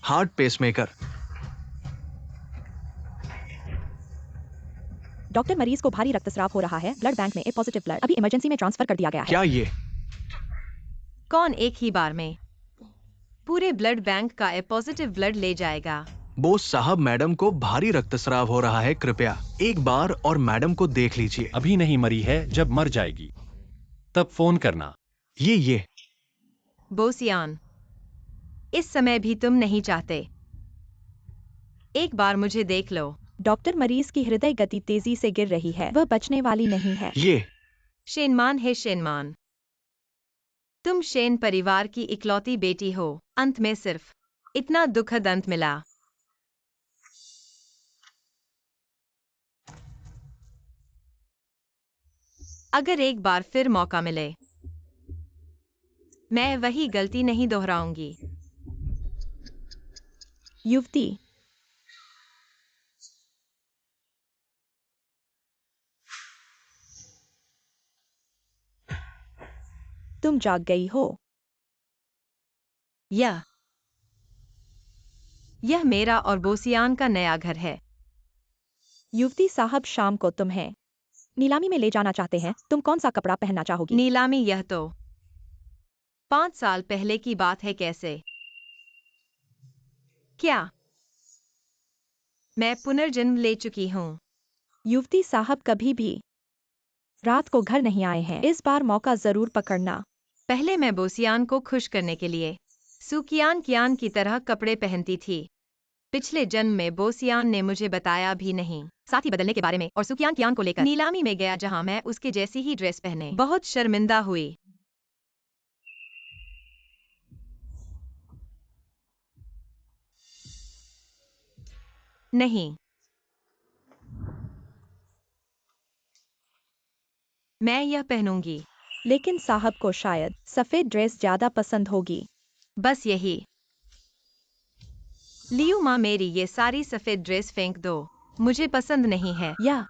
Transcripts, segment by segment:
Heart pacemaker. Doctor, मरीज को भारी रक्तस्राव हो रहा है। ब्लड बैंक में ए पॉजिटिव ब्लड अभी इमरजेंसी में ट्रांसफर कर दिया गया है। क्या ये? कौन एक ही बार में पूरे ब्लड बैंक का ए पॉजिटिव ब्लड ले जाएगा? बोस साहब, मैडम को भारी रक्तस्राव हो रहा है, कृपया एक बार और मैडम को देख लीजिए। अभी नहीं मरी है, जब मर जाएगी तब फोन करना। ये बोसियान, इस समय भी तुम नहीं चाहते? एक बार मुझे देख लो। डॉक्टर, मरीज की हृदय गति तेजी से गिर रही है, वह बचने वाली नहीं है। ये शेनमान है शेनमान। तुम शेन परिवार की इकलौती बेटी हो। अंत में सिर्फ इतना दुखद अंत मिला। अगर एक बार फिर मौका मिले, मैं वही गलती नहीं दोहराऊंगी। युवती, तुम जाग गई हो। यह मेरा और बोसियान का नया घर है। युवती साहब, शाम को तुम्हें नीलामी में ले जाना चाहते हैं। तुम कौन सा कपड़ा पहनना चाहोगी? नीलामी? यह तो 5 साल पहले की बात है। कैसे? क्या मैं पुनर्जन्म ले चुकी हूँ? युवती साहब, कभी भी रात को घर नहीं आए हैं। इस बार मौका जरूर पकड़ना। पहले मैं बोसियान को खुश करने के लिए सुकियान कियान की तरह कपड़े पहनती थी। पिछले जन्म में बोसियान ने मुझे बताया भी नहीं। साथी बदलने के बारे में और सुकियान कियान को लेकर नीलामी में गया जहां मैं उसके जैसी ही ड्रेस पहने बहुत शर्मिंदा हुई। नहीं, मैं यह पहनूंगी। लेकिन साहब को शायद सफेद ड्रेस ज्यादा पसंद होगी। बस यही। लियू माँ, मेरी ये सारी सफेद ड्रेस फेंक दो, मुझे पसंद नहीं है। या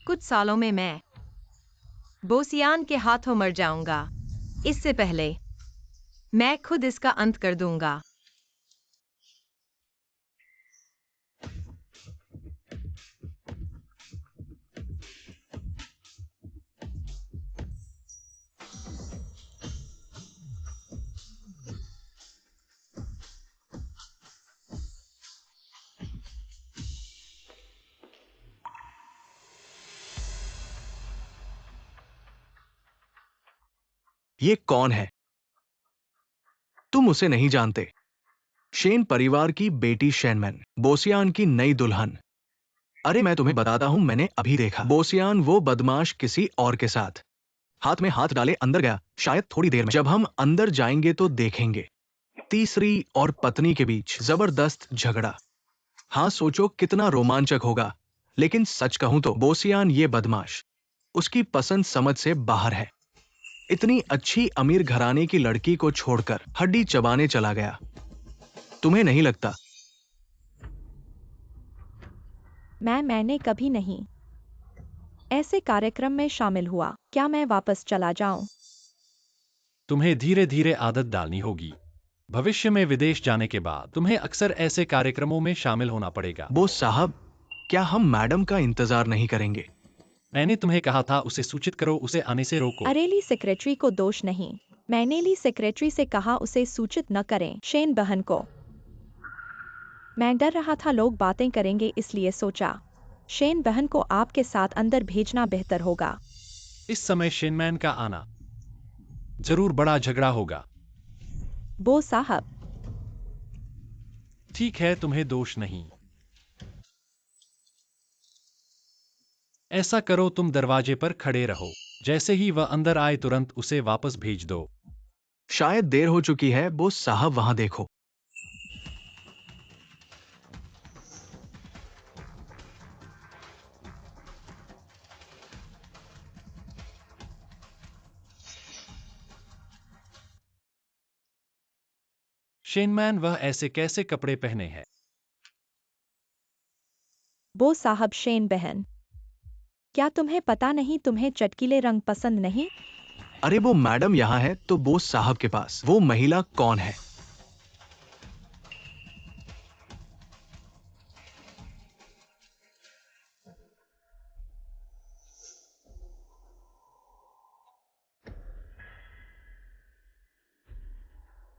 कुछ सालों में मैं बोसियान के हाथों मर जाऊंगा। इससे पहले मैं खुद इसका अंत कर दूंगा। ये कौन है? तुम उसे नहीं जानते। शेन परिवार की बेटी शेनमैन, बोसियान की नई दुल्हन। अरे मैं तुम्हें बताता हूं, मैंने अभी देखा। बोसियान वो बदमाश किसी और के साथ हाथ में हाथ डाले अंदर गया, शायद थोड़ी देर में। जब हम अंदर जाएंगे तो देखेंगे तीसरी और पत्नी के बीच जबरदस्त झगड़ा। हाँ, सोचो कितना रोमांचक होगा। लेकिन सच कहूं तो बोसियान ये बदमाश उसकी पसंद समझ से बाहर है। इतनी अच्छी अमीर घराने की लड़की को छोड़कर हड्डी चबाने चला गया। तुम्हें नहीं लगता? मैंने कभी नहीं ऐसे कार्यक्रम में शामिल हुआ। क्या मैं वापस चला जाऊं? तुम्हें धीरे धीरे आदत डालनी होगी। भविष्य में विदेश जाने के बाद तुम्हें अक्सर ऐसे कार्यक्रमों में शामिल होना पड़ेगा। बोस साहब, क्या हम मैडम का इंतजार नहीं करेंगे? मैंने तुम्हें कहा था उसे सूचित करो, उसे आने से रोको। अरेली सेक्रेटरी को दोष नहीं। मैंने ली सेक्रेटरी से कहा उसे सूचित न करें शेन बहन को। मैं डर रहा था लोग बातें करेंगे, इसलिए सोचा शेन बहन को आपके साथ अंदर भेजना बेहतर होगा। इस समय शेनमैन का आना जरूर बड़ा झगड़ा होगा। बो साहब, ठीक है, तुम्हें दोष नहीं। ऐसा करो, तुम दरवाजे पर खड़े रहो। जैसे ही वह अंदर आए तुरंत उसे वापस भेज दो। शायद देर हो चुकी है। बोस साहब, वहां देखो। शेनमैन, वह ऐसे कैसे कपड़े पहने हैं? बो साहब, शेन बहन, क्या तुम्हें पता नहीं? तुम्हें चटकीले रंग पसंद नहीं? अरे वो मैडम यहाँ है तो बोस साहब के पास। वो महिला कौन है?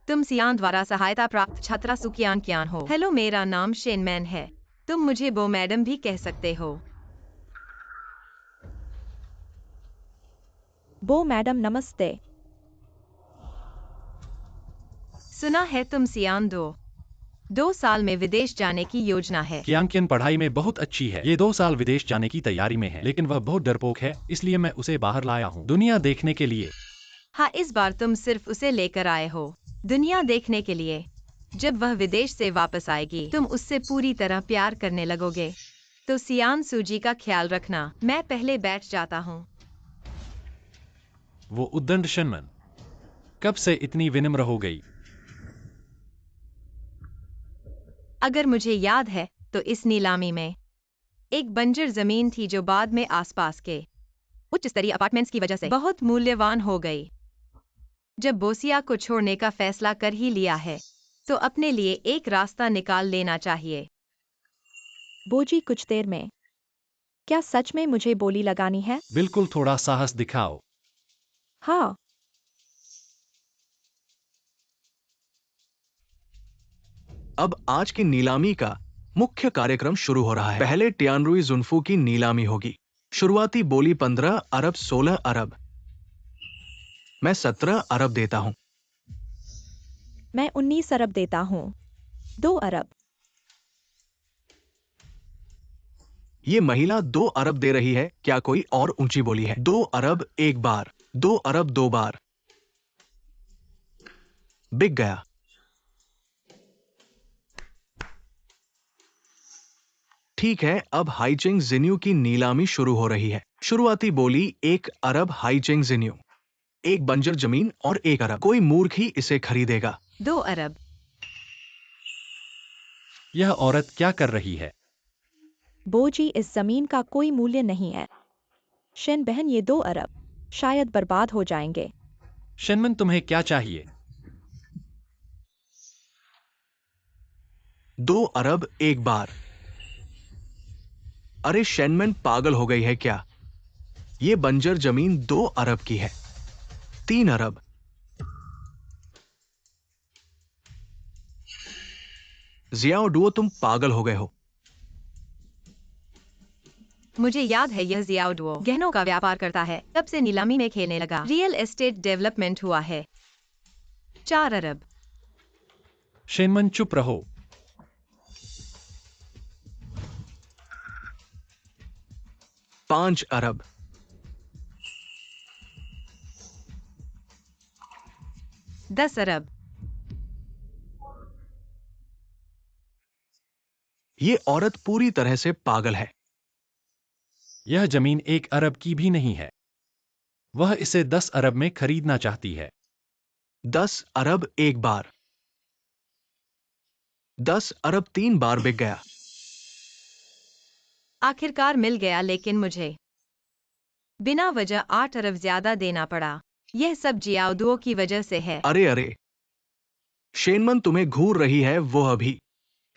तुम सियान द्वारा सहायता प्राप्त छात्रा सुकियान कियान हो। हेलो, मेरा नाम शेनमैन है। तुम मुझे बो मैडम भी कह सकते हो। बो मैडम नमस्ते। सुना है तुम सियान 2 साल में विदेश जाने की योजना है। कियांकियन पढ़ाई में बहुत अच्छी है। ये 2 साल विदेश जाने की तैयारी में है, लेकिन वह बहुत डरपोक है, इसलिए मैं उसे बाहर लाया हूँ दुनिया देखने के लिए। हाँ, इस बार तुम सिर्फ उसे लेकर आए हो दुनिया देखने के लिए। जब वह विदेश से वापस आएगी तुम उससे पूरी तरह प्यार करने लगोगे। तो सियान सूजी का ख्याल रखना। मैं पहले बैठ जाता हूँ। वो उद्दंड शेनमैन कब से इतनी विनम्र हो गई? अगर मुझे याद है तो इस नीलामी में एक बंजर जमीन थी जो बाद में आसपास के उच्च स्तरीय अपार्टमेंट्स की वजह से बहुत मूल्यवान हो गई। जब बोसिया को छोड़ने का फैसला कर ही लिया है तो अपने लिए एक रास्ता निकाल लेना चाहिए। बोजी कुछ देर में। क्या सच में मुझे बोली लगानी है? बिल्कुल, थोड़ा साहस दिखाओ। हाँ। अब आज की नीलामी का मुख्य कार्यक्रम शुरू हो रहा है। पहले टियानरुई जुन्फू की नीलामी होगी। शुरुआती बोली 15 अरब 16 अरब। मैं 17 अरब देता हूं। मैं 19 अरब देता हूँ। 2 अरब। ये महिला 2 अरब दे रही है। क्या कोई और ऊंची बोली है? 2 अरब एक बार, 2 अरब 2 बार। बिक गया। ठीक है, अब हाईचिंग जिन्यू की नीलामी शुरू हो रही है। शुरुआती बोली 1 अरब हाईचिंग जिन्यू। एक बंजर जमीन और 1 अरब। कोई मूर्ख ही इसे खरीदेगा। 2 अरब। यह औरत क्या कर रही है? बोजी, इस जमीन का कोई मूल्य नहीं है। शेन बहन, ये 2 अरब शायद बर्बाद हो जाएंगे। शेनमैन, तुम्हें क्या चाहिए? 2 अरब एक बार। अरे शेनमैन पागल हो गई है क्या? ये बंजर जमीन 2 अरब की है। 3 अरब। जियाओ डुओ, तुम पागल हो गए हो। मुझे याद है यह जियाओडुओ गहनों का व्यापार करता है। तब से नीलामी में खेलने लगा। रियल एस्टेट डेवलपमेंट हुआ है। 4 अरब। शेनमैन, चुप रहो। 5 अरब। 10 अरब। ये औरत पूरी तरह से पागल है। यह जमीन 1 अरब की भी नहीं है। वह इसे 10 अरब में खरीदना चाहती है। 10 अरब एक बार। 10 अरब 3 बार बिक गया। आखिरकार मिल गया, लेकिन मुझे बिना वजह 8 अरब ज्यादा देना पड़ा। यह सब जियाओडुओ की वजह से है। अरे अरे, शेनमन तुम्हें घूर रही है वो अभी।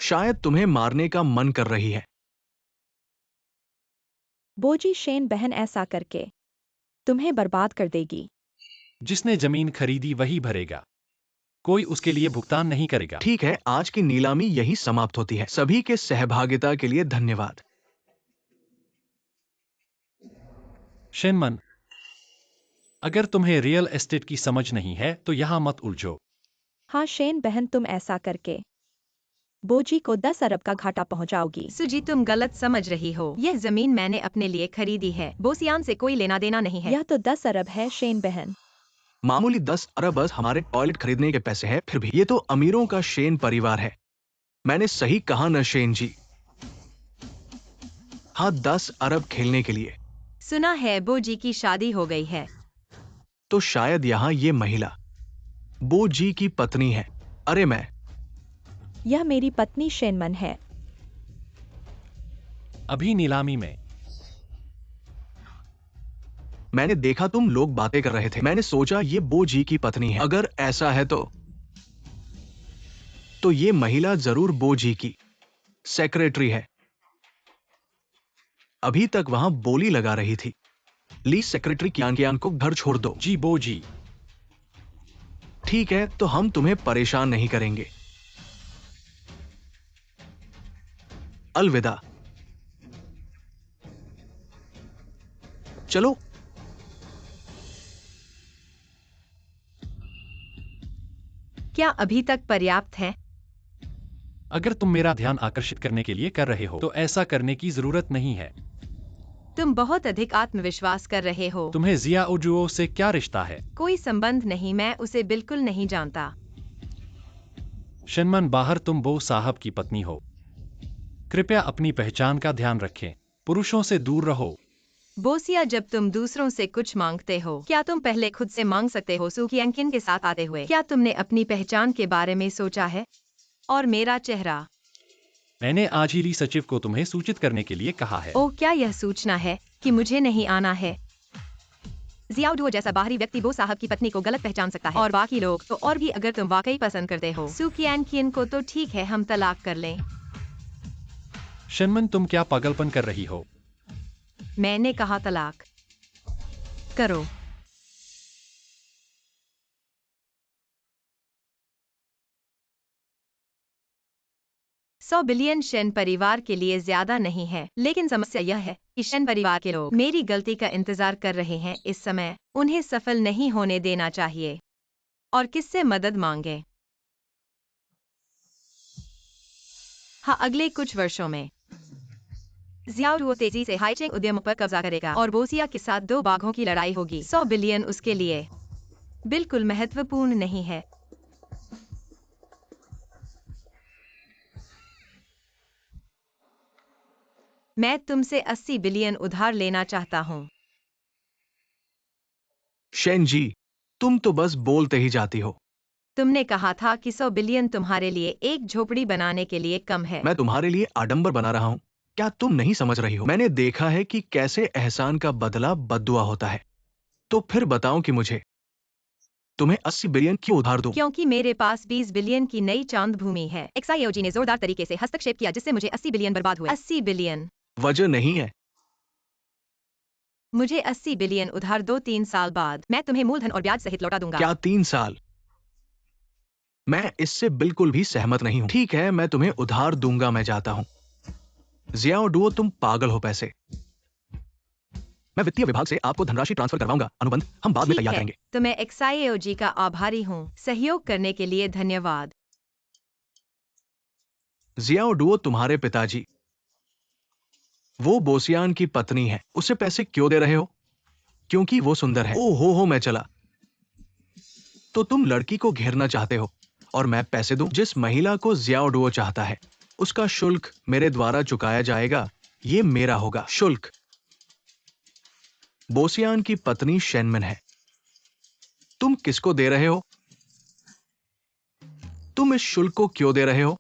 शायद तुम्हें मारने का मन कर रही है। बोजी, शेन बहन ऐसा करके तुम्हें बर्बाद कर देगी। जिसने जमीन खरीदी वही भरेगा। कोई उसके लिए भुगतान नहीं करेगा। ठीक है, आज की नीलामी यही समाप्त होती है। सभी के सहभागिता के लिए धन्यवाद। शेनमन, अगर तुम्हें रियल एस्टेट की समझ नहीं है तो यहाँ मत उलझो। हाँ शेन बहन, तुम ऐसा करके बोजी को 10 अरब का घाटा पहुंचाओगी। सुजी, तुम गलत समझ रही हो। यह जमीन मैंने अपने लिए खरीदी है। बोसियान से कोई लेना देना नहीं है। यह तो 10 अरब है शेन बहन। मामूली 10 अरब बस हमारे टॉयलेट खरीदने के पैसे हैं। फिर भी ये तो अमीरों का शेन परिवार है। मैंने सही कहा न शेन जी? हाँ, 10 अरब खेलने के लिए। सुना है बोजी की शादी हो गई है। तो शायद यहाँ ये महिला बो जी की पत्नी है। अरे मैं यह मेरी पत्नी शेनमन है। अभी नीलामी में मैंने देखा तुम लोग बातें कर रहे थे। मैंने सोचा ये बो जी की पत्नी है। अगर ऐसा है तो ये महिला जरूर बो जी की सेक्रेटरी है। अभी तक वहां बोली लगा रही थी। ली सेक्रेटरी कियान को घर छोड़ दो। जी बो जी। ठीक है, तो हम तुम्हें परेशान नहीं करेंगे। अलविदा। चलो। क्या अभी तक पर्याप्त है? अगर तुम मेरा ध्यान आकर्षित करने के लिए कर रहे हो तो ऐसा करने की जरूरत नहीं है। तुम बहुत अधिक आत्मविश्वास कर रहे हो। तुम्हें जिया ओजुओ से क्या रिश्ता है? कोई संबंध नहीं, मैं उसे बिल्कुल नहीं जानता। शनमन बाहर, तुम बो साहब की पत्नी हो। कृपया अपनी पहचान का ध्यान रखें। पुरुषों से दूर रहो। बोसिया, जब तुम दूसरों से कुछ मांगते हो, क्या तुम पहले खुद से मांग सकते हो? सुकियांकिन के साथ आते हुए, क्या तुमने अपनी पहचान के बारे में सोचा है? और मेरा चेहरा। मैंने आज ही ली सचिव को तुम्हें सूचित करने के लिए कहा है। ओह, क्या यह सूचना है कि मुझे नहीं आना है? जियाओडुओ जैसा बाहरी व्यक्ति बो साहब की पत्नी को गलत पहचान सकता है, और बाकी लोग तो और भी। अगर तुम वाकई पसंद करते हो सुकियांकिन को तो ठीक है, हम तलाक कर लें। शनमन, तुम क्या पागलपन कर रही हो? मैंने कहा तलाक करो। $100 बिलियन शेन परिवार के लिए ज्यादा नहीं है, लेकिन समस्या यह है कि शेन परिवार के लोग मेरी गलती का इंतजार कर रहे हैं इस समय। उन्हें सफल नहीं होने देना चाहिए। और किससे मदद मांगे? हाँ, अगले कुछ वर्षों में जियाओडुओ तेजी से हाईटेक उद्यमों पर कब्जा करेगा और बोसिया के साथ 2 बाघों की लड़ाई होगी। 100 बिलियन उसके लिए बिल्कुल महत्वपूर्ण नहीं है। मैं तुमसे 80 बिलियन उधार लेना चाहता हूँ। शेन जी, तुम तो बस बोलते ही जाती हो। तुमने कहा था कि 100 बिलियन तुम्हारे लिए एक झोपड़ी बनाने के लिए कम है। मैं तुम्हारे लिए आडंबर बना रहा हूं। क्या तुम नहीं समझ रही हो? मैंने देखा है कि कैसे एहसान का बदला बद्दुआ होता है। तो फिर बताओ कि मुझे तुम्हें 80 बिलियन क्यों उधार दूं? क्योंकि मेरे पास 20 बिलियन की नई चांद भूमि है। एक्साईओजी ने जोरदार तरीके से हस्तक्षेप किया, जिससे मुझे 80 बिलियन बर्बाद हुए। 80 बिलियन वजह नहीं है। मुझे 80 बिलियन उधार दो। 3 साल बाद मैं तुम्हें मूलधन और ब्याज सहित लौटा दूंगा। क्या 3 साल? मैं इससे बिल्कुल भी सहमत नहीं हूं। ठीक है, मैं तुम्हें उधार दूंगा, मैं जाता हूं। जियाओडुओ, तुम पागल हो। पैसे मैं वित्तीय विभाग से आपको धनराशि ट्रांसफर करवाऊंगा। अनुबंध हम बाद में ठीक तैयार है, करेंगे। तो मैं एक्साईओजी का आभारी हूँ। सहयोग करने के लिए धन्यवाद। जियाओडुओ, तुम्हारे पिताजी, वो बोसियान की पत्नी है, उसे पैसे क्यों दे रहे हो? क्योंकि वो सुंदर है। ओ हो, मैं चला। तो तुम लड़की को घेरना चाहते हो और मैं पैसे दूं? जिस महिला को जियाओडुओ चाहता है उसका शुल्क मेरे द्वारा चुकाया जाएगा। ये मेरा होगा। शुल्क? बोसियान की पत्नी शेनमन है। तुम किसको दे रहे हो? तुम इस शुल्क को क्यों दे रहे हो?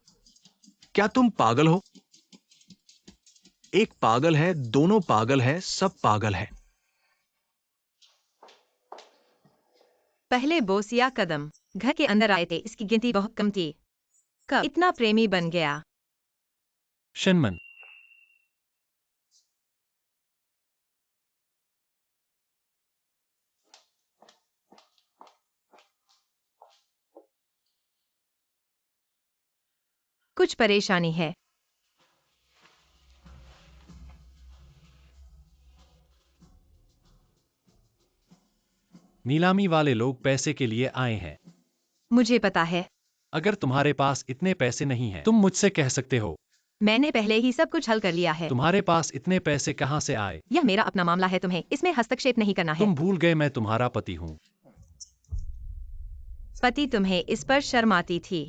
क्या तुम पागल हो? एक पागल है, दोनों पागल है, सब पागल है। पहले बोसिया कदम घर के अंदर आए थे, इसकी गिनती बहुत कम थी। कब इतना प्रेमी बन गया? शनमन, कुछ परेशानी है। नीलामी वाले लोग पैसे के लिए आए हैं। मुझे पता है। अगर तुम्हारे पास इतने पैसे नहीं हैं, तुम मुझसे कह सकते हो। मैंने पहले ही सब कुछ हल कर लिया है। तुम्हारे पास इतने पैसे कहां से आए? यह मेरा अपना मामला है, तुम्हें इसमें हस्तक्षेप नहीं करना है। तुम भूल गए मैं तुम्हारा पति हूं। पति? तुम्हें इस पर शर्म आती थी,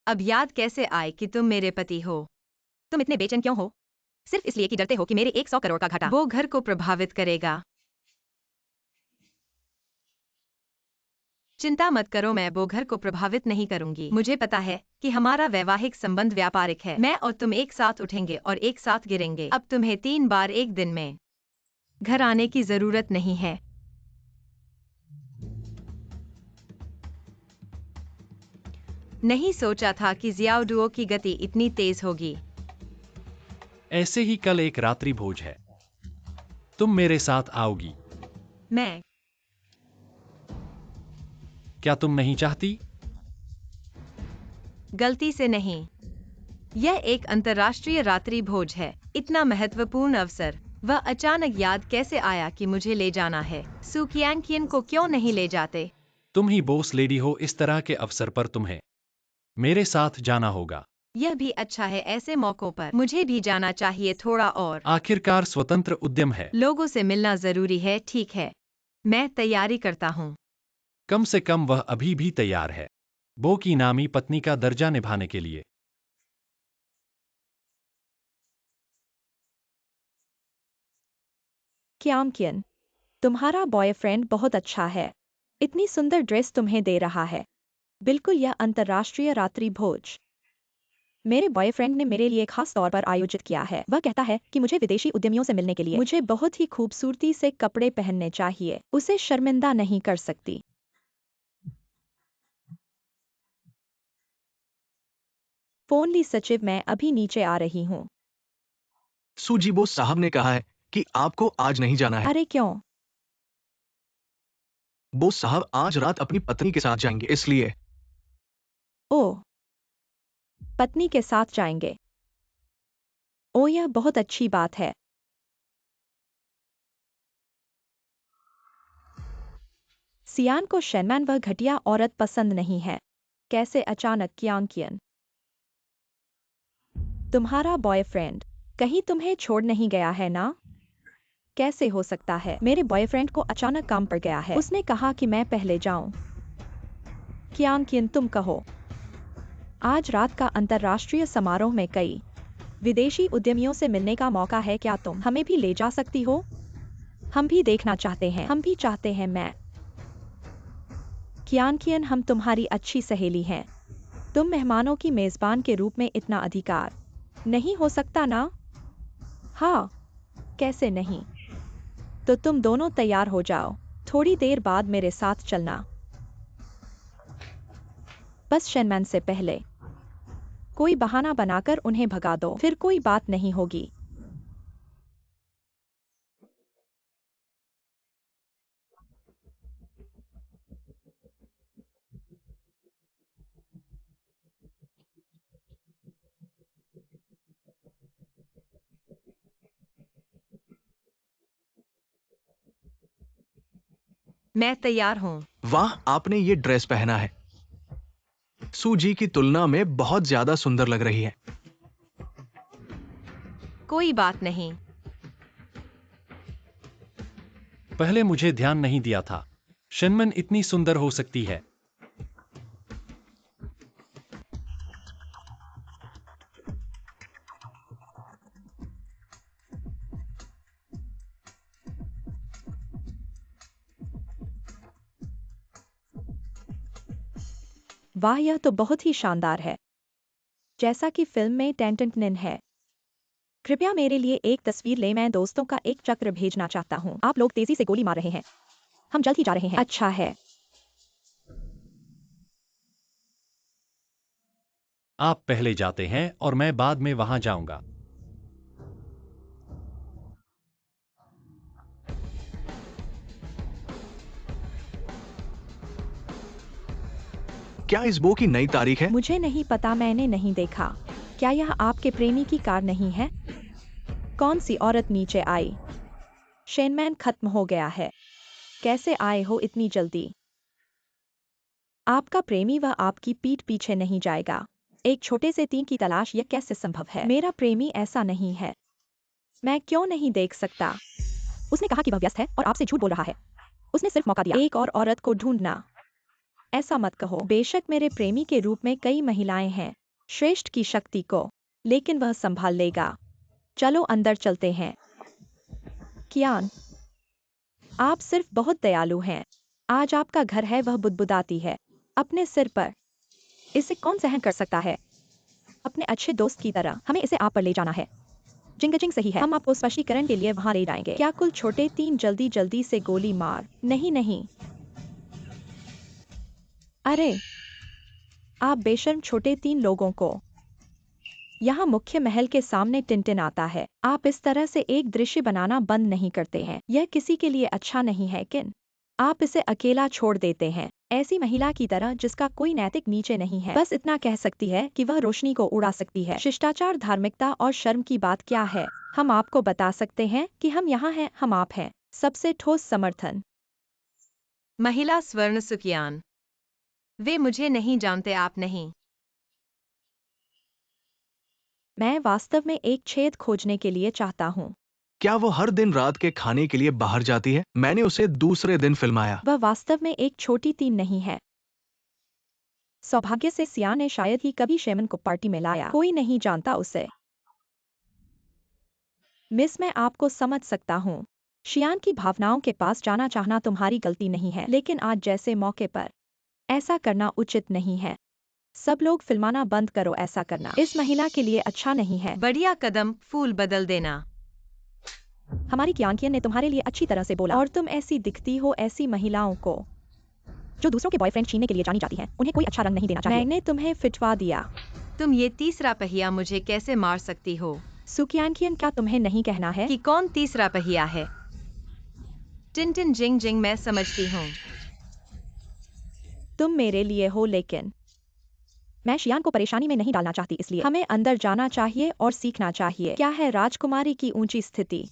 अब याद कैसे आए कि तुम मेरे पति हो? तुम इतने बेचैन क्यों हो? सिर्फ इसलिए कि डरते हो कि मेरे 100 करोड़ का घाटा वो घर को प्रभावित करेगा। चिंता मत करो, मैं वो घर को प्रभावित नहीं करूंगी। मुझे पता है कि हमारा वैवाहिक संबंध व्यापारिक है। मैं और तुम एक साथ उठेंगे और एक साथ गिरेंगे। अब तुम्हें 3 बार एक दिन में घर आने की जरूरत नहीं है। नहीं सोचा था कि जियाओडुओ की गति इतनी तेज होगी। ऐसे ही कल एक रात्रि भोज है, तुम मेरे साथ आओगी? मैं क्या तुम नहीं चाहती? गलती से नहीं। यह एक अंतर्राष्ट्रीय रात्रि भोज है, इतना महत्वपूर्ण अवसर। वह अचानक याद कैसे आया कि मुझे ले जाना है? सू कियांग को क्यों नहीं ले जाते? तुम ही बॉस लेडी हो, इस तरह के अवसर पर तुम्हें मेरे साथ जाना होगा। यह भी अच्छा है, ऐसे मौकों पर मुझे भी जाना चाहिए थोड़ा और। आखिरकार स्वतंत्र उद्यम है। लोगों से मिलना जरूरी है, ठीक है। मैं तैयारी करता हूँ। कम से कम वह अभी भी तैयार है, बो की नामी पत्नी का दर्जा निभाने के लिए। क्यांग, तुम्हारा बॉयफ्रेंड बहुत अच्छा है। इतनी सुंदर ड्रेस तुम्हें दे रहा है। बिल्कुल यह अंतर्राष्ट्रीय रात्रि भोज मेरे बॉयफ्रेंड ने मेरे लिए खास तौर पर आयोजित किया है। वह कहता है कि मुझे विदेशी उद्यमियों से मिलने के लिए मुझे बहुत ही खूबसूरती से कपड़े पहनने चाहिए। उसे शर्मिंदा नहीं कर सकती। फोन ली सचिव, मैं अभी नीचे आ रही हूँ। सूजी, बोस साहब ने कहा है कि आपको आज नहीं जाना है। अरे क्यों? बोस साहब आज रात अपनी पत्नी के साथ जाएंगे, इसलिए। ओह, पत्नी के साथ जाएंगे? ओ, यह बहुत अच्छी बात है। सियान को शेनमैन वह घटिया औरत पसंद नहीं है। कैसे अचानक क्यांग? तुम्हारा बॉयफ्रेंड कहीं तुम्हें छोड़ नहीं गया है ना? कैसे हो सकता है? मेरे बॉयफ्रेंड को अचानक काम पड़ गया है। उसने कहा कि मैं पहले जाऊं। क्यांग, तुम कहो। आज रात का अंतर्राष्ट्रीय समारोह में कई विदेशी उद्यमियों से मिलने का मौका है। क्या तुम हमें भी ले जा सकती हो? हम भी देखना चाहते हैं। हम भी चाहते हैं। मैं क्यांग, हम तुम्हारी अच्छी सहेली हैं। तुम मेहमानों की मेजबान के रूप में इतना अधिकार नहीं हो सकता ना? हाँ, कैसे नहीं? तो तुम दोनों तैयार हो जाओ। थोड़ी देर बाद मेरे साथ चलना। बस शेनमैन से पहले कोई बहाना बनाकर उन्हें भगा दो, फिर कोई बात नहीं होगी। मैं तैयार हूँ। वाह, आपने ये ड्रेस पहना है, सूजी की तुलना में बहुत ज्यादा सुंदर लग रही है। कोई बात नहीं। पहले मुझे ध्यान नहीं दिया था, शेनमन इतनी सुंदर हो सकती है। वाह, यह तो बहुत ही शानदार है, जैसा कि फिल्म में टेंटेंटनिन है। कृपया मेरे लिए एक तस्वीर ले। मैं दोस्तों का एक चक्र भेजना चाहता हूँ। आप लोग तेजी से गोली मार रहे हैं। हम जल्द ही जा रहे हैं। अच्छा है। आप पहले जाते हैं और मैं बाद में वहां जाऊंगा। क्या इस बो की नई तारीख है? मुझे नहीं पता, मैंने नहीं देखा। क्या यह आपके प्रेमी की कार नहीं है? कौन सी औरत नीचे आई? शेनमैन खत्म हो गया है। कैसे आए हो इतनी जल्दी? आपका प्रेमी वह आपकी पीठ पीछे नहीं जाएगा। एक छोटे से तीन की तलाश, यह कैसे संभव है? मेरा प्रेमी ऐसा नहीं है। मैं क्यों नहीं देख सकता? उसने कहा कि वह व्यस्त है और आपसे झूठ बोल रहा है। उसने सिर्फ मौका दिया। एक और औरत को ढूंढना। ऐसा मत कहो। बेशक मेरे प्रेमी के रूप में कई महिलाएं हैं, श्रेष्ठ की शक्ति को, लेकिन वह संभाल लेगा। चलो अंदर चलते हैं। कियान, आप सिर्फ बहुत दयालु हैं। आज आपका घर है, वह बुदबुदाती है अपने सिर पर। इसे कौन सहन कर सकता है? अपने अच्छे दोस्त की तरह हमें इसे आप पर ले जाना है। जिंग सही है, हम आपको स्पष्टीकरण के लिए वहां ले जाएंगे। क्या कुल छोटे 3 जल्दी जल्दी से गोली मार? नहीं नहीं, अरे आप बेशर्म छोटे 3 लोगों को यहाँ मुख्य महल के सामने टिनटिन आता है। आप इस तरह से एक दृश्य बनाना बंद नहीं करते हैं, यह किसी के लिए अच्छा नहीं है। किन आप इसे अकेला छोड़ देते हैं, ऐसी महिला की तरह जिसका कोई नैतिक नीचे नहीं है, बस इतना कह सकती है कि वह रोशनी को उड़ा सकती है। शिष्टाचार, धार्मिकता और शर्म की बात क्या है? हम आपको बता सकते हैं कि हम यहाँ हैं, हम आप हैं। सबसे ठोस समर्थन। महिला स्वर्ण सुकियान। वे मुझे नहीं जानते, आप नहीं। मैं वास्तव में एक छेद खोजने के लिए चाहता हूँ। क्या वो हर दिन रात के खाने के लिए बाहर जाती है? मैंने उसे दूसरे दिन फिल्माया। वह वास्तव में एक छोटी 3 नहीं है। सौभाग्य से सिया ने शायद ही कभी शेमन को पार्टी में लाया, कोई नहीं जानता उसे। मिस, मैं आपको समझ सकता हूँ। शियान की भावनाओं के पास जाना चाहना तुम्हारी गलती नहीं है, लेकिन आज जैसे मौके पर ऐसा करना उचित नहीं है। सब लोग फिल्माना बंद करो, ऐसा करना इस महिला के लिए अच्छा नहीं है। बढ़िया कदम, फूल बदल देना। हमारी कियांकियन ने तुम्हारे लिए अच्छी तरह से बोला, और तुम ऐसी दिखती हो। ऐसी महिलाओं को जो दूसरों के बॉयफ्रेंड छीनने के लिए जानी जाती हैं, उन्हें कोई अच्छा रंग नहीं देना चाहिए। मैंने तुम्हें फिटवा दिया। तुम ये तीसरा पहिया मुझे कैसे मार सकती हो? सुकियांकियन, क्या तुम्हें नहीं कहना है कि कौन तीसरा पहिया है? टिनटिन जिंग जिंग, मैं समझती हूँ। तुम मेरे लिए हो, लेकिन मैं शियान को परेशानी में नहीं डालना चाहती, इसलिए हमें अंदर जाना चाहिए और सीखना चाहिए क्या है राजकुमारी की ऊंची स्थिति।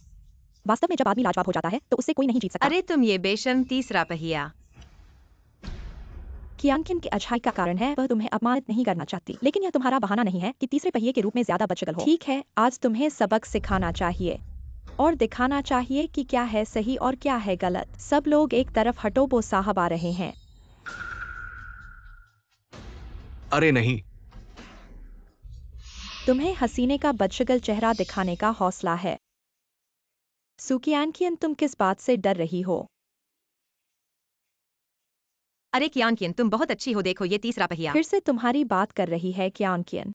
वास्तव में जब आदमी लाजवाब हो जाता है तो उससे कोई नहीं जीत सकता। अरे तुम ये बेशर्म तीसरा पहिया। कियांकिन की अच्छाई का कारण है, वह तुम्हें अपमानित नहीं करना चाहती, लेकिन यह तुम्हारा बहाना नहीं है कि तीसरे पहिए के रूप में ज्यादा बदशक्ल हो। ठीक है, आज तुम्हें सबक सिखाना चाहिए और दिखाना चाहिए कि क्या है सही और क्या है गलत। सब लोग एक तरफ हटो, वो साहब आ रहे हैं। अरे नहीं, तुम्हें हसीने का बदशगल चेहरा दिखाने का हौसला है। सुकियांकियन, तुम किस बात से डर रही हो? अरे कियांकियन, तुम बहुत अच्छी हो, देखो ये तीसरा पहिया। फिर से तुम्हारी बात कर रही है कियांकियन।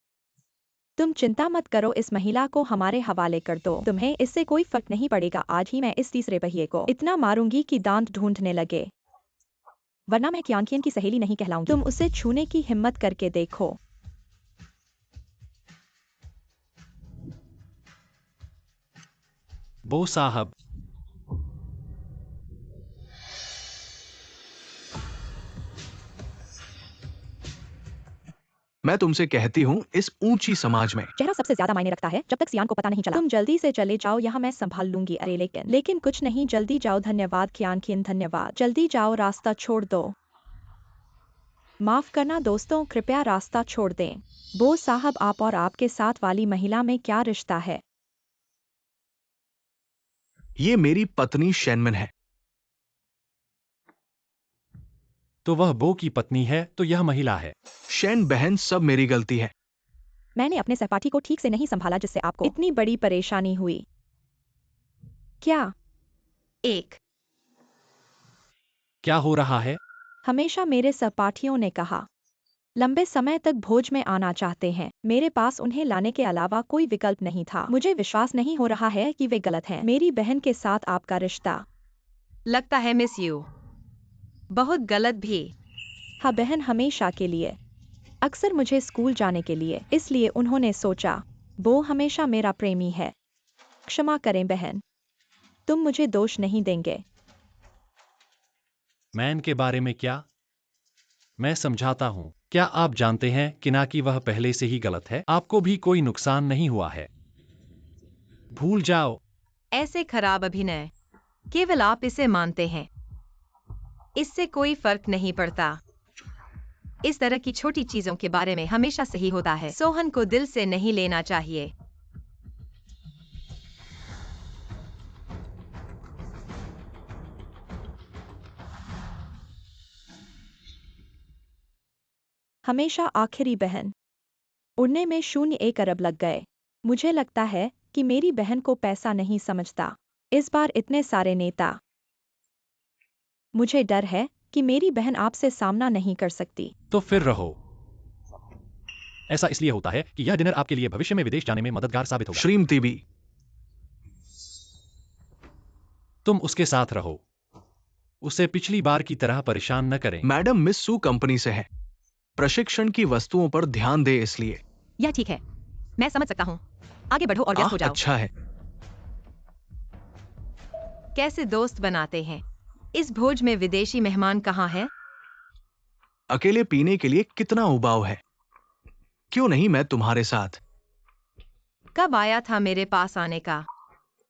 तुम चिंता मत करो, इस महिला को हमारे हवाले कर दो, तुम्हें इससे कोई फर्क नहीं पड़ेगा। आज ही मैं इस तीसरे पहिए को इतना मारूंगी कि दांत ढूंढने लगे, वरना मैं कियांकियन की सहेली नहीं कहलाऊंगी। तुम उसे छूने की हिम्मत करके देखो। बो साहब, मैं तुमसे कहती हूँ, इस ऊंची समाज में चेहरा सबसे ज्यादा मायने रखता है, जब तक सियान को पता नहीं चला। तुम जल्दी से चले जाओ, यहाँ मैं संभाल लूंगी। अरे लेकिन कुछ नहीं, जल्दी जाओ। धन्यवाद कियांकियन, धन्यवाद। जल्दी जाओ, रास्ता छोड़ दो। माफ करना दोस्तों, कृपया रास्ता छोड़ दें। बो साहब, आप और आपके साथ वाली महिला में क्या रिश्ता है? ये मेरी पत्नी शेनमन है। तो वह बो की पत्नी है, तो यह महिला है। शेन बहन, सब मेरी गलती है। मैंने अपने सहपाठी को ठीक से नहीं संभाला, जिससे आपको इतनी बड़ी परेशानी हुई। क्या एक क्या हो रहा है? हमेशा मेरे सहपाठियों ने कहा लंबे समय तक भोज में आना चाहते हैं। मेरे पास उन्हें लाने के अलावा कोई विकल्प नहीं था। मुझे विश्वास नहीं हो रहा है कि वे गलत हैं। मेरी बहन के साथ आपका रिश्ता, लगता है मिस यू, बहुत गलत भी। हाँ बहन, हमेशा के लिए। अक्सर मुझे स्कूल जाने के लिए, इसलिए उन्होंने सोचा वो हमेशा मेरा प्रेमी है। क्षमा करें बहन, तुम मुझे दोष नहीं देंगे। मैन के बारे में क्या? मैं समझाता हूँ। क्या आप जानते हैं कि ना कि वह पहले से ही गलत है? आपको भी कोई नुकसान नहीं हुआ है। भूल जाओ। ऐसे खराब अभिनय, केवल आप इसे मानते हैं। इससे कोई फर्क नहीं पड़ता। इस तरह की छोटी चीजों के बारे में हमेशा सही होता है। सोहन को दिल से नहीं लेना चाहिए। हमेशा आखिरी बहन। उड़ने में 0.1 अरब लग गए। मुझे लगता है कि मेरी बहन को पैसा नहीं समझता। इस बार इतने सारे नेता। मुझे डर है कि मेरी बहन आपसे सामना नहीं कर सकती। तो फिर रहो। ऐसा इसलिए होता है कि यह डिनर आपके लिए भविष्य में विदेश जाने में मददगार साबित होगा। श्रीमती बी, तुम उसके साथ रहो। उसे पिछली बार की तरह परेशान न करें। मैडम, मिस सू कंपनी से है, प्रशिक्षण की वस्तुओं पर ध्यान दे इसलिए। यह ठीक है, मैं समझ सकता हूँ। आगे बढ़ो और व्यस्त हो जाओ। अच्छा है। कैसे दोस्त बनाते हैं? इस भोज में विदेशी मेहमान कहाँ हैं? अकेले पीने के लिए कितना उबाऊ है। क्यों नहीं मैं तुम्हारे साथ? कब आया था मेरे पास आने का?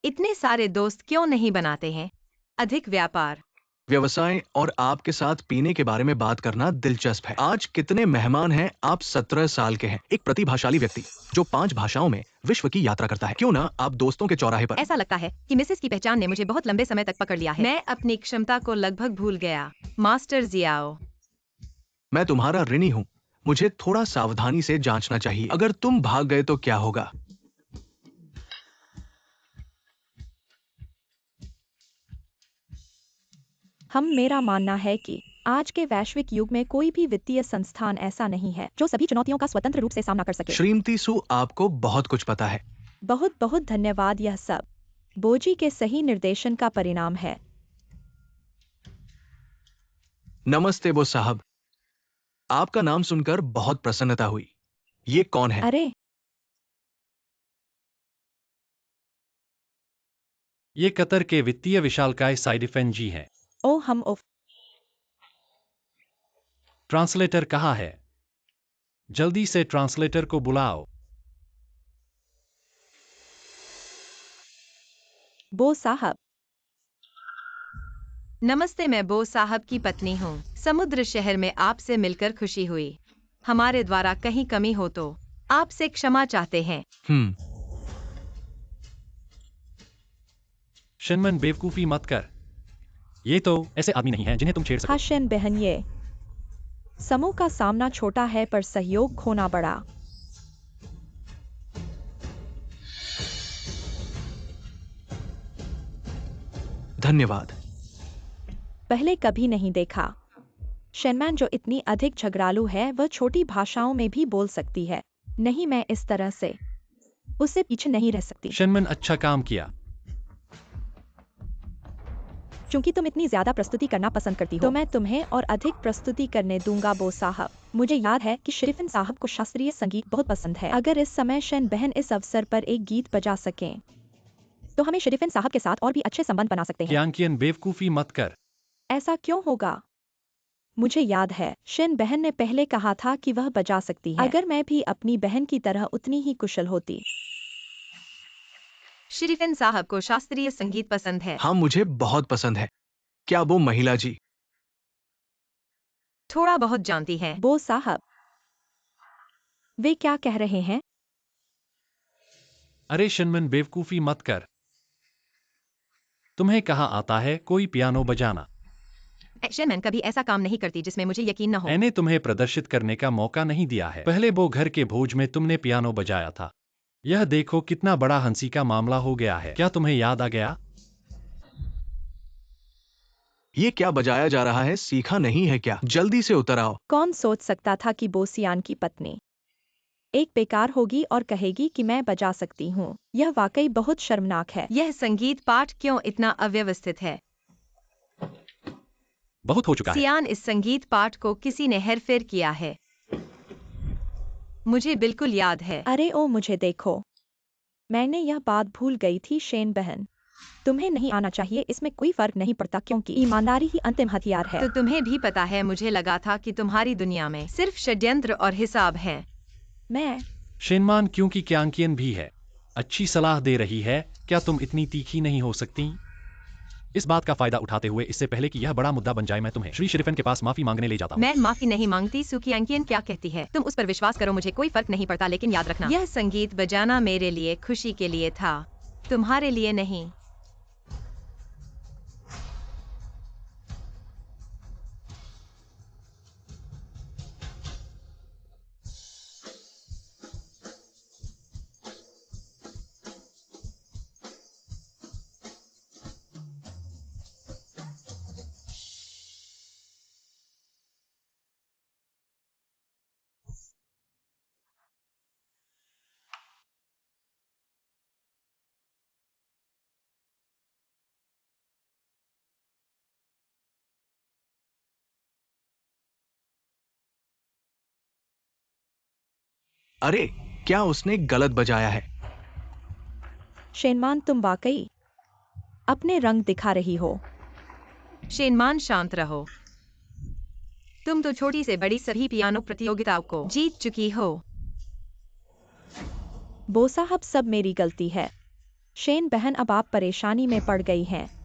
इतने सारे दोस्त क्यों नहीं बनाते हैं? अधिक व्यापार। व्यवसाय और आपके साथ पीने के बारे में बात करना दिलचस्प है। आज कितने मेहमान हैं? आप 17 साल के हैं, एक प्रतिभाशाली व्यक्ति जो 5 भाषाओं में विश्व की यात्रा करता है। क्यों ना आप दोस्तों के चौराहे पर? ऐसा लगता है कि मिसेस की पहचान ने मुझे बहुत लंबे समय तक पकड़ लिया है। मैं अपनी क्षमता को लगभग भूल गया। Master Jiao. मैं तुम्हारा ऋणी हूँ। मुझे थोड़ा सावधानी से जांचना चाहिए। अगर तुम भाग गए तो क्या होगा? मेरा मानना है कि आज के वैश्विक युग में कोई भी वित्तीय संस्थान ऐसा नहीं है जो सभी चुनौतियों का स्वतंत्र रूप से सामना कर सके। श्रीमती सू, आपको बहुत कुछ पता है। बहुत बहुत धन्यवाद। यह सब बोजी के सही निर्देशन का परिणाम है। नमस्ते बोस साहब, आपका नाम सुनकर बहुत प्रसन्नता हुई। ये कौन है? अरे, ये कतर के वित्तीय विशालकाय साइडिफेन जी हैं। ओ हम उफ। ट्रांसलेटर कहाँ है? जल्दी से ट्रांसलेटर को बुलाओ। बो साहब, नमस्ते, मैं बो साहब की पत्नी हूँ। समुद्र शहर में आपसे मिलकर खुशी हुई। हमारे द्वारा कहीं कमी हो तो आपसे क्षमा चाहते हैं। शनमन, बेवकूफी मत कर। ये तो ऐसे आदमी नहीं हैं जिन्हें तुम छेड़ सको। हाशन बहन, ये समूह का सामना छोटा है पर सहयोग खोना बड़ा। धन्यवाद। पहले कभी नहीं देखा। शेनमैन जो इतनी अधिक झगड़ालू है वह छोटी भाषाओं में भी बोल सकती है। नहीं, मैं इस तरह से उससे पीछे नहीं रह सकती। शनमन, अच्छा काम किया। क्योंकि तुम इतनी ज्यादा प्रस्तुति करना पसंद करती हो तो मैं तुम्हें और अधिक प्रस्तुति करने दूंगा बो साहब। मुझे याद है कि शरीफिन साहब को शास्त्रीय संगीत बहुत पसंद है। अगर इस समय शन बहन इस अवसर पर एक गीत बजा सकें तो हमें शरीफिन साहब के साथ और भी अच्छे संबंध बना सकते हैं। क्यांकियन, बेवकूफी मत कर। ऐसा क्यों होगा? मुझे याद है शन बहन ने पहले कहा था कि वह बजा सकती है। अगर मैं भी अपनी बहन की तरह उतनी ही कुशल होती। शरीफिन साहब को शास्त्रीय संगीत पसंद है। हाँ, मुझे बहुत पसंद है। क्या वो महिला जी? थोड़ा बहुत जानती है। बो साहब, वे क्या कह रहे हैं? अरे शनमन, बेवकूफी मत कर। तुम्हें कहाँ आता है कोई पियानो बजाना? शनमैन कभी ऐसा काम नहीं करती जिसमें मुझे यकीन न हो। मैंने तुम्हें प्रदर्शित करने का मौका नहीं दिया है। पहले वो घर के भोज में तुमने पियानो बजाया था। यह देखो कितना बड़ा हंसी का मामला हो गया है। क्या तुम्हें याद आ गया? ये क्या बजाया जा रहा है? सीखा नहीं है क्या? जल्दी से उतर आओ। कौन सोच सकता था कि बोसियान की पत्नी एक बेकार होगी और कहेगी कि मैं बजा सकती हूँ। यह वाकई बहुत शर्मनाक है। यह संगीत पाठ क्यों इतना अव्यवस्थित है? बहुत हो चुका है। सियान, इस संगीत पाठ को किसी ने हेरफेर किया है। मुझे बिल्कुल याद है। अरे ओ, मुझे देखो, मैंने यह बात भूल गई थी शेन बहन। तुम्हें नहीं आना चाहिए, इसमें कोई फर्क नहीं पड़ता क्योंकि ईमानदारी ही अंतिम हथियार है। तो तुम्हें भी पता है, मुझे लगा था कि तुम्हारी दुनिया में सिर्फ षड्यंत्र और हिसाब हैं। मैं शेनमान, क्योंकि क्यांकियन भी है। अच्छी सलाह दे रही है। क्या तुम इतनी तीखी नहीं हो सकती? इस बात का फायदा उठाते हुए, इससे पहले कि यह बड़ा मुद्दा बन जाए, मैं तुम्हें श्री शरीफन के पास माफी मांगने ले जाता हूँ। मैं माफी नहीं मांगती। सुकियांकियन क्या कहती है तुम उस पर विश्वास करो, मुझे कोई फर्क नहीं पड़ता। लेकिन याद रखना, यह संगीत बजाना मेरे लिए खुशी के लिए था, तुम्हारे लिए नहीं। अरे क्या उसने गलत बजाया है? शेनमान तुम वाकई अपने रंग दिखा रही हो। शेनमान शांत रहो। तुम तो छोटी से बड़ी सभी पियानो प्रतियोगिताओं को जीत चुकी हो। बो साहब सब मेरी गलती है। शेन बहन अब आप परेशानी में पड़ गई हैं।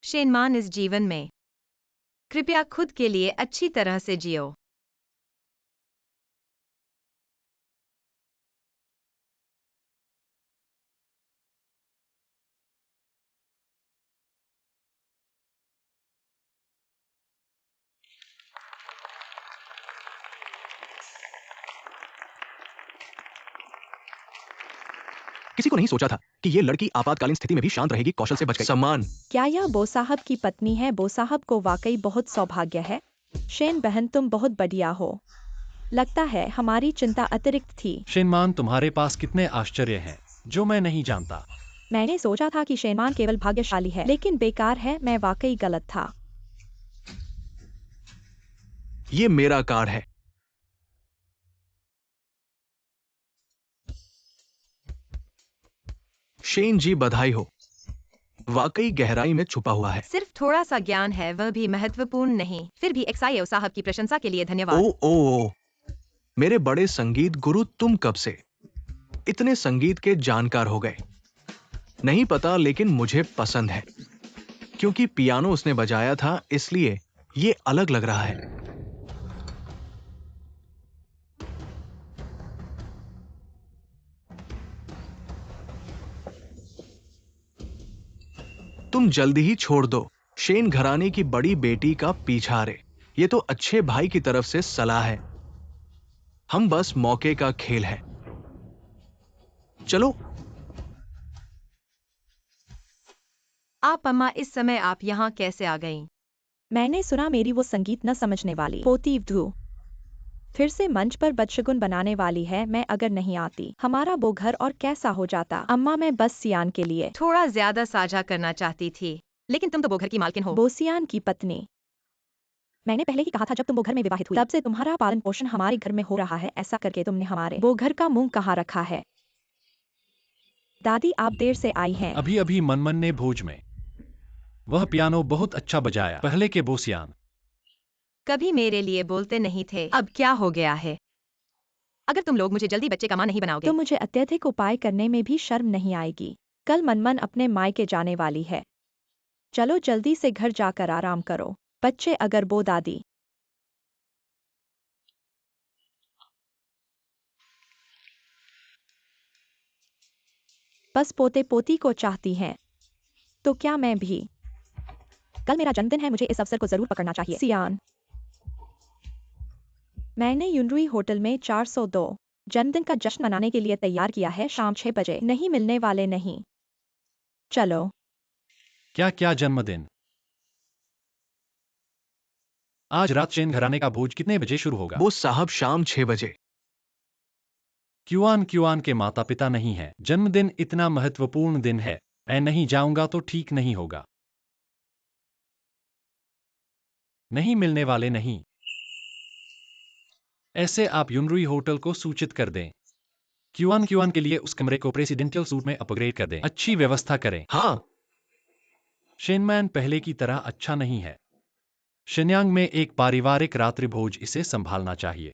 शेनमान इस जीवन में कृपया खुद के लिए अच्छी तरह से जियो। किसी को नहीं सोचा था कि ये लड़की आपातकालीन स्थिति में भी शांत रहेगी, कौशल से बच गई। सम्मान। क्या यह बो साहब की पत्नी है? बो साहब को वाकई बहुत सौभाग्य है। शेन बहन तुम बहुत बढ़िया हो। लगता है हमारी चिंता अतिरिक्त थी। शेनमान तुम्हारे पास कितने आश्चर्य हैं जो मैं नहीं जानता। मैंने सोचा था कि शेनमान केवल भाग्यशाली है, लेकिन बेकार है। मैं वाकई गलत था। ये मेरा कार्ड है। शेन जी बधाई हो। वाकई गहराई में छुपा हुआ है। सिर्फ थोड़ा सा ज्ञान है, वह भी महत्वपूर्ण नहीं। फिर भी एक्साइओ साहब की प्रशंसा के लिए धन्यवाद। ओ मेरे बड़े संगीत गुरु, तुम कब से इतने संगीत के जानकार हो गए? नहीं पता, लेकिन मुझे पसंद है। क्योंकि पियानो उसने बजाया था, इसलिए ये अलग लग रहा है। तुम जल्दी ही छोड़ दो। शेन घराने की बड़ी बेटी का पीछा रे। ये तो अच्छे भाई की तरफ से सलाह है। हम बस मौके का खेल है। चलो। आप अम्मा, इस समय आप यहाँ कैसे आ गईं? मैंने सुना मेरी वो संगीत न समझने वाली पोती वधू फिर से मंच पर बदशगुन बनाने वाली है। मैं अगर नहीं आती, हमारा वो घर और कैसा हो जाता। अम्मा मैं बस सियान के लिए। थोड़ा ज्यादा साझा करना चाहती थी, लेकिन तुम तो वो घर की मालकिन हो। बोसियान की पत्नी। मैंने पहले ही कहा था जब तुम वो घर में विवाहित हुई, तब से तुम्हारा पालन पोषण हमारे घर में हो रहा है। ऐसा करके तुमने हमारे वो घर का मुंह कहाँ रखा है? दादी आप देर से आई हैं। अभी अभी मनमन ने भोज में वह पियानो बहुत अच्छा बजाया। पहले के बोसियान कभी मेरे लिए बोलते नहीं थे, अब क्या हो गया है? अगर तुम लोग मुझे जल्दी बच्चे का मां नहीं बनाओगे तो मुझे अत्यधिक उपाय करने में भी शर्म नहीं आएगी। कल मनमन अपने मायके जाने वाली है। चलो जल्दी से घर जाकर आराम करो बच्चे। अगर वो दादी बस पोते पोती को चाहती हैं, तो क्या मैं भी? कल मेरा जन्मदिन है, मुझे इस अवसर को जरूर पकड़ना चाहिए। सियान। मैंने यूनरुई होटल में 402 जन्मदिन का जश्न मनाने के लिए तैयार किया है। शाम 6 बजे। नहीं मिलने वाले नहीं। चलो। क्या क्या जन्मदिन? आज रात शेन घराने का भोज कितने बजे शुरू होगा? वो साहब शाम 6 बजे। क्यूआन क्यूआन के माता पिता नहीं है। जन्मदिन इतना महत्वपूर्ण दिन है, मैं नहीं जाऊंगा तो ठीक नहीं होगा। नहीं मिलने वाले नहीं। ऐसे आप यूनरुई होटल को सूचित कर दें। क्यूआन क्यूआन के लिए उस कमरे को प्रेसिडेंशियल सूट में अपग्रेड कर दें। अच्छी व्यवस्था करें। हाँ। शेनमैन पहले की तरह अच्छा नहीं है। शिन्यांग में एक पारिवारिक रात्रि भोज, इसे संभालना चाहिए।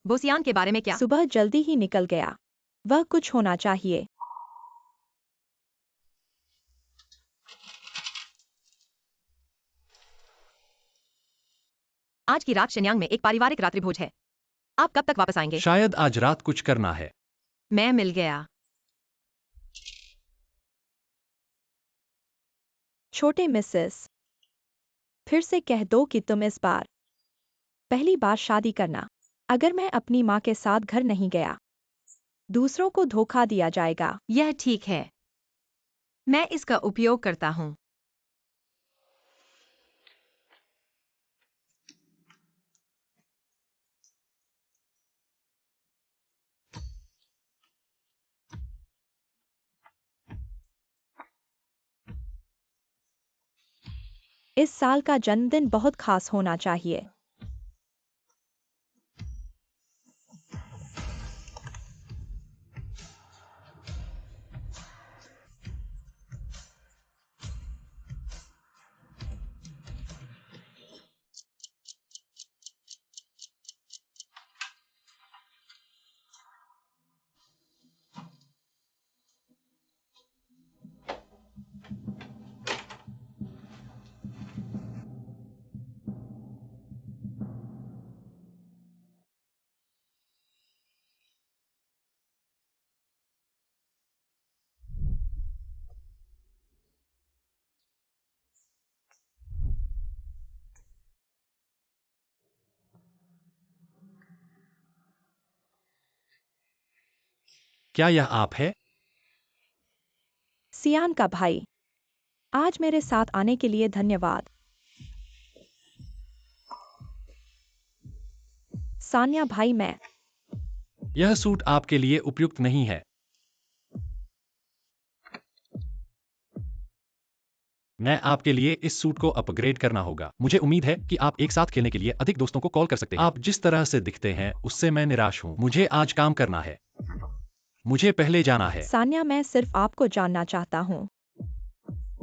बोसियान के बारे में क्या? सुबह जल्दी ही निकल गया। वह कुछ होना चाहिए। आज की रात शिन्यांग में एक पारिवारिक रात्रि भोज है। आप कब तक वापस आएंगे? शायद आज रात कुछ करना है। मैं मिल गया। छोटे मिसेस, फिर से कह दो कि तुम इस बार पहली बार शादी करना। अगर मैं अपनी माँ के साथ घर नहीं गया दूसरों को धोखा दिया जाएगा। यह ठीक है, मैं इसका उपयोग करता हूँ। इस साल का जन्मदिन बहुत खास होना चाहिए। क्या यह आप है? सियान का भाई, आज मेरे साथ आने के लिए धन्यवाद। सान्या भाई, यह सूट आपके लिए उपयुक्त नहीं है। मैं आपके लिए इस सूट को अपग्रेड करना होगा। मुझे उम्मीद है कि आप एक साथ खेलने के लिए अधिक दोस्तों को कॉल कर सकते हैं। आप जिस तरह से दिखते हैं उससे मैं निराश हूँ। मुझे आज काम करना है। मुझे पहले जाना है। सान्या, मैं सिर्फ आपको जानना चाहता हूँ।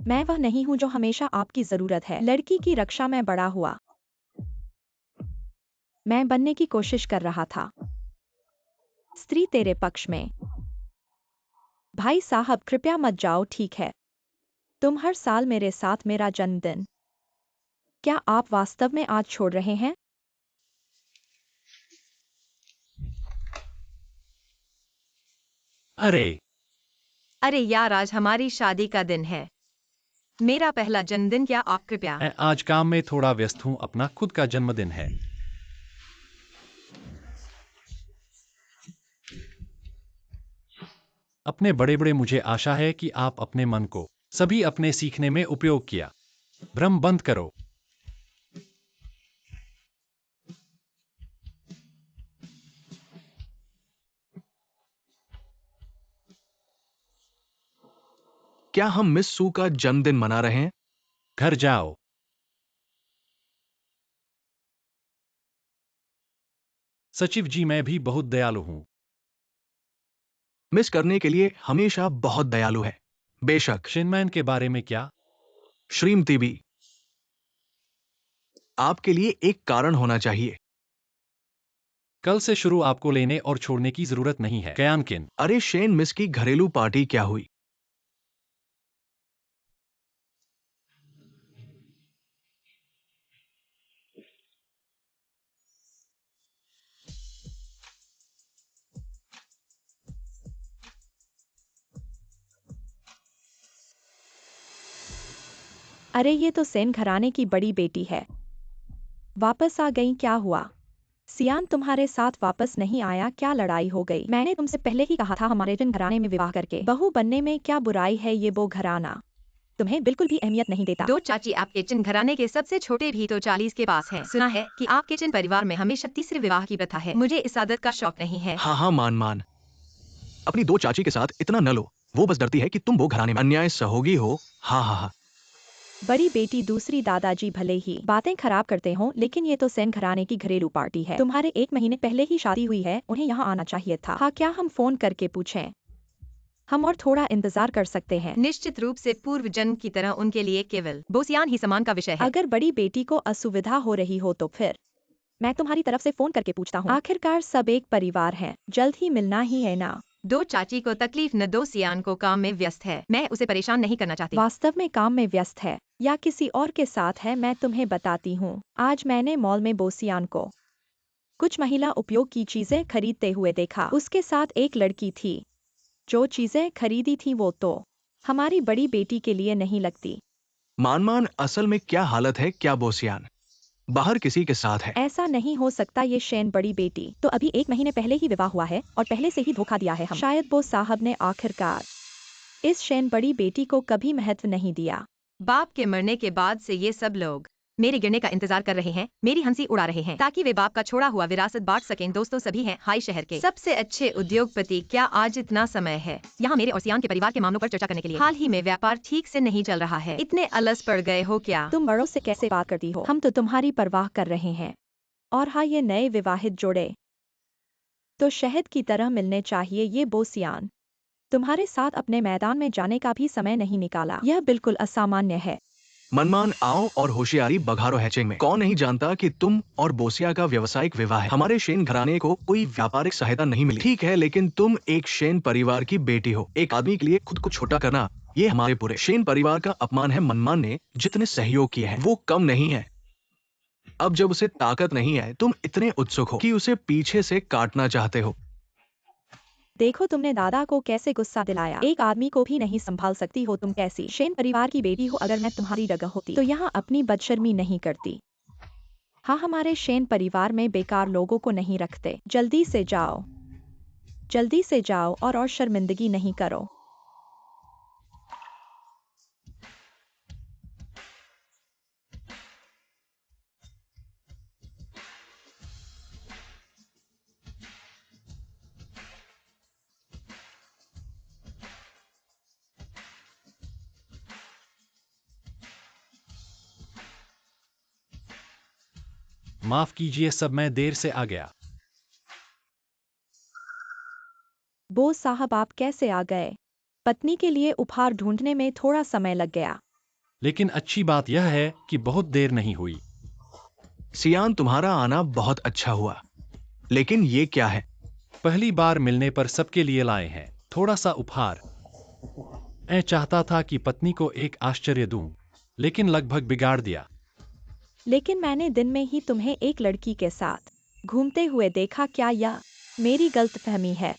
मैं वह नहीं हूँ जो हमेशा आपकी जरूरत है। लड़की की रक्षा में बड़ा हुआ। मैं बनने की कोशिश कर रहा था। स्त्री तेरे पक्ष में। भाई साहब, कृपया मत जाओ, ठीक है? तुम हर साल मेरे साथ मेरा जन्मदिन। क्या आप वास्तव में आज छोड़ रहे हैं? अरे यार, आज हमारी शादी का दिन है। मेरा पहला जन्मदिन, क्या आप कृपया। मैं आज काम में थोड़ा व्यस्त हूँ। अपना खुद का जन्मदिन है। अपने बड़े बड़े, मुझे आशा है कि आप अपने मन को सभी अपने सीखने में उपयोग किया। भ्रम बंद करो। क्या हम मिस सू का जन्मदिन मना रहे हैं? घर जाओ। सचिव जी, मैं भी बहुत दयालु हूँ। मिस करने के लिए हमेशा बहुत दयालु है। बेशक। शेनमैन के बारे में क्या? श्रीमती बी, आपके लिए एक कारण होना चाहिए। कल से शुरू आपको लेने और छोड़ने की जरूरत नहीं है। कयानकिन, अरे शेन, मिस की घरेलू पार्टी क्या हुई? अरे ये तो सेन घराने की बड़ी बेटी है। वापस आ गई, क्या हुआ? सियान तुम्हारे साथ वापस नहीं आया, क्या लड़ाई हो गई? मैंने तुमसे पहले ही कहा था हमारे जिन घराने में विवाह करके बहू बनने में क्या बुराई है। ये वो घराना तुम्हें बिल्कुल भी अहमियत नहीं देता। दो चाची, आपके चिन घराने के सबसे छोटे भी तो 40 के पास हैं। सुना है कि आपके चिन परिवार में हमेशा तीसरे विवाह की प्रथा है। मुझे इस आदत का शौक नहीं है। हाँ हाँ, मान अपनी दो चाची के साथ इतना न लो। वो बस डरती है कि तुम वो घराने में अन्याय सहोगी हो। हाँ हाँ हाँ। बड़ी बेटी, दूसरी दादाजी भले ही बातें खराब करते हों, लेकिन ये तो सेन घराने की घरेलू पार्टी है। तुम्हारे 1 महीने पहले ही शादी हुई है, उन्हें यहाँ आना चाहिए था। हाँ, क्या हम फोन करके पूछें? हम और थोड़ा इंतजार कर सकते हैं। निश्चित रूप से पूर्व जन्म की तरह उनके लिए केवल बोसियान ही समान का विषय है। अगर बड़ी बेटी को असुविधा हो रही हो तो फिर मैं तुम्हारी तरफ से फोन करके पूछता हूँ। आखिरकार सब एक परिवार हैं, जल्द ही मिलना ही है ना? दो चाची को तकलीफ न दो, सियान को काम में व्यस्त है। मैं उसे परेशान नहीं करना चाहती। वास्तव में काम में व्यस्त है या किसी और के साथ है, मैं तुम्हें बताती हूँ। आज मैंने मॉल में बोसियान को कुछ महिला उपयोग की चीजें खरीदते हुए देखा। उसके साथ एक लड़की थी। जो चीजें खरीदी थी वो तो हमारी बड़ी बेटी के लिए नहीं लगती। मान, असल में क्या हालत है क्या बोसियान? बाहर किसी के साथ है। ऐसा नहीं हो सकता, ये शेन बड़ी बेटी तो अभी 1 महीने पहले ही विवाह हुआ है और पहले से ही धोखा दिया है। हम शायद बोस साहब ने आखिरकार इस शेन बड़ी बेटी को कभी महत्व नहीं दिया। बाप के मरने के बाद से ये सब लोग मेरे गिरने का इंतजार कर रहे हैं, मेरी हंसी उड़ा रहे हैं ताकि वे बाप का छोड़ा हुआ विरासत बांट सकें। दोस्तों सभी हैं हाई शहर के सबसे अच्छे उद्योगपति। क्या आज इतना समय है यहाँ मेरे और सियान के परिवार के मामलों पर चर्चा करने के लिए? हाल ही में व्यापार ठीक से नहीं चल रहा है, इतने अलस पड़ गए हो क्या? तुम बड़ों से कैसे बात करती हो? हम तो तुम्हारी परवाह कर रहे हैं। और हाँ, ये नए विवाहित जोड़े तो शहद की तरह मिलने चाहिए। ये बोसियान तुम्हारे साथ अपने मैदान में जाने का भी समय नहीं निकाला, यह बिल्कुल असामान्य है। मनमान आओ और होशियारी बघारो हैचिंग में। कौन नहीं जानता कि तुम और बोसिया का व्यावसायिक विवाह है। हमारे शेन घराने को कोई व्यापारिक सहायता नहीं मिली, ठीक है, लेकिन तुम एक शेन परिवार की बेटी हो। एक आदमी के लिए खुद को छोटा करना, ये हमारे पूरे शेन परिवार का अपमान है। मनमान ने जितने सहयोग किए हैं वो कम नहीं है। अब जब उसे ताकत नहीं है, तुम इतने उत्सुक हो कि उसे पीछे से काटना चाहते हो। देखो तुमने दादा को कैसे गुस्सा दिलाया। एक आदमी को भी नहीं संभाल सकती हो तुम कैसी शेन परिवार की बेटी हो। अगर मैं तुम्हारी जगह होती तो यहाँ अपनी बदशर्मी नहीं करती। हाँ, हमारे शेन परिवार में बेकार लोगों को नहीं रखते। जल्दी से जाओ और शर्मिंदगी नहीं करो। माफ कीजिए, सब मैं देर से आ गया। बोस साहब, आप कैसे आ गए? पत्नी के लिए उपहार ढूंढने में थोड़ा समय लग गया। लेकिन अच्छी बात यह है कि बहुत देर नहीं हुई। सियान, तुम्हारा आना बहुत अच्छा हुआ, लेकिन ये क्या है? पहली बार मिलने पर सबके लिए लाए हैं थोड़ा सा उपहार। मैं चाहता था कि पत्नी को एक आश्चर्य दूं, लेकिन लगभग बिगाड़ दिया। लेकिन मैंने दिन में ही तुम्हें एक लड़की के साथ घूमते हुए देखा। क्या यह मेरी गलतफहमी है?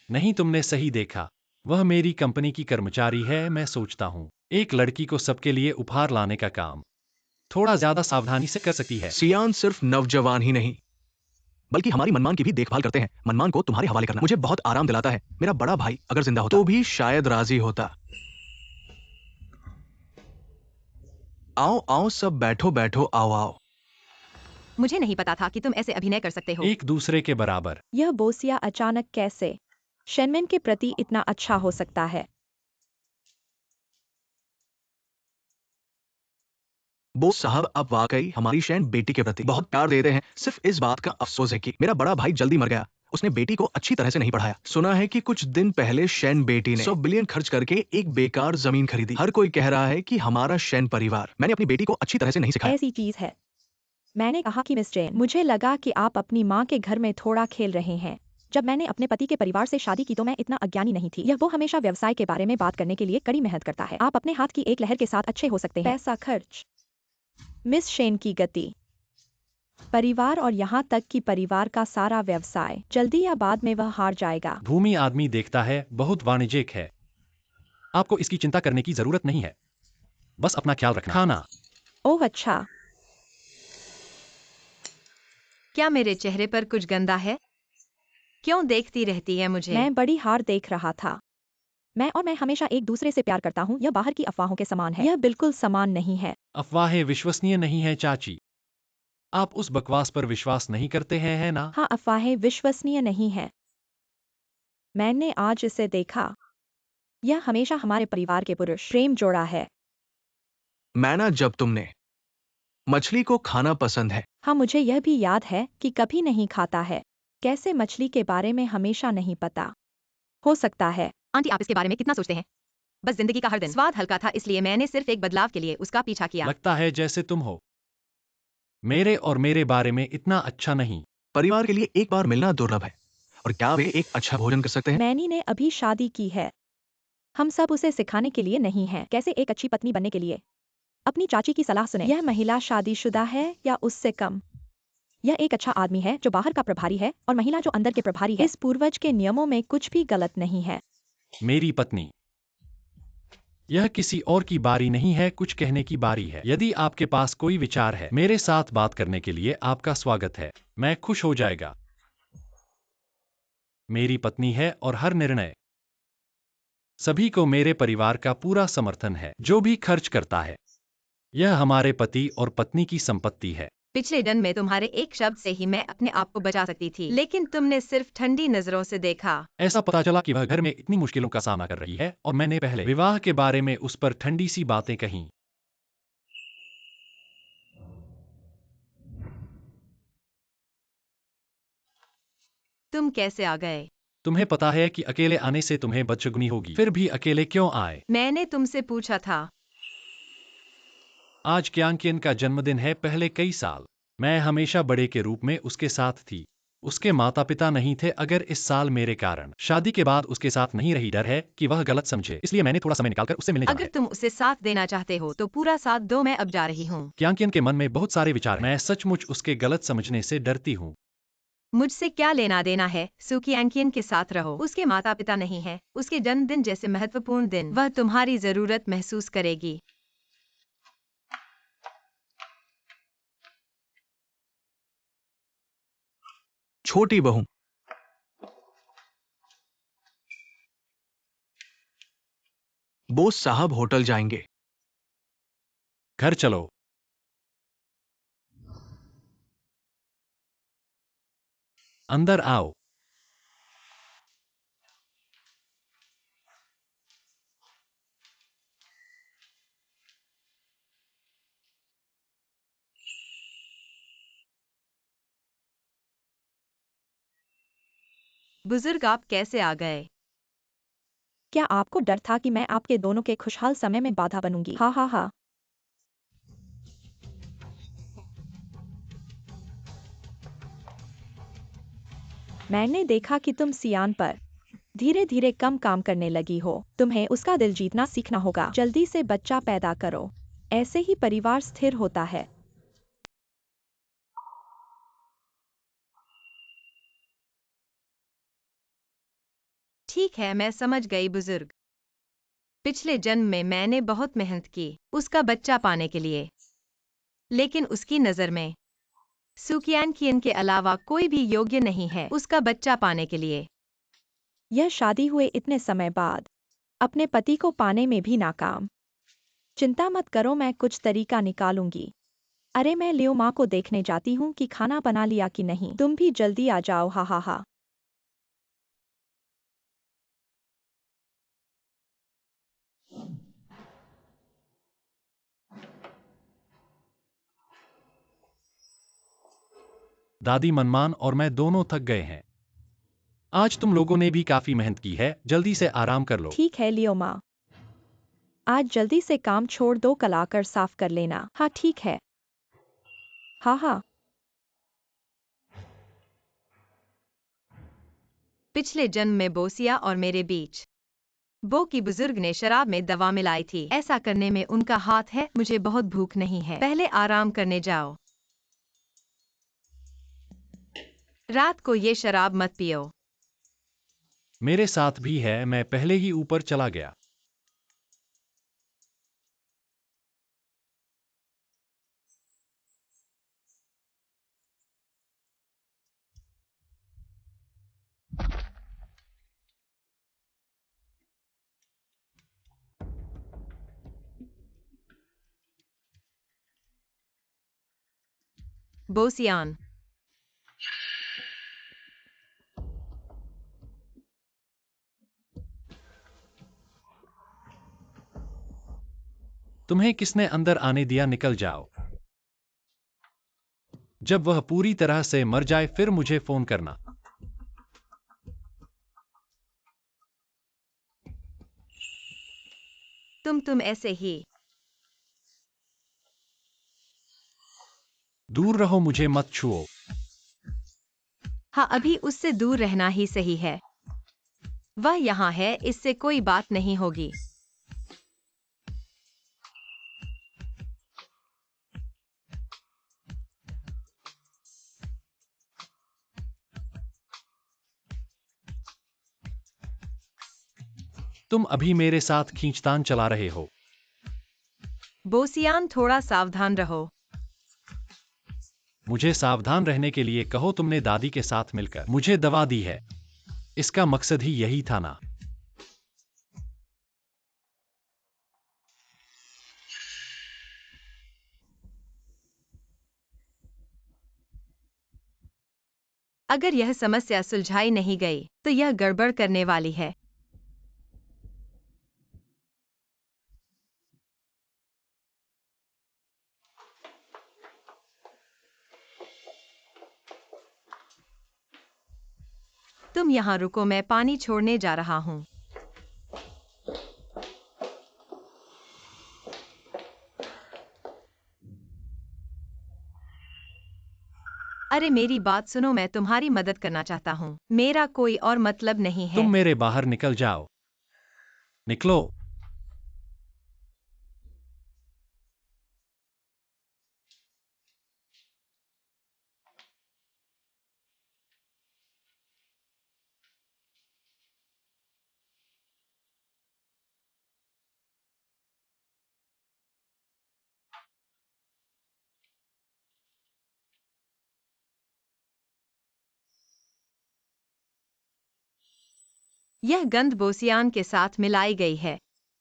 नहीं, तुमने सही देखा। वह मेरी कंपनी की कर्मचारी है। मैं सोचता हूँ एक लड़की को सबके लिए उपहार लाने का काम थोड़ा ज्यादा सावधानी से कर सकती है। सियान सिर्फ नौजवान ही नहीं, बल्कि हमारी मनमान की भी देखभाल करते हैं। मनमान को तुम्हारे हवाले करना मुझे बहुत आराम दिलाता है। मेरा बड़ा भाई अगर जिंदा होता तो भी शायद राजी होता। आओ आओ, सब बैठो बैठो, आओ आओ। मुझे नहीं पता था कि तुम ऐसे अभिनय कर सकते हो। एक दूसरे के बराबर। यह बोसिया अचानक कैसे शेनमेन के प्रति इतना अच्छा हो सकता है? बोस साहब, आप वाकई हमारी शैन बेटी के प्रति बहुत प्यार देते हैं। सिर्फ इस बात का अफसोस है कि मेरा बड़ा भाई जल्दी मर गया। उसने बेटी को अच्छी तरह से नहीं पढ़ाया। सुना है कि कुछ दिन पहले शैन बेटी ने 100 बिलियन खर्च करके एक बेकार जमीन खरीदी। हर कोई कह रहा है कि हमारा शैन परिवार। मैंने अपनी बेटी को अच्छी तरह से नहीं सिखाया। ऐसी चीज है। मैंने कहा कि मिस जेन, मुझे लगा कि आप अपनी माँ के घर में थोड़ा खेल रहे हैं। जब मैंने अपने पति के परिवार से शादी की तो मैं इतना अज्ञानी नहीं थी। यह वो हमेशा व्यवसाय के बारे में बात करने के लिए कड़ी मेहनत करता है। आप अपने हाथ की एक लहर के साथ अच्छे हो सकते हैं। पैसा खर्च, मिस शेन की गति, परिवार और यहाँ तक कि परिवार का सारा व्यवसाय, जल्दी या बाद में वह हार जाएगा। भूमि आदमी देखता है बहुत वाणिज्यिक है। आपको इसकी चिंता करने की जरूरत नहीं है, बस अपना ख्याल रखना। खाना। ओह अच्छा। क्या मेरे चेहरे पर कुछ गंदा है? क्यों देखती रहती है मुझे? मैं बड़ी हार देख रहा था। मैं हमेशा एक दूसरे से प्यार करता हूँ। यह बाहर की अफवाहों के समान है। यह बिल्कुल समान नहीं है। अफवाहें विश्वसनीय नहीं है चाची। आप उस बकवास पर विश्वास नहीं करते हैं, है ना? हाँ, अफवाहें विश्वसनीय नहीं है। मैंने आज इसे देखा। यह हमेशा हमारे परिवार के पुरुष प्रेम जोड़ा है। मैना, जब तुमने मछली को खाना पसंद है। हाँ, मुझे यह भी याद है कि कभी नहीं खाता है। कैसे मछली के बारे में हमेशा नहीं पता। हो सकता है। आंटी, आप इसके बारे में कितना सोचते हैं? बस जिंदगी का हर दिन स्वाद हल्का था, इसलिए मैंने सिर्फ एक बदलाव के लिए उसका पीछा किया। लगता है जैसे तुम हो मेरे और मेरे बारे में इतना अच्छा नहीं। परिवार के लिए एक बार मिलना दुर्लभ है। और क्या वे एक अच्छा भोजन कर सकते हैं? मैनी ने अभी शादी की है। हम सब उसे सिखाने के लिए नहीं हैं कैसे एक अच्छी पत्नी बनने के लिए। अपनी चाची की सलाह सुने। यह महिला शादीशुदा है या उससे कम। यह एक अच्छा आदमी है जो बाहर का प्रभारी है और महिला जो अंदर के प्रभारी है। इस पूर्वज के नियमों में कुछ भी गलत नहीं है। मेरी पत्नी। यह किसी और की बारी नहीं है, कुछ कहने की बारी है। यदि आपके पास कोई विचार है मेरे साथ बात करने के लिए आपका स्वागत है। मैं खुश हो जाएगा। मेरी पत्नी है और हर निर्णय। सभी को मेरे परिवार का पूरा समर्थन है, जो भी खर्च करता है। यह हमारे पति और पत्नी की संपत्ति है। पिछले जन्म में तुम्हारे एक शब्द से ही मैं अपने आप को बचा सकती थी, लेकिन तुमने सिर्फ ठंडी नजरों से देखा। ऐसा पता चला कि वह घर में इतनी मुश्किलों का सामना कर रही है और मैंने पहले विवाह के बारे में उस पर ठंडी सी बातें कहीं। तुम कैसे आ गए? तुम्हें पता है कि अकेले आने से तुम्हें बदशगुनी होगी, फिर भी अकेले क्यों आए? मैंने तुमसे पूछा था। आज क्यांकियन का जन्मदिन है। पहले कई साल मैं हमेशा बड़े के रूप में उसके साथ थी। उसके माता पिता नहीं थे। अगर इस साल मेरे कारण शादी के बाद उसके साथ नहीं रही, डर है कि वह गलत समझे, इसलिए मैंने थोड़ा समय निकालकर उससे मिलने जाना अगर है। तुम उसे साथ देना चाहते हो तो पूरा साथ दो, मैं अब जा रही हूँ। क्यांकियन के मन में बहुत सारे विचार हैं। मैं सचमुच उसके गलत समझने से डरती हूँ। मुझसे क्या लेना देना है? सुकियांकियन के साथ रहो। उसके माता पिता नहीं है। उसके जन्मदिन जैसे महत्वपूर्ण दिन वह तुम्हारी जरूरत महसूस करेगी। छोटी बहू, बोस साहब होटल जाएंगे। घर चलो। अंदर आओ। बुजुर्ग, आप कैसे आ गए? क्या आपको डर था कि मैं आपके दोनों के खुशहाल समय में बाधा बनूंगी? हा हा हा। मैंने देखा कि तुम सियान पर धीरे धीरे कम काम करने लगी हो। तुम्हें उसका दिल जीतना सीखना होगा। जल्दी से बच्चा पैदा करो। ऐसे ही परिवार स्थिर होता है। ठीक है, मैं समझ गई बुजुर्ग। पिछले जन्म में मैंने बहुत मेहनत की उसका बच्चा पाने के लिए, लेकिन उसकी नजर में सुकियांकियन के अलावा कोई भी योग्य नहीं है उसका बच्चा पाने के लिए। यह शादी हुए इतने समय बाद अपने पति को पाने में भी नाकाम। चिंता मत करो, मैं कुछ तरीका निकालूंगी। अरे मैं लियो माँ को देखने जाती हूँ कि खाना बना लिया कि नहीं। तुम भी जल्दी आ जाओ। हा हा हा। दादी मनमान और मैं दोनों थक गए हैं। आज तुम लोगों ने भी काफी मेहनत की है, जल्दी से आराम कर लो। ठीक है लियो माँ, आज जल्दी से काम छोड़ दो, कल आकर साफ कर लेना। हाँ ठीक है। हाँ हाँ। पिछले जन्म में बोसिया और मेरे बीच बो की बुजुर्ग ने शराब में दवा मिलाई थी। ऐसा करने में उनका हाथ है। मुझे बहुत भूख नहीं है, पहले आराम करने जाओ। रात को ये शराब मत पियो। मेरे साथ भी है, मैं पहले ही ऊपर चला गया। बोसियान, तुम्हें किसने अंदर आने दिया? निकल जाओ। जब वह पूरी तरह से मर जाए फिर मुझे फोन करना। तुम ऐसे ही दूर रहो, मुझे मत छुओ। हाँ, अभी उससे दूर रहना ही सही है। वह यहाँ है, इससे कोई बात नहीं होगी। तुम अभी मेरे साथ खींचतान चला रहे हो। बोसियान, थोड़ा सावधान रहो। मुझे सावधान रहने के लिए कहो। तुमने दादी के साथ मिलकर मुझे दवा दी है। इसका मकसद ही यही था ना। अगर यह समस्या सुलझाई नहीं गई तो यह गड़बड़ करने वाली है। तुम यहाँ रुको, मैं पानी छोड़ने जा रहा हूँ। अरे मेरी बात सुनो, मैं तुम्हारी मदद करना चाहता हूँ। मेरा कोई और मतलब नहीं है। तुम मेरे बाहर निकल जाओ। निकलो। यह गंध बोसियान के साथ मिलाई गई है।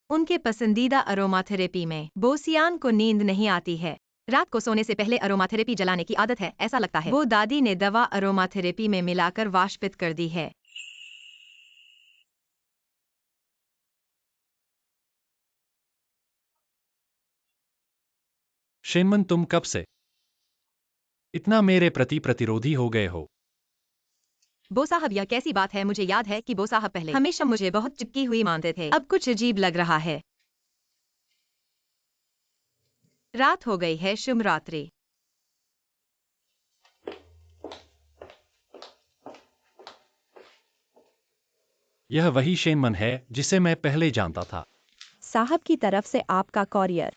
उनके पसंदीदा अरोमाथेरेपी में बोसियान को नींद नहीं आती है। रात को सोने से पहले अरोमाथेरेपी जलाने की आदत है, ऐसा लगता है। वो दादी ने दवा अरोमाथेरेपी में मिलाकर वाष्पित कर दी है। शेनमन, तुम कब से इतना मेरे प्रति प्रतिरोधी हो गए हो? बो साहब, यह कैसी बात है? मुझे याद है कि बो साहब पहले हमेशा मुझे बहुत चिपकी हुई मानते थे। अब कुछ अजीब लग रहा है। रात हो गई है। शुभ रात्रि। यह वही शेनमन है जिसे मैं पहले जानता था। साहब की तरफ से आपका कॉरियर।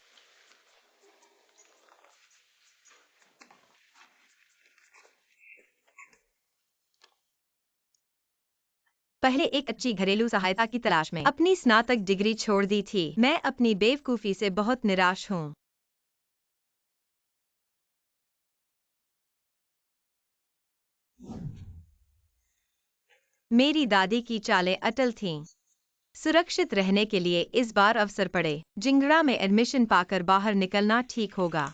पहले एक अच्छी घरेलू सहायता की तलाश में अपनी स्नातक डिग्री छोड़ दी थी। मैं अपनी बेवकूफी से बहुत निराश हूँ। मेरी दादी की चालें अटल थीं। सुरक्षित रहने के लिए इस बार अवसर पड़े। जिंगड़ा में एडमिशन पाकर बाहर निकलना ठीक होगा।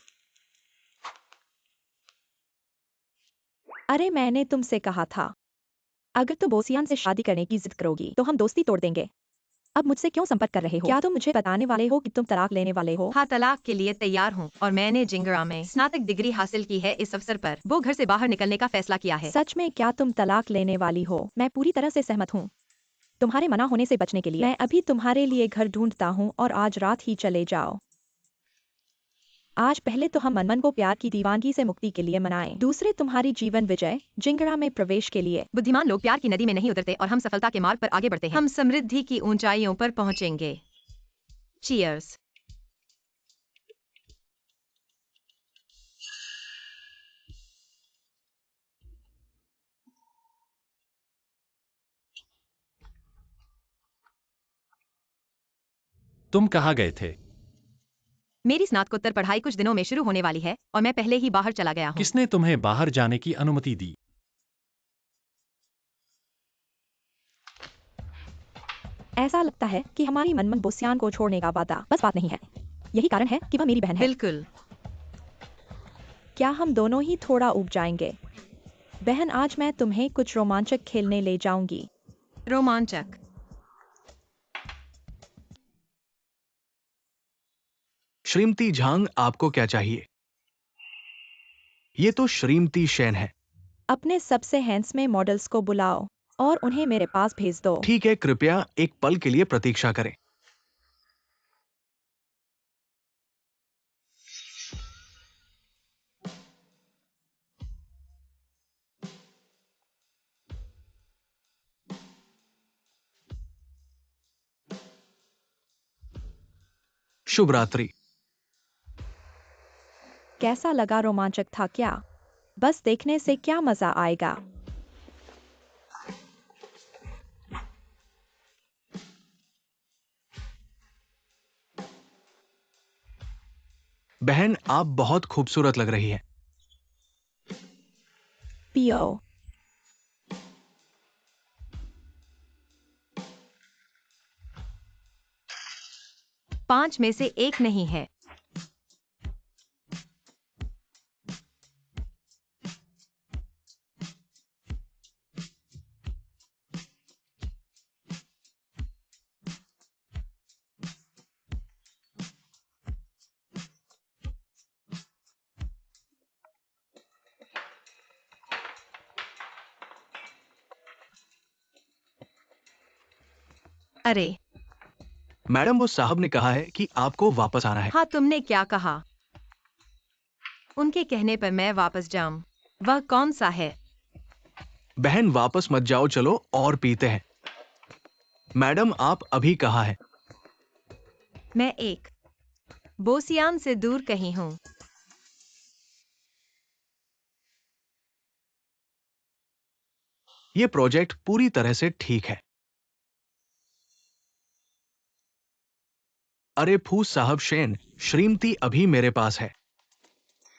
अरे मैंने तुमसे कहा था, अगर तुम बोसियान से शादी करने की जिद करोगी तो हम दोस्ती तोड़ देंगे। अब मुझसे क्यों संपर्क कर रहे हो? क्या तुम मुझे बताने वाले हो कि तुम तलाक लेने वाले हो? हाँ, तलाक के लिए तैयार हूँ और मैंने जिंगड़ा में स्नातक डिग्री हासिल की है। इस अवसर पर वो घर से बाहर निकलने का फैसला किया है। सच में क्या तुम तलाक लेने वाली हो? मैं पूरी तरह से सहमत हूँ। तुम्हारे मना होने से बचने के लिए मैं अभी तुम्हारे लिए घर ढूंढता हूँ और आज रात ही चले जाओ। आज पहले तो हम मनमन को प्यार की दीवानगी से मुक्ति के लिए मनाएं। दूसरे तुम्हारी जीवन विजय जिंगड़ा में प्रवेश के लिए। बुद्धिमान लोग प्यार की नदी में नहीं उतरते और हम सफलता के मार्ग पर आगे बढ़ते हैं। हम समृद्धि की ऊंचाइयों पर पहुंचेंगे। चीयर्स। तुम कहाँ गए थे? मेरी स्नातकोत्तर पढ़ाई कुछ दिनों में शुरू होने वाली है और मैं पहले ही बाहर चला गया हूँ। किसने तुम्हें बाहर जाने की अनुमति दी? ऐसा लगता है कि हमारी मनमन बोसियान को छोड़ने का वादा बस बात नहीं है। यही कारण है कि वह मेरी बहन है। बिल्कुल। क्या हम दोनों ही थोड़ा उब जाएंगे? बहन, आज मैं तुम्हें कुछ रोमांचक खेलने ले जाऊंगी। रोमांचक। श्रीमती झांग, आपको क्या चाहिए? ये तो श्रीमती शेन है। अपने सबसे हैंडसम मॉडल्स को बुलाओ और उन्हें मेरे पास भेज दो। ठीक है, कृपया एक पल के लिए प्रतीक्षा करें। शुभ रात्रि। कैसा लगा? रोमांचक था क्या? बस देखने से क्या मजा आएगा। बहन, आप बहुत खूबसूरत लग रही है। पियो। 5 में से एक नहीं है। अरे मैडम, वो साहब ने कहा है कि आपको वापस आना है। हाँ, तुमने क्या कहा? उनके कहने पर मैं वापस जाऊं? वह कौन सा है? बहन, वापस मत जाओ, चलो और पीते हैं। मैडम, आप अभी कहाँ है? मैं एक बोसियान से दूर कहीं हूँ। ये प्रोजेक्ट पूरी तरह से ठीक है। अरे फूस साहब, शेन, श्रीमती अभी मेरे पास है।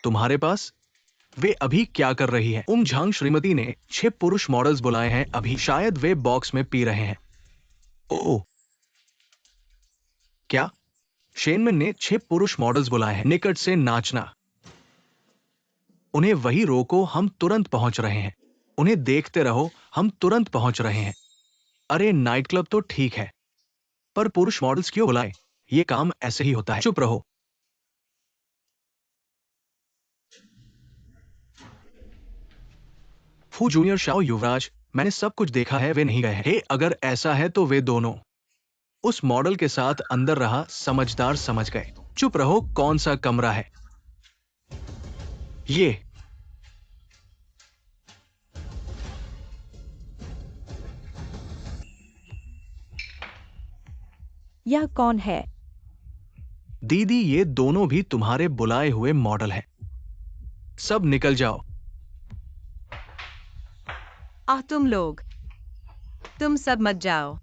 तुम्हारे पास? वे अभी क्या कर रही है? झांग श्रीमती ने 6 पुरुष मॉडल्स बुलाए हैं अभी। शायद वे बॉक्स में पी रहे हैं। ओह, क्या? शेनमैन ने 6 पुरुष मॉडल्स बुलाए हैं। निकट से नाचना। उन्हें वही रोको, हम तुरंत पहुंच रहे हैं। उन्हें देखते रहो, हम तुरंत पहुंच रहे हैं। अरे नाइट क्लब तो ठीक है, पर पुरुष मॉडल्स क्यों बुलाए? ये काम ऐसे ही होता है। चुप रहो। फू जूनियर, शाओ, युवराज, मैंने सब कुछ देखा है, वे नहीं गए हैं। हे, अगर ऐसा है तो वे दोनों उस मॉडल के साथ अंदर रहा। समझदार समझ गए। चुप रहो। कौन सा कमरा है ये? यह कौन है? दीदी, ये दोनों भी तुम्हारे बुलाए हुए मॉडल हैं। सब निकल जाओ। तुम लोग, तुम सब मत जाओ।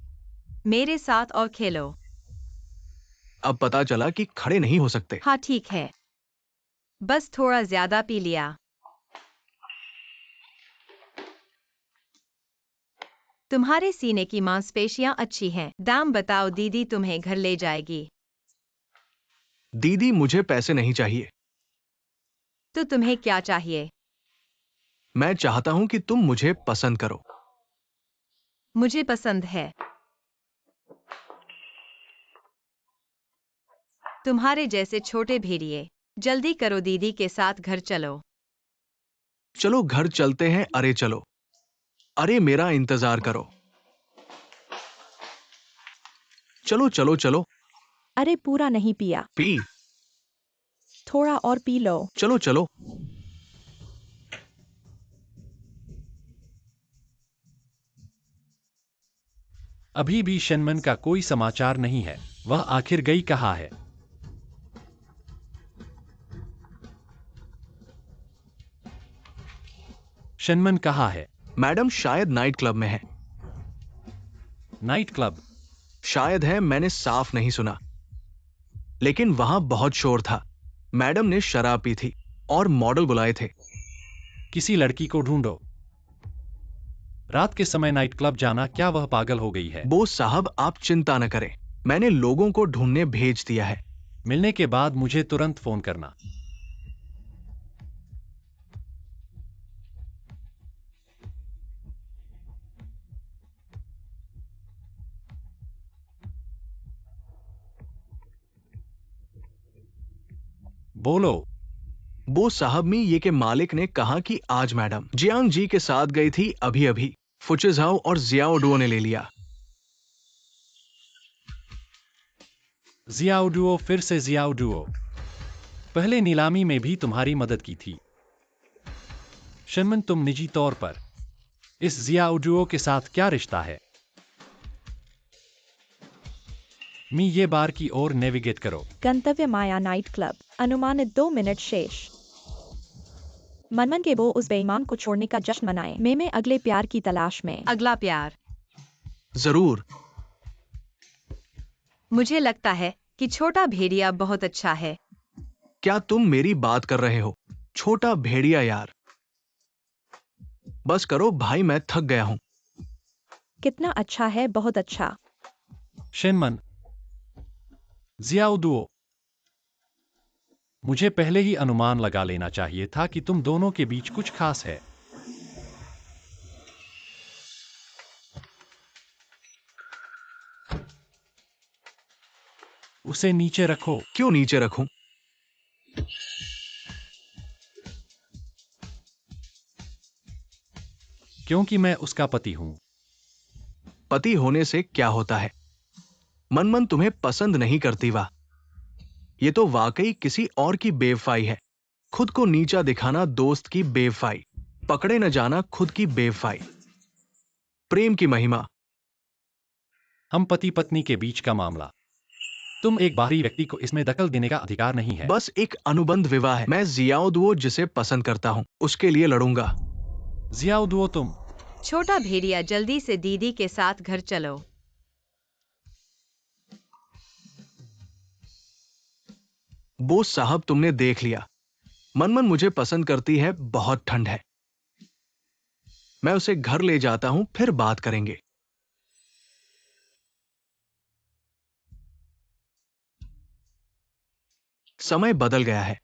मेरे साथ और खेलो। अब पता चला कि खड़े नहीं हो सकते। हाँ ठीक है, बस थोड़ा ज्यादा पी लिया। तुम्हारे सीने की मांसपेशियां अच्छी हैं। दाम बताओ, दीदी तुम्हें घर ले जाएगी। दीदी, मुझे पैसे नहीं चाहिए। तो तुम्हें क्या चाहिए? मैं चाहता हूं कि तुम मुझे पसंद करो। मुझे पसंद है। तुम्हारे जैसे छोटे भेड़िए। जल्दी करो, दीदी के साथ घर चलो। चलो घर चलते हैं। अरे चलो। अरे मेरा इंतजार करो। चलो चलो चलो। अरे पूरा नहीं पिया, पी। थोड़ा और पी लो। चलो चलो। अभी भी शेनमन का कोई समाचार नहीं है। वह आखिर गई कहाँ है? शेनमन कहाँ है? मैडम, शायद नाइट क्लब में है। Night club? शायद है, मैंने साफ नहीं सुना, लेकिन वहां बहुत शोर था। मैडम ने शराब पी थी और मॉडल बुलाए थे। किसी लड़की को ढूंढो। रात के समय नाइट क्लब जाना, क्या वह पागल हो गई है? बोस साहब, आप चिंता न करें, मैंने लोगों को ढूंढने भेज दिया है। मिलने के बाद मुझे तुरंत फोन करना। बोलो। बोस साहब, मी ये के मालिक ने कहा कि आज मैडम जियांग जी के साथ गई थी अभी अभी। फुचिझाओ और जियाओडुओ ने ले लिया। जियाओडुओ? फिर से जियाओडुओ? पहले नीलामी में भी तुम्हारी मदद की थी। शेनमन, तुम निजी तौर पर इस जियाओडुओ के साथ क्या रिश्ता है? मी, ये बार की ओर नेविगेट करो। गंतव्य माया नाइट क्लब। अनुमानित 2 मिनट शेष। मनमन के वो उस बेईमान को छोड़ने का जश्न मनाए। मैं अगले प्यार की तलाश में। अगला प्यार? जरूर। मुझे लगता है कि छोटा भेड़िया बहुत अच्छा है। क्या तुम मेरी बात कर रहे हो? छोटा भेड़िया यार। बस करो भाई, मैं थक गया हूं। कितना अच्छा है, बहुत अच्छा। शेनमन, जियाओ, मुझे पहले ही अनुमान लगा लेना चाहिए था कि तुम दोनों के बीच कुछ खास है। उसे नीचे रखो। क्यों नीचे रखूं? क्योंकि मैं उसका पति हूं। पति होने से क्या होता है? मनमन तुम्हें पसंद नहीं करती, वाह। ये तो वाकई किसी और की बेवफाई है। खुद को नीचा दिखाना दोस्त की बेवफाई, पकड़े न जाना खुद की बेवफाई। प्रेम की महिमा। हम पति पत्नी के बीच का मामला। तुम एक बाहरी व्यक्ति को इसमें दखल देने का अधिकार नहीं है। बस एक अनुबंध विवाह है। मैं जियाओ दुओ जिसे पसंद करता हूं उसके लिए लड़ूंगा। जियाओ, तुम। छोटा भेड़िया, जल्दी से दीदी के साथ घर चलो। बोस साहब, तुमने देख लिया। मनमन मुझे पसंद करती है, बहुत ठंड है। मैं उसे घर ले जाता हूं, फिर बात करेंगे। समय बदल गया है,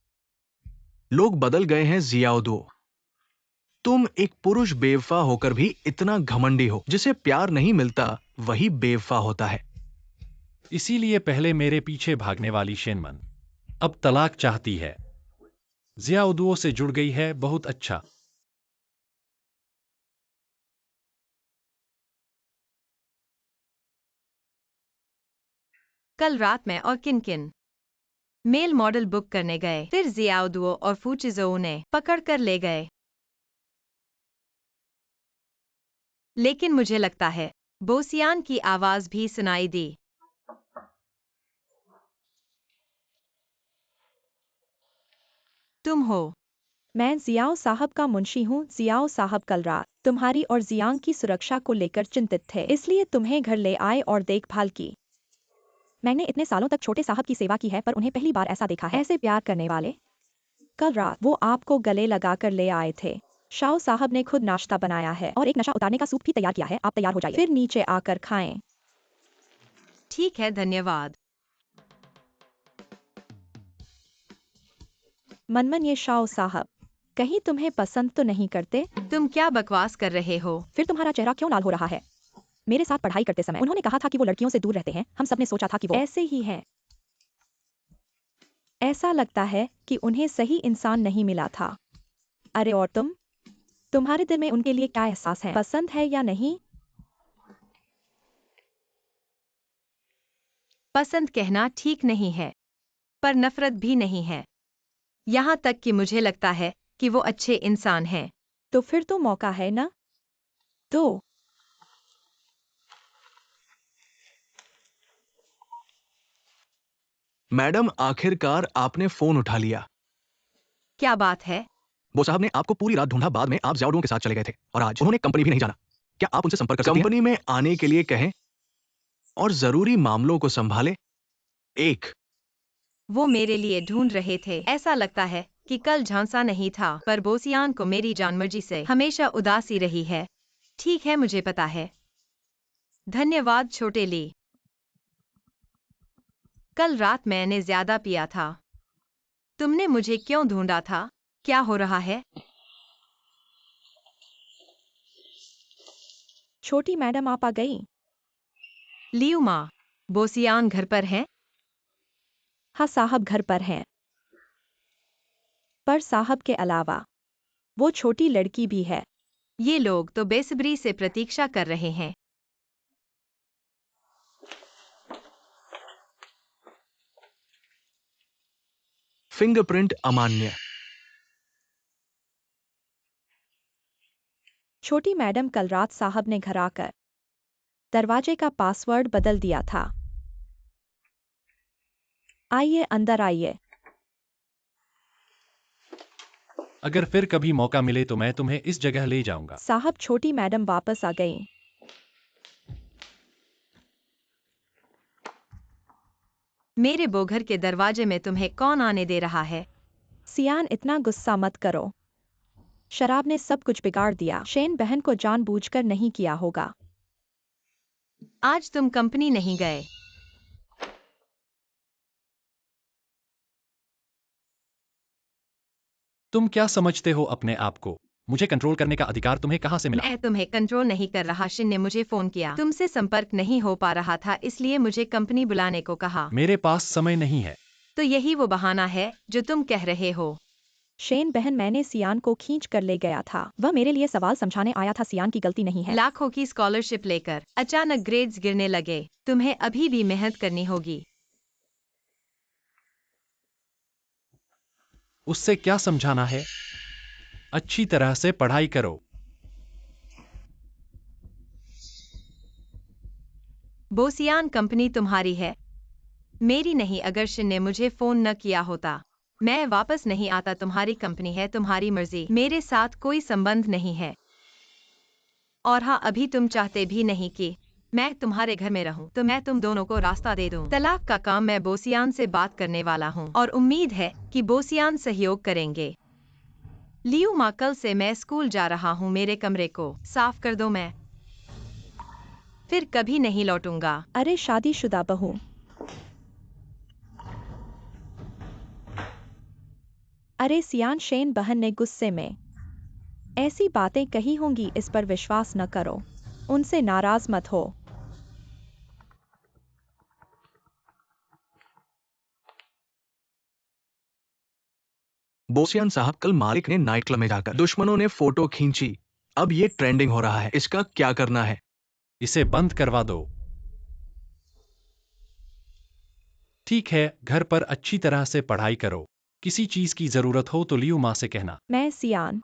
लोग बदल गए हैं जियाओ दुओ। तुम एक पुरुष बेवफा होकर भी इतना घमंडी हो। जिसे प्यार नहीं मिलता वही बेवफा होता है। इसीलिए पहले मेरे पीछे भागने वाली शेनमन अब तलाक चाहती है। जियाओ से जुड़ गई है, बहुत अच्छा। कल रात मैं और किनकिन मेल मॉडल बुक करने गए, फिर जियाओ और फूचिजोऊ ने पकड़ कर ले गए। लेकिन मुझे लगता है बोसियान की आवाज भी सुनाई दी। तुम हो? मैं जियाओ साहब का मुंशी हूँ। जियाओ साहब कल रात तुम्हारी और जियांग की सुरक्षा को लेकर चिंतित थे, इसलिए तुम्हें घर ले आए और देखभाल की। मैंने इतने सालों तक छोटे साहब की सेवा की है, पर उन्हें पहली बार ऐसा देखा है, ऐसे प्यार करने वाले। कल रात वो आपको गले लगाकर ले आए थे। शाओ साहब ने खुद नाश्ता बनाया है और एक नशा उतारने का सूप भी तैयार किया है। आप तैयार हो जाइए, फिर नीचे आकर खाएं। ठीक है, धन्यवाद। मनमन, ये शाओ साहब कहीं तुम्हें पसंद तो नहीं करते? तुम क्या बकवास कर रहे हो? फिर तुम्हारा चेहरा क्यों लाल हो रहा है? मेरे साथ पढ़ाई करते समय उन्होंने कहा था कि वो लड़कियों से दूर रहते हैं। हम सबने सोचा था कि वो ऐसे ही हैं। ऐसा लगता है कि उन्हें सही इंसान नहीं मिला था। अरे और तुम्हारे दिल में उनके लिए क्या एहसास है? पसंद है या नहीं? पसंद कहना ठीक नहीं है, पर नफरत भी नहीं है। यहाँ तक कि मुझे लगता है कि वो अच्छे इंसान हैं। तो फिर तो मौका है ना? तो मैडम, आखिरकार आपने फोन उठा लिया। क्या बात है? वो साहब ने आपको पूरी रात ढूंढा, बाद में आप जियाओ के साथ चले गए थे और आज उन्होंने कंपनी भी नहीं जाना। क्या आप उनसे संपर्क कर सकती हैं? कंपनी में आने के लिए कहें और जरूरी मामलों को संभाले। एक वो मेरे लिए ढूंढ रहे थे। ऐसा लगता है कि कल झांसा नहीं था, पर बोसियान को मेरी जानमर्जी से हमेशा उदासी रही है। ठीक है, मुझे पता है। धन्यवाद छोटे ली। कल रात मैंने ज्यादा पिया था। तुमने मुझे क्यों ढूंढा था? क्या हो रहा है? छोटी मैडम आप आ गई। लियू माँ, बोसियान घर पर हैं? हाँ साहब, घर पर हैं। पर साहब के अलावा वो छोटी लड़की भी है। ये लोग तो बेसब्री से प्रतीक्षा कर रहे हैं। फिंगरप्रिंट अमान्य। छोटी मैडम, कल रात साहब ने घर आकर दरवाजे का पासवर्ड बदल दिया था। आइए, अंदर आइए। अगर फिर कभी मौका मिले तो मैं तुम्हें इस जगह ले जाऊंगा। साहब, छोटी मैडम वापस आ गई। मेरे बोघर के दरवाजे में तुम्हें कौन आने दे रहा है? सियान, इतना गुस्सा मत करो। शराब ने सब कुछ बिगाड़ दिया। शेन बहन को जानबूझकर नहीं किया होगा। आज तुम कंपनी नहीं गए। तुम क्या समझते हो अपने आप को? मुझे कंट्रोल करने का अधिकार तुम्हें कहाँ से मिला? मैं तुम्हें कंट्रोल नहीं कर रहा। शिन ने मुझे फोन किया। तुमसे संपर्क नहीं हो पा रहा था, इसलिए मुझे कंपनी बुलाने को कहा। मेरे पास समय नहीं है। तो यही वो बहाना है जो तुम कह रहे हो। शेन बहन, मैंने सियान को खींच कर ले गया था। वह मेरे लिए सवाल समझाने आया था। सियान की गलती नहीं है। लाखों की स्कॉलरशिप लेकर अचानक ग्रेड्स गिरने लगे। तुम्हें अभी भी मेहनत करनी होगी। उससे क्या समझाना है? अच्छी तरह से पढ़ाई करो। बोसियान कंपनी तुम्हारी है, मेरी नहीं। अगर शिन ने मुझे फोन न किया होता, मैं वापस नहीं आता। तुम्हारी कंपनी है, तुम्हारी मर्जी। मेरे साथ कोई संबंध नहीं है। और हाँ, अभी तुम चाहते भी नहीं कि मैं तुम्हारे घर में रहूं, तो मैं तुम दोनों को रास्ता दे दूं। तलाक का काम मैं बोसियान से बात करने वाला हूं और उम्मीद है कि बोसियान सहयोग करेंगे। लियू माँ, कल से मैं स्कूल जा रहा हूँ। मेरे कमरे को साफ कर दो, मैं फिर कभी नहीं लौटूंगा। अरे शादीशुदा बहू। अरे सियान, शेन बहन ने गुस्से में ऐसी बातें कही होंगी, इस पर विश्वास न करो। उनसे नाराज मत हो। बोसियान साहब, कल मालिक ने नाइट क्लब में जाकर दुश्मनों ने फोटो खींची। अब ये ट्रेंडिंग हो रहा है। इसका क्या करना है? इसे बंद करवा दो। ठीक है, घर पर अच्छी तरह से पढ़ाई करो। किसी चीज की जरूरत हो तो लियू माँ से कहना। मैं सियान।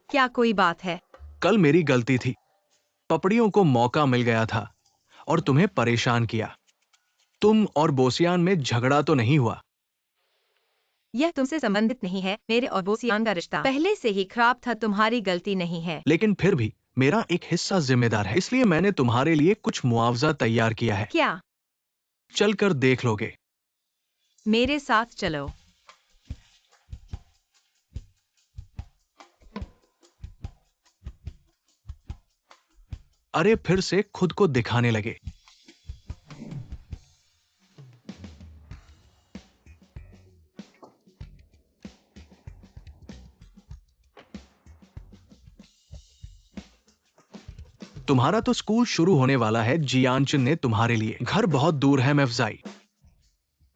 क्या कोई बात है? कल मेरी गलती थी। पपड़ियों को मौका मिल गया था और तुम्हें परेशान किया। तुम और बोसियान में झगड़ा तो नहीं हुआ? यह तुमसे संबंधित नहीं है। मेरे और बोसियान का रिश्ता पहले से ही खराब था। तुम्हारी गलती नहीं है। लेकिन फिर भी मेरा एक हिस्सा जिम्मेदार है, इसलिए मैंने तुम्हारे लिए कुछ मुआवजा तैयार किया है। क्या? चलकर देख लोगे? मेरे साथ चलो। अरे फिर से खुद को दिखाने लगे। तुम्हारा तो स्कूल शुरू होने वाला है। जियानचिन ने तुम्हारे लिए घर बहुत दूर है मैफजाई।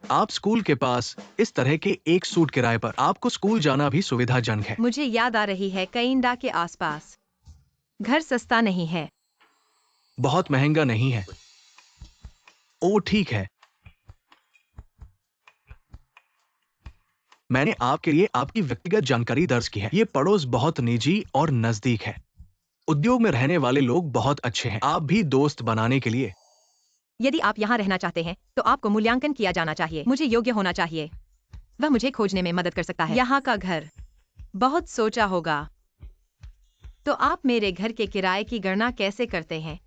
आप स्कूल के पास इस तरह के एक सूट किराए पर आपको स्कूल जाना भी सुविधाजनक है। मुझे याद आ रही है, कईंडा के आसपास घर सस्ता नहीं है। बहुत महंगा नहीं है। ओ ठीक है, मैंने आपके लिए आपकी व्यक्तिगत जानकारी दर्ज की है। ये पड़ोस बहुत निजी और नजदीक है। उद्योग में रहने वाले लोग बहुत अच्छे हैं। आप भी दोस्त बनाने के लिए यदि आप यहाँ रहना चाहते हैं तो आपको मूल्यांकन किया जाना चाहिए। मुझे योग्य होना चाहिए। वह मुझे खोजने में मदद कर सकता है। यहाँ का घर बहुत सोचा होगा। तो आप मेरे घर के किराए की गणना कैसे करते हैं?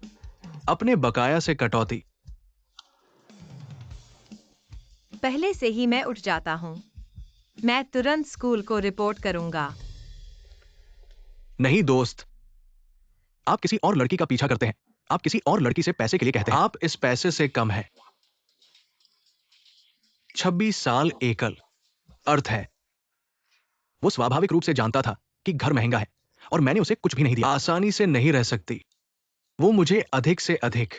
अपने बकाया से कटौती। पहले से ही मैं उठ जाता हूँ। मैं तुरंत स्कूल को रिपोर्ट करूंगा। नहीं दोस्त, आप किसी और लड़की का पीछा करते हैं। आप किसी और लड़की से पैसे के लिए कहते हैं। आप इस पैसे से कम है। 26 साल एकल अर्थ है। वो स्वाभाविक रूप से जानता था कि घर महंगा है और मैंने उसे कुछ भी नहीं दिया। आसानी से नहीं रह सकती। वो मुझे अधिक से अधिक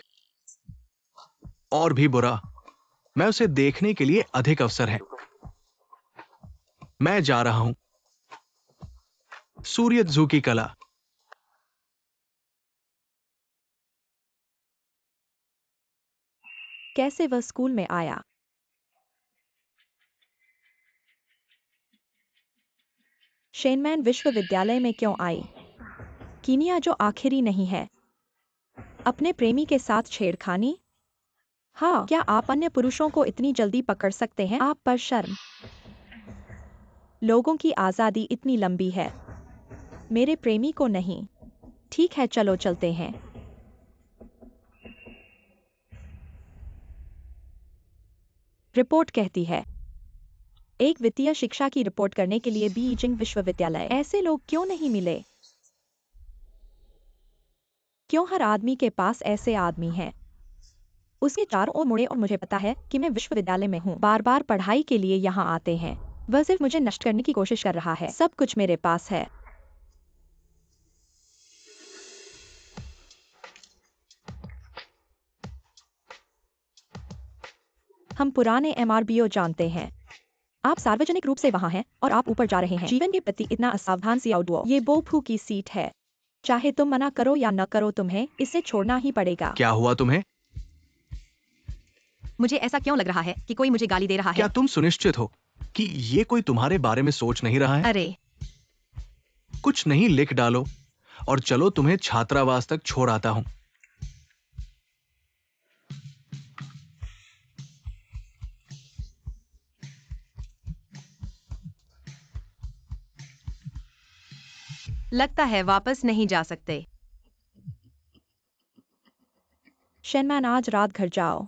और भी बुरा, मैं उसे देखने के लिए अधिक अवसर है। मैं जा रहा हूं। सूर्य जू की कला। कैसे वह स्कूल में आया? शेनमैन विश्वविद्यालय में क्यों आई? कीनिया जो आखिरी नहीं है। अपने प्रेमी के साथ छेड़खानी? हाँ, क्या आप अन्य पुरुषों को इतनी जल्दी पकड़ सकते हैं? आप पर शर्म लोगों की आज़ादी इतनी लंबी है, मेरे प्रेमी को नहीं। ठीक है, चलो चलते हैं। रिपोर्ट कहती है, एक वित्तीय शिक्षा की रिपोर्ट करने के लिए बीजिंग विश्वविद्यालय। ऐसे लोग क्यों नहीं मिले? क्यों हर आदमी के पास ऐसे आदमी हैं? उसके चारों ओर मुड़े और मुझे पता है कि मैं विश्वविद्यालय में हूँ। बार बार पढ़ाई के लिए यहाँ आते हैं। वह सिर्फ मुझे नष्ट करने की कोशिश कर रहा है। सब कुछ मेरे पास है। हम पुराने MRBO जानते हैं। आप सार्वजनिक रूप से वहाँ हैं और आप ऊपर जा रहे हैं। जीवन के प्रति इतना असावधान सी आउटवो। ये बोफू की सीट है। चाहे तुम मना करो या न करो, तुम्हें इसे छोड़ना ही पड़ेगा। क्या हुआ तुम्हें? मुझे ऐसा क्यों लग रहा है कि कोई मुझे गाली दे रहा क्या है? तुम सुनिश्चित हो कि ये कोई तुम्हारे बारे में सोच नहीं रहा है? अरे, कुछ नहीं, लिख डालो और चलो, तुम्हें छात्रावास तक छोड़ आता हूँ। लगता है वापस नहीं जा सकते। शेनमैन, आज रात घर जाओ।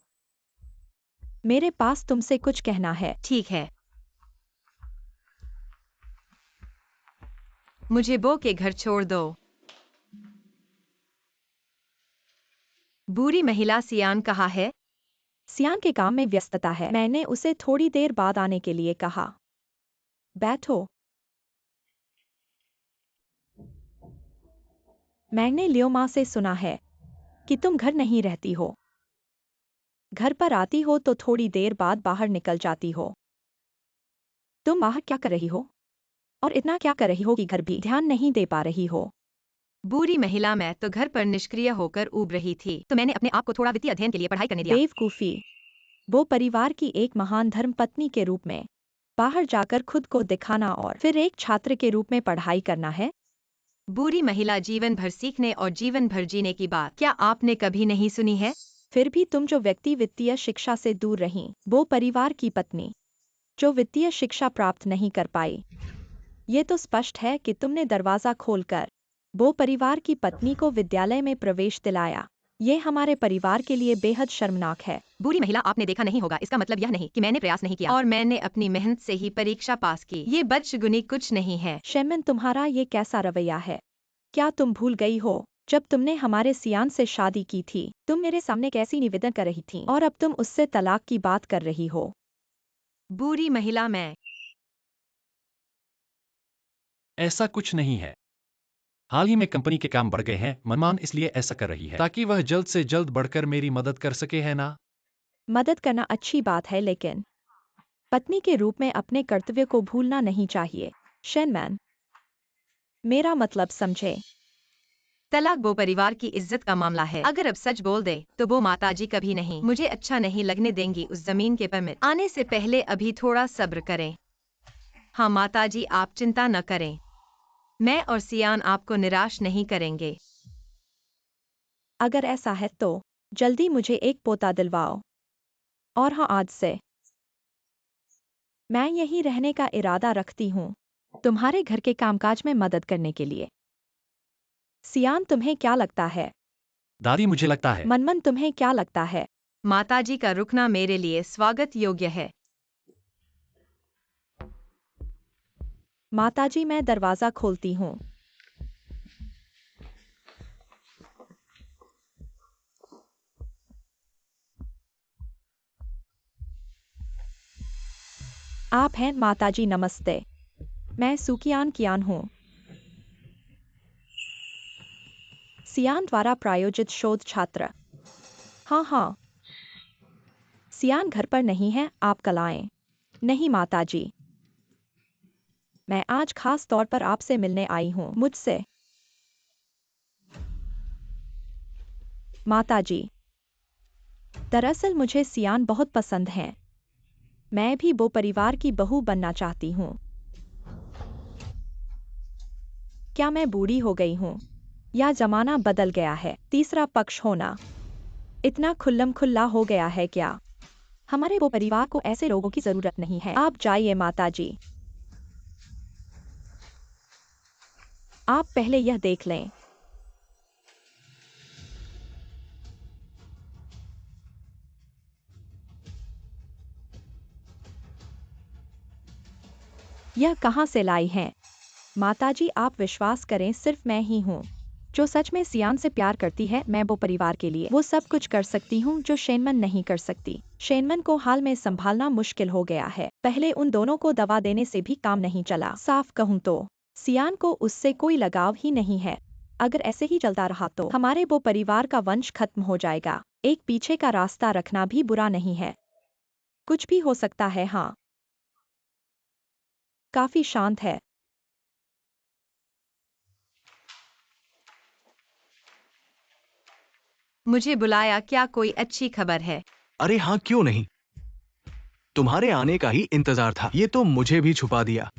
मेरे पास तुमसे कुछ कहना है। ठीक है। मुझे बो के घर छोड़ दो। बुरी महिला सियान कहाँ है? सियान के काम में व्यस्तता है। मैंने उसे थोड़ी देर बाद आने के लिए कहा। बैठो। मैंने लियोमा से सुना है कि तुम घर नहीं रहती हो। घर पर आती हो तो थोड़ी देर बाद बाहर निकल जाती हो। तुम बाहर क्या कर रही हो? और इतना क्या कर रही हो कि घर भी ध्यान नहीं दे पा रही हो? बुरी महिला, मैं तो घर पर निष्क्रिय होकर ऊब रही थी, तो मैंने अपने आप को थोड़ा वित्तीय अध्ययन के लिए पढ़ाई करने दिया। बेवकूफी। वो परिवार की एक महान धर्मपत्नी के रूप में बाहर जाकर खुद को दिखाना और फिर एक छात्र के रूप में पढ़ाई करना है। बुरी महिला, जीवन भर सीखने और जीवन भर जीने की बात क्या आपने कभी नहीं सुनी है? फिर भी तुम जो व्यक्ति वित्तीय शिक्षा से दूर रहीं, वो परिवार की पत्नी जो वित्तीय शिक्षा प्राप्त नहीं कर पाई, ये तो स्पष्ट है कि तुमने दरवाजा खोलकर वो परिवार की पत्नी को विद्यालय में प्रवेश दिलाया। ये हमारे परिवार के लिए बेहद शर्मनाक है। बुरी महिला, आपने देखा नहीं होगा, इसका मतलब यह नहीं कि मैंने प्रयास नहीं किया और मैंने अपनी मेहनत से ही परीक्षा पास की। ये बदशगुनी कुछ नहीं है। शेमन, तुम्हारा ये कैसा रवैया है? क्या तुम भूल गई हो जब तुमने हमारे सियान से शादी की थी, तुम मेरे सामने कैसी निवेदन कर रही थी और अब तुम उससे तलाक की बात कर रही हो? बुरी महिला, मैं ऐसा कुछ नहीं है। हाल ही में कंपनी के काम बढ़ गए हैं, मनमान इसलिए ऐसा कर रही है ताकि वह जल्द से जल्द बढ़कर मेरी मदद कर सके, है ना? मदद करना अच्छी बात है, लेकिन पत्नी के रूप में अपने कर्तव्य को भूलना नहीं चाहिए। शेनमैन, मेरा मतलब समझे। तलाक वो परिवार की इज्जत का मामला है। अगर अब सच बोल दे तो वो माताजी कभी नहीं मुझे अच्छा नहीं लगने देंगी। उस जमीन के परमिट आने से पहले अभी थोड़ा सब्र करें। हाँ माताजी, आप चिंता न करें, मैं और सियान आपको निराश नहीं करेंगे। अगर ऐसा है तो जल्दी मुझे एक पोता दिलवाओ। और हाँ, आज से मैं यहीं रहने का इरादा रखती हूँ, तुम्हारे घर के कामकाज में मदद करने के लिए। सियान, तुम्हें क्या लगता है? दादी, मुझे लगता है मनमन, तुम्हें क्या लगता है? माताजी का रुकना मेरे लिए स्वागत योग्य है। माताजी, मैं दरवाजा खोलती हूँ। आप हैं माताजी? नमस्ते, मैं सुकियान कियान हूँ, सियान द्वारा प्रायोजित शोध छात्र। हाँ हाँ, सियान घर पर नहीं है, आप कल आएं। नहीं माताजी, मैं आज खास तौर पर आपसे मिलने आई हूँ। मुझसे? माताजी, दरअसल मुझे सियान बहुत पसंद हैं। मैं भी वो परिवार की बहू बनना चाहती हूँ। क्या मैं बूढ़ी हो गई हूँ या जमाना बदल गया है? तीसरा पक्ष होना इतना खुल्लम खुल्ला हो गया है क्या? हमारे वो परिवार को ऐसे लोगों की जरूरत नहीं है। आप जाइए माताजी। आप पहले यह देख लें। यह कहाँ से लाई हैं? माताजी, आप विश्वास करें, सिर्फ मैं ही हूँ जो सच में सियान से प्यार करती है। मैं वो परिवार के लिए वो सब कुछ कर सकती हूँ जो शेनमन नहीं कर सकती। शेनमन को हाल में संभालना मुश्किल हो गया है। पहले उन दोनों को दवा देने से भी काम नहीं चला। साफ कहूँ तो सियान को उससे कोई लगाव ही नहीं है। अगर ऐसे ही चलता रहा तो हमारे वो परिवार का वंश खत्म हो जाएगा। एक पीछे का रास्ता रखना भी बुरा नहीं है। कुछ भी हो सकता है। हाँ, काफी शांत है। मुझे बुलाया, क्या कोई अच्छी खबर है? अरे हाँ, क्यों नहीं, तुम्हारे आने का ही इंतजार था। ये तो मुझे भी छुपा दिया।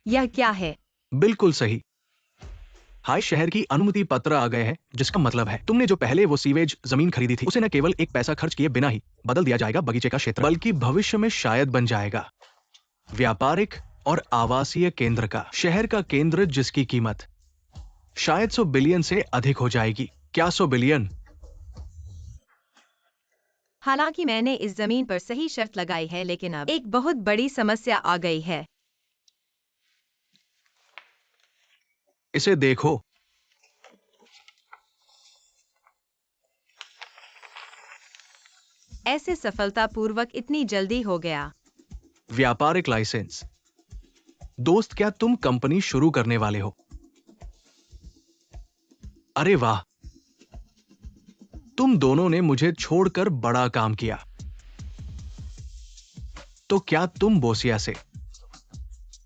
यह क्या है? बिल्कुल सही। हाय, शहर की अनुमति पत्र आ गए हैं, जिसका मतलब है तुमने जो पहले वो सीवेज जमीन खरीदी थी उसे न केवल एक पैसा खर्च किए बिना ही बदल दिया जाएगा बगीचे का क्षेत्र, बल्कि भविष्य में शायद बन जाएगा व्यापारिक और आवासीय केंद्र का, शहर का केंद्र, जिसकी कीमत शायद 100 बिलियन से अधिक हो जाएगी। क्या 100 बिलियन? हालांकि मैंने इस जमीन पर सही शर्त लगाई है, लेकिन अब एक बहुत बड़ी समस्या आ गई है। इसे देखो। ऐसे सफलतापूर्वक इतनी जल्दी हो गया। व्यापारिक लाइसेंस। दोस्त, क्या तुम कंपनी शुरू करने वाले हो? अरे वाह, तुम दोनों ने मुझे छोड़कर बड़ा काम किया। तो क्या तुम बोसिया से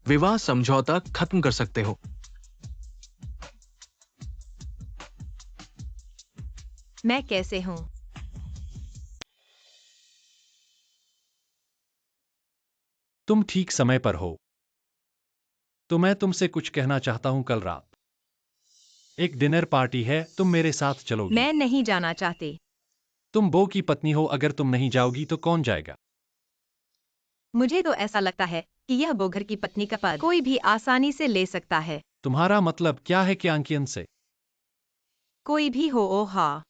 विवाह समझौता खत्म कर सकते हो? मैं कैसे हूँ? तुम ठीक समय पर हो। तो मैं तुमसे कुछ कहना चाहता हूं। कल रात एक डिनर पार्टी है, तुम मेरे साथ चलोगी? मैं नहीं जाना चाहती। तुम बो की पत्नी हो, अगर तुम नहीं जाओगी तो कौन जाएगा? मुझे तो ऐसा लगता है कि यह बो घर की पत्नी का पद कोई भी आसानी से ले सकता है। तुम्हारा मतलब क्या है? क्यांकियन से? कोई भी हो। ओ हाँ,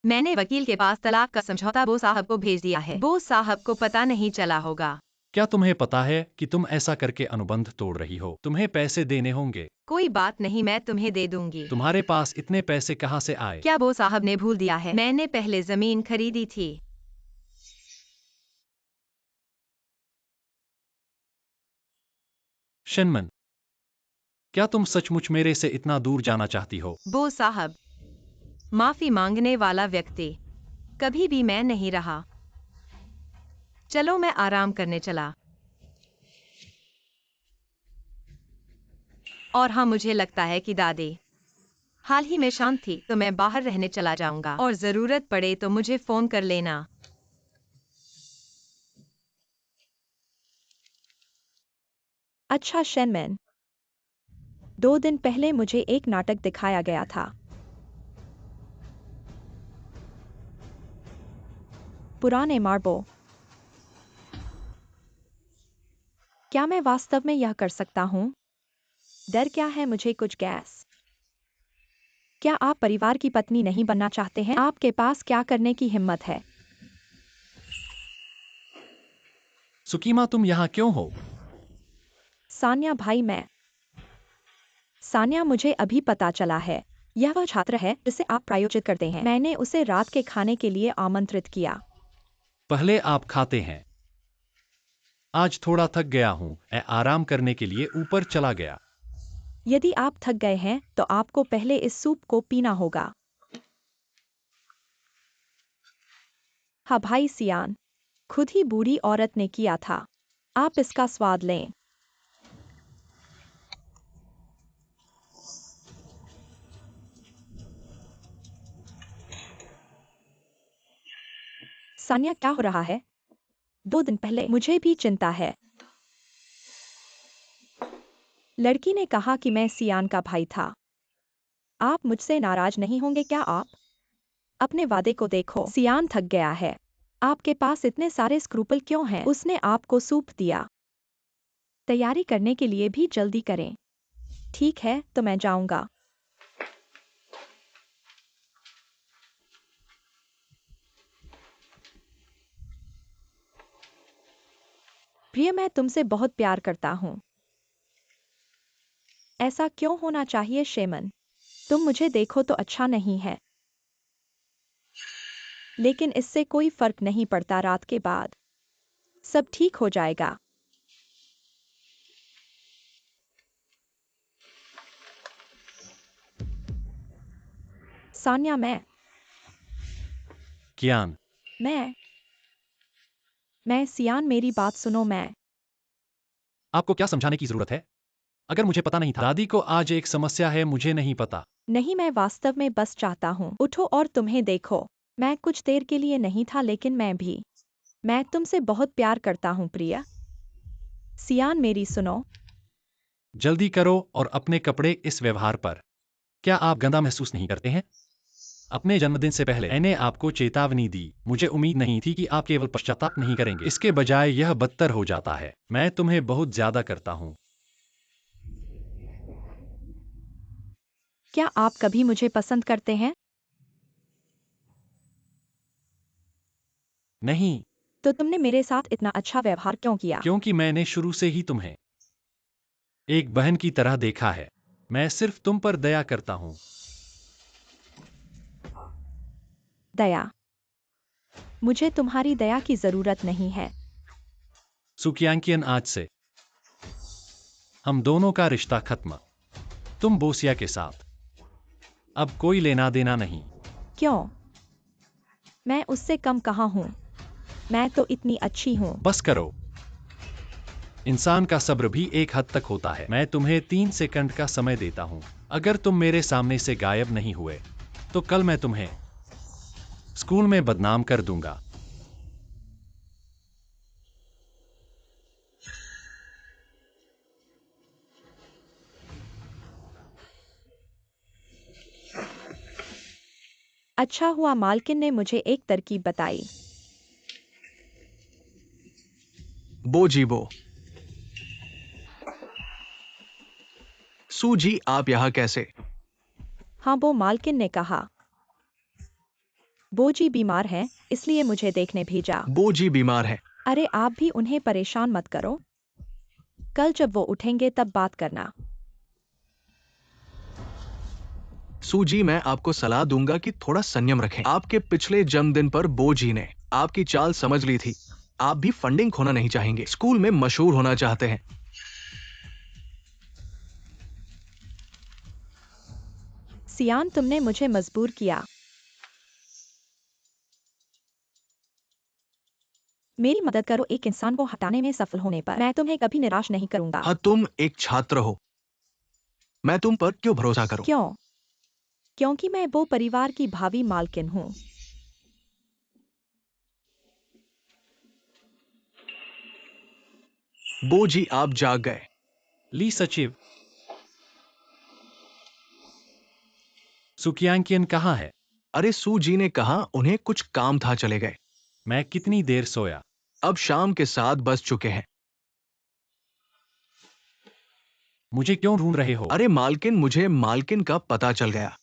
मैंने वकील के पास तलाक का समझौता बो साहब को भेज दिया है। बो साहब को पता नहीं चला होगा। क्या तुम्हें पता है कि तुम ऐसा करके अनुबंध तोड़ रही हो? तुम्हें पैसे देने होंगे। कोई बात नहीं, मैं तुम्हें दे दूंगी। तुम्हारे पास इतने पैसे कहाँ से आए? क्या बो साहब ने भूल दिया है? मैंने पहले जमीन खरीदी थी। शेनमन, क्या तुम सचमुच मेरे से इतना दूर जाना चाहती हो? बो साहब, माफी मांगने वाला व्यक्ति कभी भी मैं नहीं रहा। चलो, मैं आराम करने चला। और हाँ, मुझे लगता है कि दादी हाल ही में शांत थी, तो मैं बाहर रहने चला जाऊंगा और जरूरत पड़े तो मुझे फोन कर लेना। अच्छा शेनमैन, 2 दिन पहले मुझे एक नाटक दिखाया गया था। पुराने मार्बो। क्या मैं वास्तव में यह कर सकता हूँ? डर क्या है मुझे? कुछ गैस? क्या आप परिवार की पत्नी नहीं बनना चाहते हैं? आपके पास क्या करने की हिम्मत है? सुकीमा, तुम यहाँ क्यों हो? सान्या भाई, सान्या, मुझे अभी पता चला है। यह वह छात्र है जिसे आप प्रायोजित करते हैं। मैंने उसे रात के खाने के लिए आमंत्रित किया। पहले आप खाते हैं। आज थोड़ा थक गया हूँ, मैं आराम करने के लिए ऊपर चला गया। यदि आप थक गए हैं तो आपको पहले इस सूप को पीना होगा। हाँ भाई सियान, खुद ही बूढ़ी औरत ने किया था। आप इसका स्वाद लें। सान्या, क्या हो रहा है? 2 दिन पहले मुझे भी चिंता है। लड़की ने कहा कि मैं सियान का भाई था। आप मुझसे नाराज नहीं होंगे क्या? आप अपने वादे को देखो। सियान थक गया है। आपके पास इतने सारे स्क्रूपल क्यों हैं? उसने आपको सूप दिया। तैयारी करने के लिए भी जल्दी करें। ठीक है, तो मैं जाऊंगा। प्रिय, मैं तुमसे बहुत प्यार करता हूँ। ऐसा क्यों होना चाहिए शेमन? तुम मुझे देखो तो अच्छा नहीं है। लेकिन इससे कोई फर्क नहीं पड़ता। रात के बाद सब ठीक हो जाएगा। सान्या, कियान, मैं सियान, मेरी बात सुनो। आपको क्या समझाने की जरूरत है? अगर मुझे पता नहीं था। दादी को आज एक समस्या है, मुझे नहीं पता। नहीं, मैं वास्तव में बस चाहता हूँ उठो और तुम्हें देखो। मैं कुछ देर के लिए नहीं था, लेकिन मैं तुमसे बहुत प्यार करता हूँ प्रिया। सियान, मेरी सुनो। जल्दी करो और अपने कपड़े। इस व्यवहार पर क्या आप गंदा महसूस नहीं करते हैं? अपने जन्मदिन से पहले मैंने आपको चेतावनी दी। मुझे उम्मीद नहीं थी कि आप केवल पश्चाताप नहीं करेंगे, इसके बजाय यह बदतर हो जाता है। मैं तुम्हें बहुत ज्यादा करता हूँ। क्या आप कभी मुझे पसंद करते हैं? नहीं, तो तुमने मेरे साथ इतना अच्छा व्यवहार क्यों किया? क्योंकि मैंने शुरू से ही तुम्हें एक बहन की तरह देखा है। मैं सिर्फ तुम पर दया करता हूँ। दया? मुझे तुम्हारी दया की जरूरत नहीं है। सुकियांकियन, आज से हम दोनों का रिश्ता खत्म। तुम बोसिया के साथ अब कोई लेना देना नहीं। क्यों? मैं उससे कम कहाँ हूँ? मैं तो इतनी अच्छी हूँ। बस करो। इंसान का सब्र भी एक हद तक होता है। मैं तुम्हें 3 सेकंड का समय देता हूँ। अगर तुम मेरे सामने से गायब नहीं हुए तो कल मैं तुम्हें स्कूल में बदनाम कर दूंगा। अच्छा हुआ मालकिन ने मुझे एक तरकीब बताई। बोजीबो। सूजी, आप यहाँ कैसे? हाँ, वो मालकिन ने कहा। बोजी बीमार है, इसलिए मुझे देखने भेजा। बोजी बीमार है। अरे, आप भी उन्हें परेशान मत करो। कल जब वो उठेंगे तब बात करना। सूजी, मैं आपको सलाह दूंगा कि थोड़ा संयम रखें। आपके पिछले जन्मदिन पर बोजी ने आपकी चाल समझ ली थी। आप भी फंडिंग खोना नहीं चाहेंगे। स्कूल में मशहूर होना चाहते हैं। सियान, तुमने मुझे मजबूर किया। मेरी मदद करो। एक इंसान को हटाने में सफल होने पर मैं तुम्हें कभी निराश नहीं करूंगा। हाँ, तुम एक छात्र हो। मैं तुम पर क्यों भरोसा करूं? क्यों? क्योंकि मैं वो परिवार की भावी मालकिन हूँ। बोजी, आप जाग गए। ली सचिव, सुकियांकियन कहाँ है? अरे, सूजी ने कहा उन्हें कुछ काम था, चले गए। मैं कितनी देर सोया? अब शाम के 7 बज चुके हैं। मुझे क्यों ढूंढ रहे हो? अरे मालकिन, मुझे मालकिन का पता चल गया।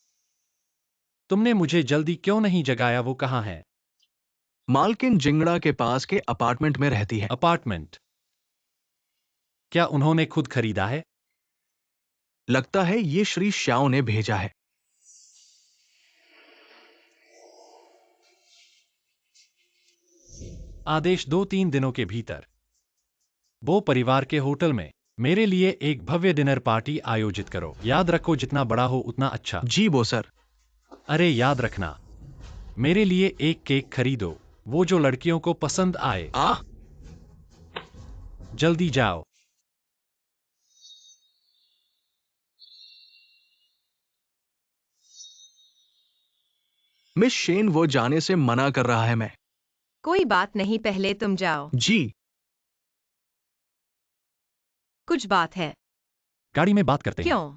तुमने मुझे जल्दी क्यों नहीं जगाया? वो कहाँ है? मालकिन जिंगड़ा के पास के अपार्टमेंट में रहती है। अपार्टमेंट? क्या उन्होंने खुद खरीदा है? लगता है ये श्री श्याओ ने भेजा है। आदेश 2-3 दिनों के भीतर वो परिवार के होटल में मेरे लिए एक भव्य डिनर पार्टी आयोजित करो। याद रखो, जितना बड़ा हो उतना अच्छा। जी वो सर। अरे याद रखना, मेरे लिए एक केक खरीदो, वो जो लड़कियों को पसंद आए। आह, जल्दी जाओ। मिस शेन, वो जाने से मना कर रहा है। मैं। कोई बात नहीं, पहले तुम जाओ। जी। कुछ बात है? गाड़ी में बात करते हैं। क्यों?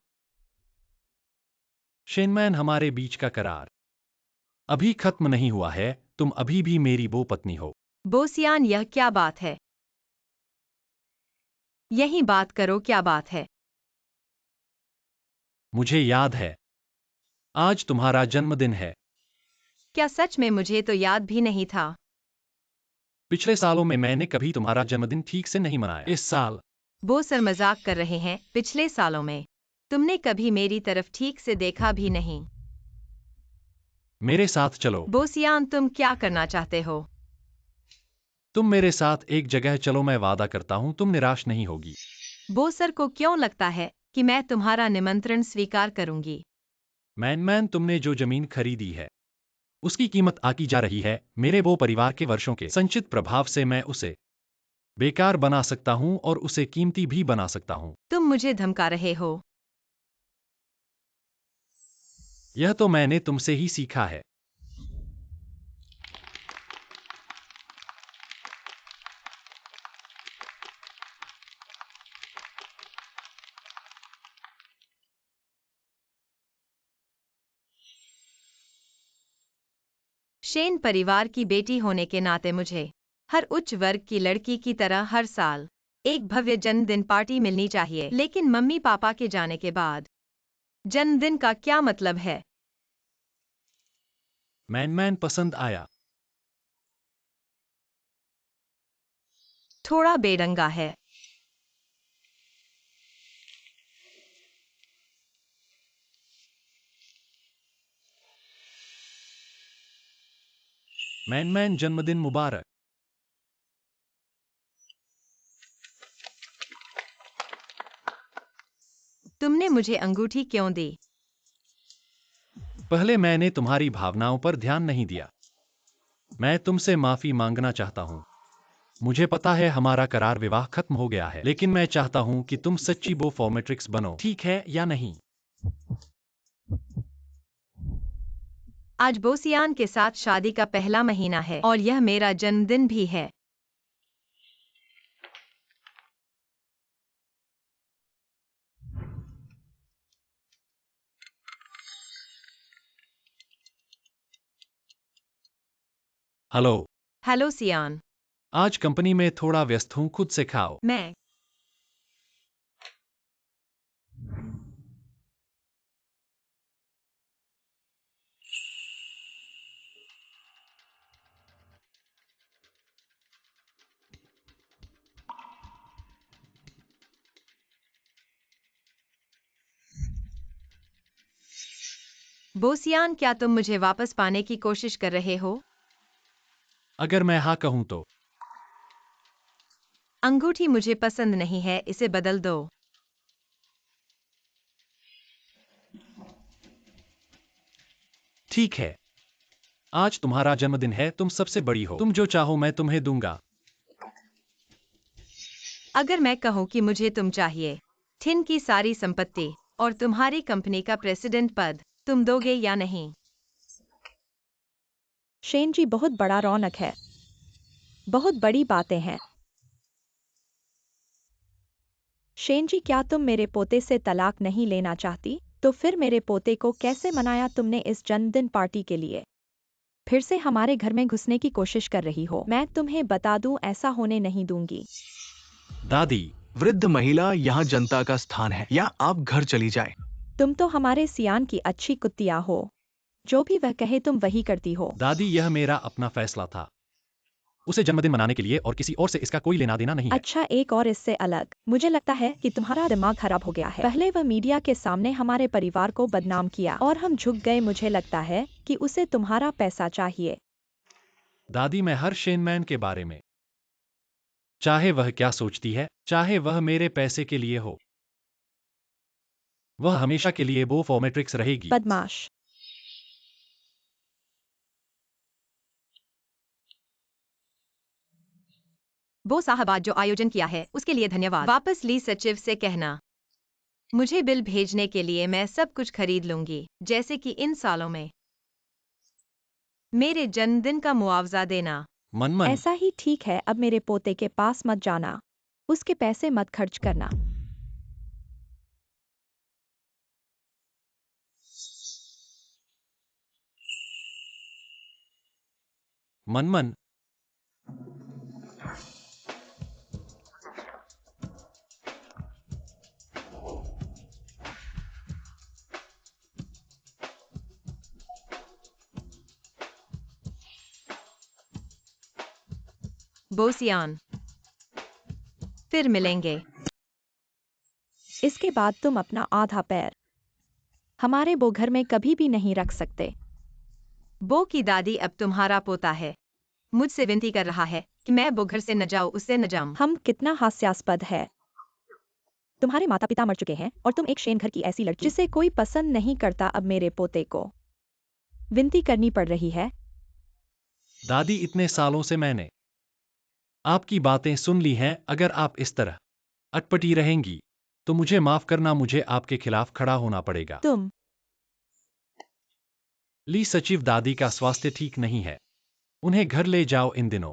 शेनमैन, हमारे बीच का करार अभी खत्म नहीं हुआ है, तुम अभी भी मेरी वो पत्नी हो। बोसियान, यह क्या बात है? यही बात करो, क्या बात है? मुझे याद है, आज तुम्हारा जन्मदिन है। क्या सच में? मुझे तो याद भी नहीं था। पिछले सालों में मैंने कभी तुम्हारा जन्मदिन ठीक से नहीं मनाया। इस साल बोसर मजाक कर रहे हैं। पिछले सालों में तुमने कभी मेरी तरफ ठीक से देखा भी नहीं। मेरे साथ चलो। बोसियान, तुम क्या करना चाहते हो? तुम मेरे साथ एक जगह चलो, मैं वादा करता हूँ तुम निराश नहीं होगी। बोसर को क्यों लगता है कि मैं तुम्हारा निमंत्रण स्वीकार करूंगी? मैन, तुमने जो जमीन खरीदी है उसकी कीमत आकी जा रही है। मेरे वो परिवार के वर्षों के संचित प्रभाव से मैं उसे बेकार बना सकता हूँ और उसे कीमती भी बना सकता हूँ। तुम मुझे धमका रहे हो? यह तो मैंने तुमसे ही सीखा है। शेन परिवार की बेटी होने के नाते मुझे हर उच्च वर्ग की लड़की की तरह हर साल एक भव्य जन्मदिन पार्टी मिलनी चाहिए। लेकिन मम्मी पापा के जाने के बाद जन्मदिन का क्या मतलब है? मैन पसंद आया। थोड़ा बेढंगा है। मैन जन्मदिन मुबारक। तुमने मुझे अंगूठी क्यों दी? पहले मैंने तुम्हारी भावनाओं पर ध्यान नहीं दिया। मैं तुमसे माफी मांगना चाहता हूँ। मुझे पता है हमारा करार विवाह खत्म हो गया है, लेकिन मैं चाहता हूँ कि तुम सच्ची बोफॉर्मेट्रिक्स बनो, ठीक है या नहीं? आज बोसियान के साथ शादी का पहला महीना है और यह मेरा जन्मदिन भी है। हेलो। हेलो सियान। आज कंपनी में थोड़ा व्यस्त हूँ, खुद से खाओ। मैं बोसियान, क्या तुम मुझे वापस पाने की कोशिश कर रहे हो? अगर मैं हाँ कहूँ तो? अंगूठी मुझे पसंद नहीं है, इसे बदल दो। ठीक है, आज तुम्हारा जन्मदिन है, तुम सबसे बड़ी हो, तुम जो चाहो मैं तुम्हें दूंगा। अगर मैं कहूँ कि मुझे तुम चाहिए, थिन की सारी संपत्ति और तुम्हारी कंपनी का प्रेसिडेंट पद, तुम दोगे या नहीं? शेन जी, बहुत बड़ा रौनक है, बहुत बड़ी बातें हैं। शेन जी, क्या तुम मेरे पोते से तलाक नहीं लेना चाहती? तो फिर मेरे पोते को कैसे मनाया तुमने इस जन्मदिन पार्टी के लिए? फिर से हमारे घर में घुसने की कोशिश कर रही हो। मैं तुम्हें बता दूं, ऐसा होने नहीं दूंगी। दादी, वृद्ध महिला, यहाँ जनता का स्थान है, या आप घर चली जाए। तुम तो हमारे सियान की अच्छी कुत्तिया हो, जो भी वह कहे तुम वही करती हो। दादी यह मेरा अपना फैसला था। उसे जन्मदिन मनाने के लिए और किसी और से इसका कोई लेना देना नहीं है। अच्छा, एक और इससे अलग, मुझे लगता है कि तुम्हारा दिमाग खराब हो गया है। पहले वह मीडिया के सामने हमारे परिवार को बदनाम किया और हम झुक गए। मुझे लगता है कि उसे तुम्हारा पैसा चाहिए। दादी, मैं हर शेनमैन के बारे में, चाहे वह क्या सोचती है, चाहे वह मेरे पैसे के लिए हो, वह हमेशा के लिए बोफॉर्मेट्रिक्स रहेगी। बदमाश। बो साहब, आज जो आयोजन किया है उसके लिए धन्यवाद। वापस ली सचिव से कहना, मुझे बिल भेजने के लिए मैं सब कुछ खरीद लूंगी, जैसे कि इन सालों में मेरे जन्मदिन का मुआवजा देना। मनमन, ऐसा ही ठीक है, अब मेरे पोते के पास मत जाना, उसके पैसे मत खर्च करना। मनमन, बोसियान, फिर मिलेंगे। इसके बाद तुम अपना आधा पैर हमारे वो घर में कभी भी नहीं रख सकते। बो की दादी अब तुम्हारा पोता है, मुझसे विनती कर रहा है कि मैं वो घर से न जाऊं, उससे न जाऊं। हम कितना हास्यास्पद है। तुम्हारे माता पिता मर चुके हैं और तुम एक शेन घर की ऐसी लड़की जिसे कोई पसंद नहीं करता अब मेरे पोते को विनती करनी पड़ रही है। दादी, इतने सालों से मैंने आपकी बातें सुन ली हैं। अगर आप इस तरह अटपटी रहेंगी तो मुझे माफ करना, मुझे आपके खिलाफ खड़ा होना पड़ेगा। तुम ली सचिव, दादी का स्वास्थ्य ठीक नहीं है, उन्हें घर ले जाओ इन दिनों,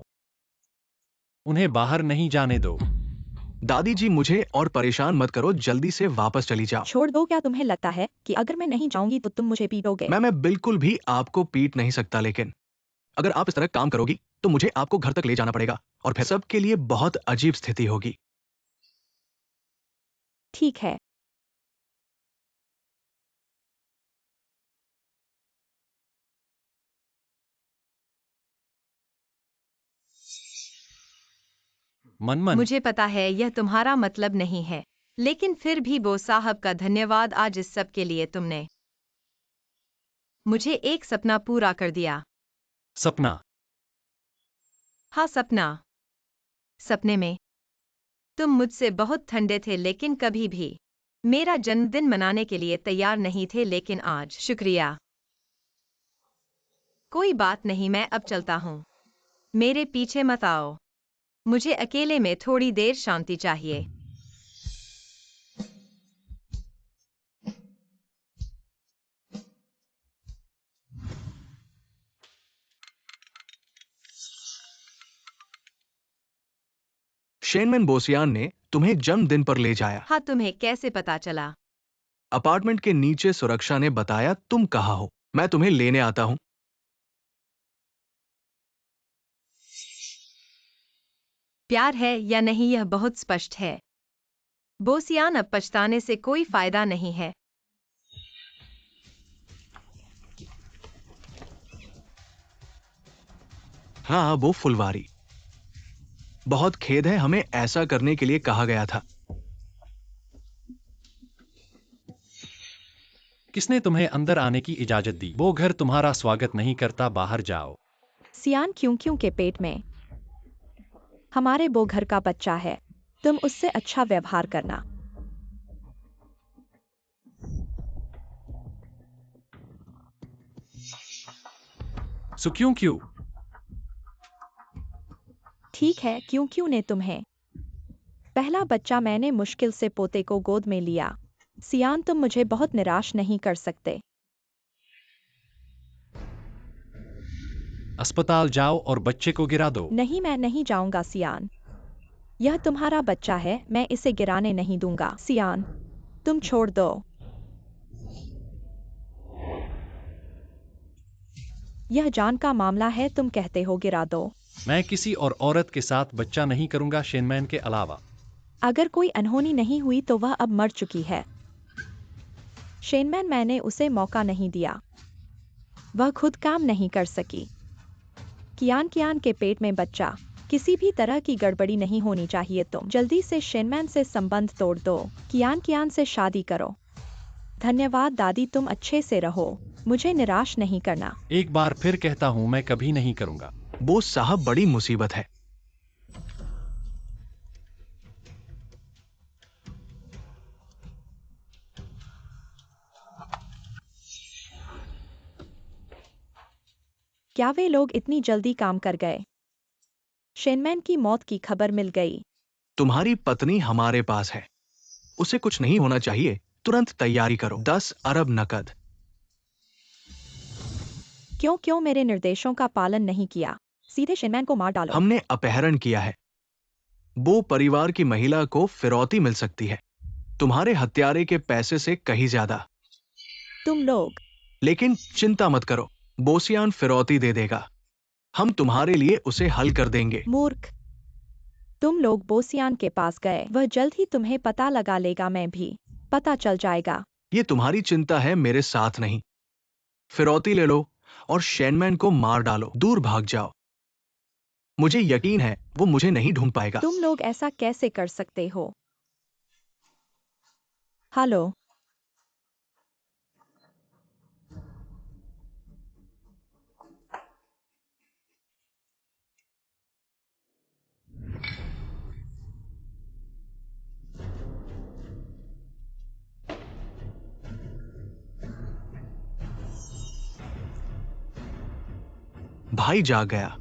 उन्हें बाहर नहीं जाने दो। दादी जी, मुझे और परेशान मत करो, जल्दी से वापस चली जाओ। छोड़ दो। क्या तुम्हें लगता है कि अगर मैं नहीं जाऊंगी तो तुम मुझे पीटोगे? मैं बिल्कुल भी आपको पीट नहीं सकता, लेकिन अगर आप इस तरह काम करोगी तो मुझे आपको घर तक ले जाना पड़ेगा और फिर सबके लिए बहुत अजीब स्थिति होगी। ठीक है। मनमन, मुझे पता है यह तुम्हारा मतलब नहीं है, लेकिन फिर भी बो साहब का धन्यवाद आज इस सब के लिए। तुमने मुझे एक सपना पूरा कर दिया। सपना? हाँ, सपना। सपने में तुम मुझसे बहुत ठंडे थे, लेकिन कभी भी मेरा जन्मदिन मनाने के लिए तैयार नहीं थे, लेकिन आज शुक्रिया। कोई बात नहीं, मैं अब चलता हूँ, मेरे पीछे मत आओ, मुझे अकेले में थोड़ी देर शांति चाहिए। शेनमैन बोसियान ने तुम्हें जन्मदिन पर ले जाया। हाँ, तुम्हें कैसे पता चला? अपार्टमेंट के नीचे सुरक्षा ने बताया। तुम कहाँ हो? मैं तुम्हें लेने आता हूँ। प्यार है या नहीं यह बहुत स्पष्ट है। बोसियान, अब पछताने से कोई फायदा नहीं है। हाँ, वो फुलवारी। बहुत खेद है, हमें ऐसा करने के लिए कहा गया था। किसने तुम्हें अंदर आने की इजाजत दी? वो घर तुम्हारा स्वागत नहीं करता, बाहर जाओ। सियान क्यों क्यों के पेट में हमारे वो घर का बच्चा है, तुम उससे अच्छा व्यवहार करना। सो क्यों क्यों? ठीक है, क्यों क्यों ने तुम्हें पहला बच्चा मैंने मुश्किल से पोते को गोद में लिया। सियान, तुम मुझे बहुत निराश नहीं कर सकते। अस्पताल जाओ और बच्चे को गिरा दो। नहीं, मैं नहीं जाऊंगा सियान। यह तुम्हारा बच्चा है, मैं इसे गिराने नहीं दूंगा। सियान, तुम छोड़ दो। यह जान का मामला है, तुम कहते हो गिरा दो। मैं किसी और औरत के साथ बच्चा नहीं करूंगा, शेनमैन के अलावा। अगर कोई अनहोनी नहीं हुई तो वह अब मर चुकी है। शेनमैन, मैंने उसे मौका नहीं दिया, वह खुद काम नहीं कर सकी। कियान कियान के पेट में बच्चा, किसी भी तरह की गड़बड़ी नहीं होनी चाहिए। तुम जल्दी से शेनमैन से संबंध तोड़ दो, कियान कियान से शादी करो। धन्यवाद दादी, तुम अच्छे से रहो, मुझे निराश नहीं करना। एक बार फिर कहता हूं, मैं कभी नहीं करूंगा। बोस साहब, बड़ी मुसीबत है। क्या वे लोग इतनी जल्दी काम कर गए? शेनमैन की मौत की खबर मिल गई। तुम्हारी पत्नी हमारे पास है, उसे कुछ नहीं होना चाहिए। तुरंत तैयारी करो। 10 अरब नकद। क्यों क्यों मेरे निर्देशों का पालन नहीं किया? सीधे शेनमैन को मार डालो। हमने अपहरण किया है। वो परिवार की महिला को फिरौती मिल सकती है, तुम्हारे हत्यारे के पैसे से कहीं ज्यादा। तुम लोग लेकिन चिंता मत करो, बोसियान फिरौती दे देगा। हम तुम्हारे लिए उसे हल कर देंगे। मूर्ख। तुम लोग बोसियान के पास गए, वह जल्द ही तुम्हें पता लगा लेगा, मैं भी पता चल जाएगा। ये तुम्हारी चिंता है, मेरे साथ नहीं। फिरौती ले लो और शेनमैन को मार डालो, दूर भाग जाओ। मुझे यकीन है वो मुझे नहीं ढूंढ पाएगा। तुम लोग ऐसा कैसे कर सकते हो? हेलो। भाई जाग गया।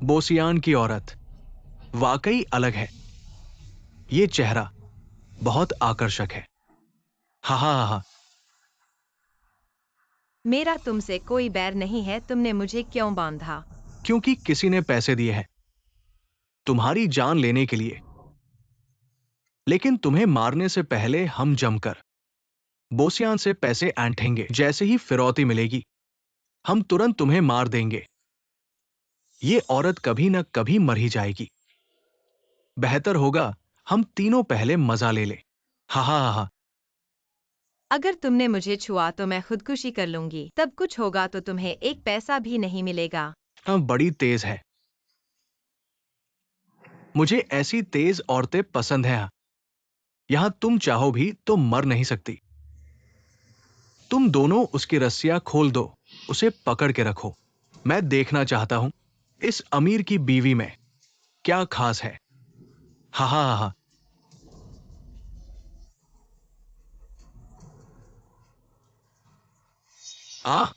बोसियान की औरत वाकई अलग है। ये चेहरा बहुत आकर्षक है। हा हा हा हा। मेरा तुमसे कोई बैर नहीं है, तुमने मुझे क्यों बांधा? क्योंकि किसी ने पैसे दिए हैं तुम्हारी जान लेने के लिए। लेकिन तुम्हें मारने से पहले हम जमकर बोसियान से पैसे ऐंठेंगे। जैसे ही फिरौती मिलेगी हम तुरंत तुम्हें मार देंगे। ये औरत कभी न कभी मर ही जाएगी। बेहतर होगा हम तीनों पहले मजा ले ले। हा हा हा हा। अगर तुमने मुझे छुआ तो मैं खुदकुशी कर लूंगी, तब कुछ होगा तो तुम्हें एक पैसा भी नहीं मिलेगा। बड़ी तेज है। मुझे ऐसी तेज औरतें पसंद हैं। यहां तुम चाहो भी तो मर नहीं सकती। तुम दोनों उसकी रस्सियां खोल दो, उसे पकड़ के रखो। मैं देखना चाहता हूं इस अमीर की बीवी में क्या खास है। हा हा हा हा। आ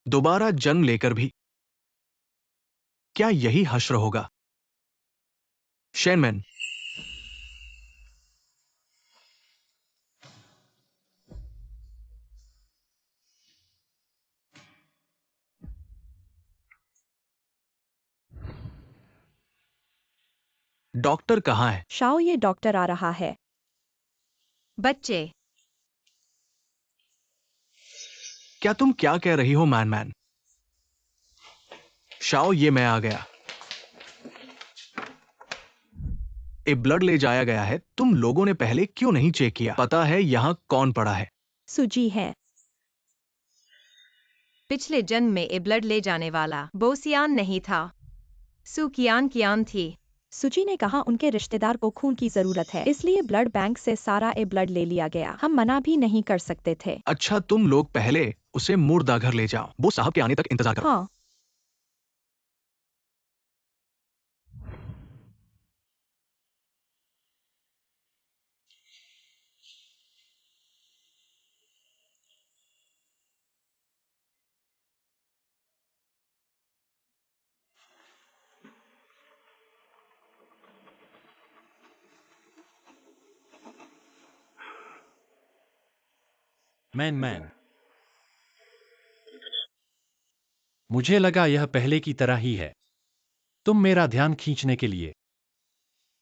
दोबारा जन्म लेकर भी क्या यही हश्र होगा? शेनमैन, डॉक्टर कहाँ है? शाओ, ये डॉक्टर आ रहा है। बच्चे, क्या तुम क्या कह रही हो मैन मैन? शाओ, ये मैं आ गया। ए ब्लड ले जाया गया है। तुम लोगों ने पहले क्यों नहीं चेक किया? पता है यहां कौन पड़ा है? सुजी है। पिछले जन्म में ए ब्लड ले जाने वाला बोसियान नहीं था, सुकियान कियान थी। सुजी ने कहा उनके रिश्तेदार को खून की जरूरत है, इसलिए ब्लड बैंक से सारा ए ब्लड ले लिया गया। हम मना भी नहीं कर सकते थे। अच्छा, तुम लोग पहले उसे मुर्दा घर ले जाओ। वो साहब के आने तक इंतजार करो। हाँ। मैन, मुझे लगा यह पहले की तरह ही है। तुम मेरा ध्यान खींचने के लिए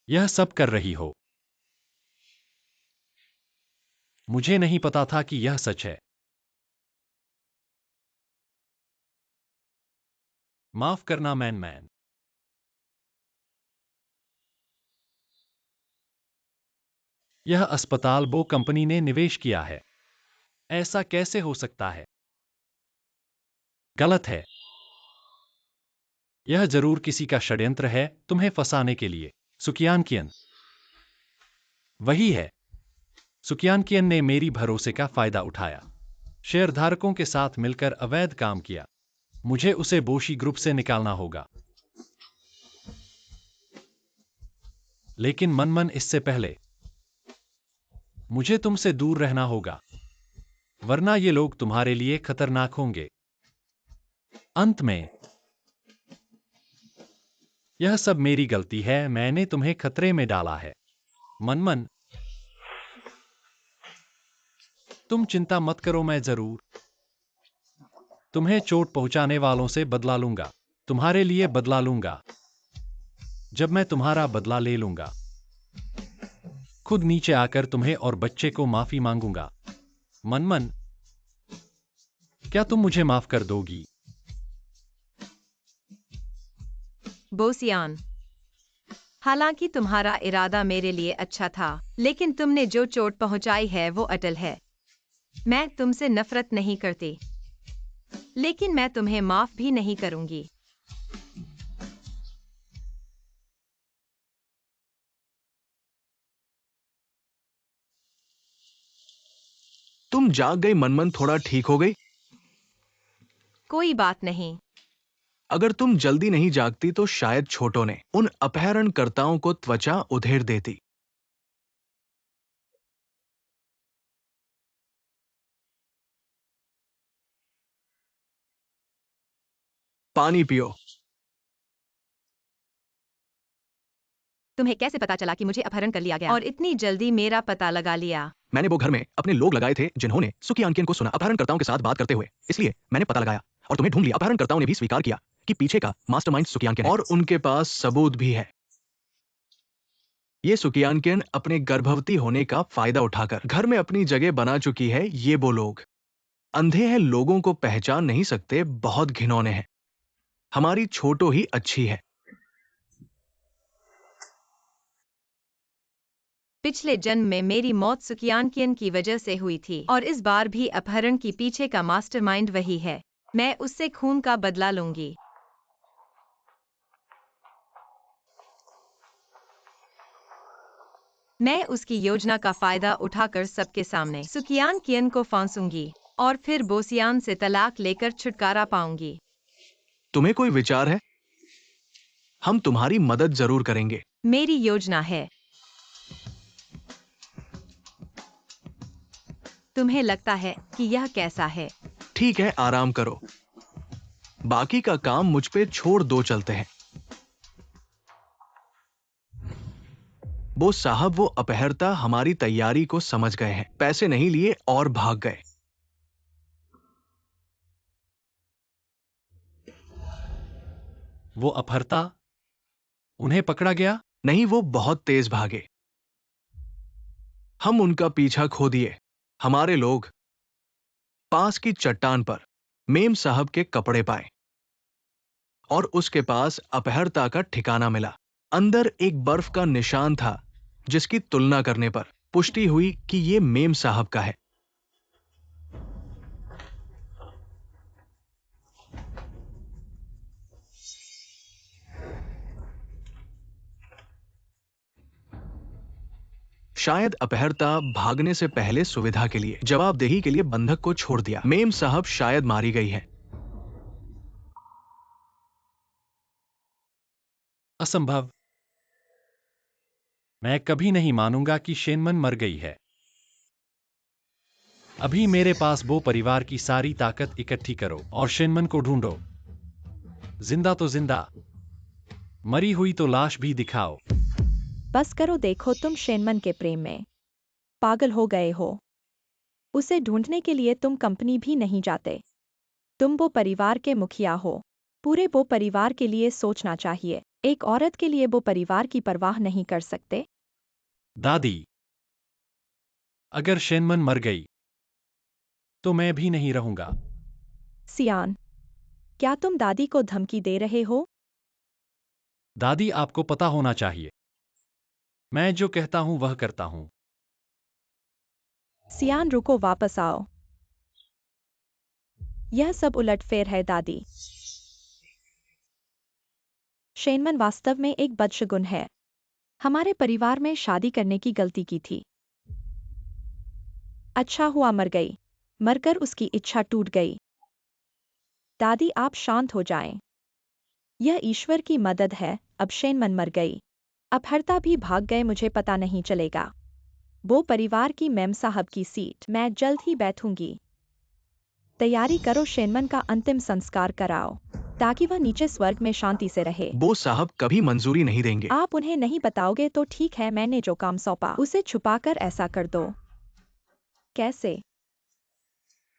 यह सब कर रही हो। मुझे नहीं पता था कि यह सच है। माफ करना मैन। यह अस्पताल बो कंपनी ने निवेश किया है। ऐसा कैसे हो सकता है? गलत है। यह जरूर किसी का षड्यंत्र है तुम्हें फंसाने के लिए। सुकियानकियन वही है। सुकियानकियन ने मेरी भरोसे का फायदा उठाया, शेयरधारकों के साथ मिलकर अवैध काम किया। मुझे उसे बोशी ग्रुप से निकालना होगा। लेकिन मनमन, इससे पहले मुझे तुमसे दूर रहना होगा, वरना ये लोग तुम्हारे लिए खतरनाक होंगे। अंत में यह सब मेरी गलती है, मैंने तुम्हें खतरे में डाला है। मनमन, तुम चिंता मत करो, मैं जरूर तुम्हें चोट पहुंचाने वालों से बदला लूंगा। तुम्हारे लिए बदला लूंगा। जब मैं तुम्हारा बदला ले लूंगा, खुद नीचे आकर तुम्हें और बच्चे को माफी मांगूंगा। मनमन, क्या तुम मुझे माफ कर दोगी? बोसियान, हालांकि तुम्हारा इरादा मेरे लिए अच्छा था, लेकिन तुमने जो चोट पहुंचाई है वो अटल है। मैं तुमसे नफरत नहीं करती, लेकिन मैं तुम्हें माफ भी नहीं करूंगी। तुम जाग गई मनमन, थोड़ा ठीक हो गई? कोई बात नहीं। अगर तुम जल्दी नहीं जागती तो शायद छोटों ने उन अपहरणकर्ताओं को त्वचा उधेड़ देती। पानी पियो। तुम्हें कैसे पता चला कि मुझे अपहरण कर लिया गया और इतनी जल्दी मेरा पता लगा लिया? मैंने वो घर में अपने लोग लगाए थे जिन्होंने सुकियानकिन को सुना अपहरणकर्ताओं के साथ बात करते हुए, इसलिए मैंने पता लगाया और तुम्हें ढूंढ लिया। अपहरणकर्ताओं ने भी स्वीकार किया कि पीछे का मास्टरमाइंड सुकियानकिन है और उनके पास सबूत भी है। ये सुकियानकिन अपने गर्भवती होने का फायदा उठाकर घर में अपनी जगह बना चुकी है। ये वो लोग अंधे हैं, लोगों को पहचान नहीं सकते, बहुत घिनौने हैं। हमारी छोटो ही अच्छी है। पिछले जन्म में मेरी मौत सुकियानकिन की वजह से हुई थी और इस बार भी अपहरण की पीछे का मास्टरमाइंड वही है। मैं उससे खून का बदला लूंगी। मैं उसकी योजना का फायदा उठाकर सबके सामने सुकियानकिन को फांसूंगी और फिर बोसियान से तलाक लेकर छुटकारा पाऊंगी। तुम्हें कोई विचार है? हम तुम्हारी मदद जरूर करेंगे। मेरी योजना है। तुम्हें लगता है कि यह कैसा है? ठीक है, आराम करो। बाकी का काम मुझ पे छोड़ दो, चलते हैं। बोस साहब, वो अपहर्ता हमारी तैयारी को समझ गए हैं, पैसे नहीं लिए और भाग गए। वो अपहर्ता, उन्हें पकड़ा गया? नहीं, वो बहुत तेज भागे। हम उनका पीछा खो दिए। हमारे लोग पास की चट्टान पर मेम साहब के कपड़े पाए और उसके पास अपहर्ता का ठिकाना मिला। अंदर एक बर्फ का निशान था जिसकी तुलना करने पर पुष्टि हुई कि ये मेम साहब का है। शायद अपहर्ता भागने से पहले सुविधा के लिए, जवाबदेही के लिए बंधक को छोड़ दिया। मेम साहब शायद मारी गई है। असंभव। मैं कभी नहीं मानूंगा कि शेनमन मर गई है। अभी मेरे पास वो परिवार की सारी ताकत इकट्ठी करो और शेनमन को ढूंढो। जिंदा तो जिंदा, मरी हुई तो लाश भी दिखाओ। बस करो, देखो तुम शेनमन के प्रेम में पागल हो गए हो। उसे ढूंढने के लिए तुम कंपनी भी नहीं जाते। तुम वो परिवार के मुखिया हो। पूरे वो परिवार के लिए सोचना चाहिए। एक औरत के लिए वो परिवार की परवाह नहीं कर सकते। दादी, अगर शेनमन मर गई तो मैं भी नहीं रहूंगा। सियान, क्या तुम दादी को धमकी दे रहे हो? दादी, आपको पता होना चाहिए, मैं जो कहता हूं वह करता हूं। सियान, रुको, वापस आओ। यह सब उलटफेर है दादी। शेनमन वास्तव में एक बदशगुन है। हमारे परिवार में शादी करने की गलती की थी। अच्छा हुआ मर गई। मरकर उसकी इच्छा टूट गई। दादी, आप शांत हो जाएं। यह ईश्वर की मदद है। अब शेनमन मर गई, अपहर्ता भी भाग गए, मुझे पता नहीं चलेगा। वो परिवार की मेम साहब की सीट मैं जल्द ही बैठूंगी। तैयारी करो, शेनमन का अंतिम संस्कार कराओ। ताकि वह नीचे स्वर्ग में शांति से रहे। बोस साहब कभी मंजूरी नहीं देंगे। आप उन्हें नहीं बताओगे तो ठीक है, मैंने जो काम सौंपा उसे छुपाकर ऐसा कर दो। कैसे?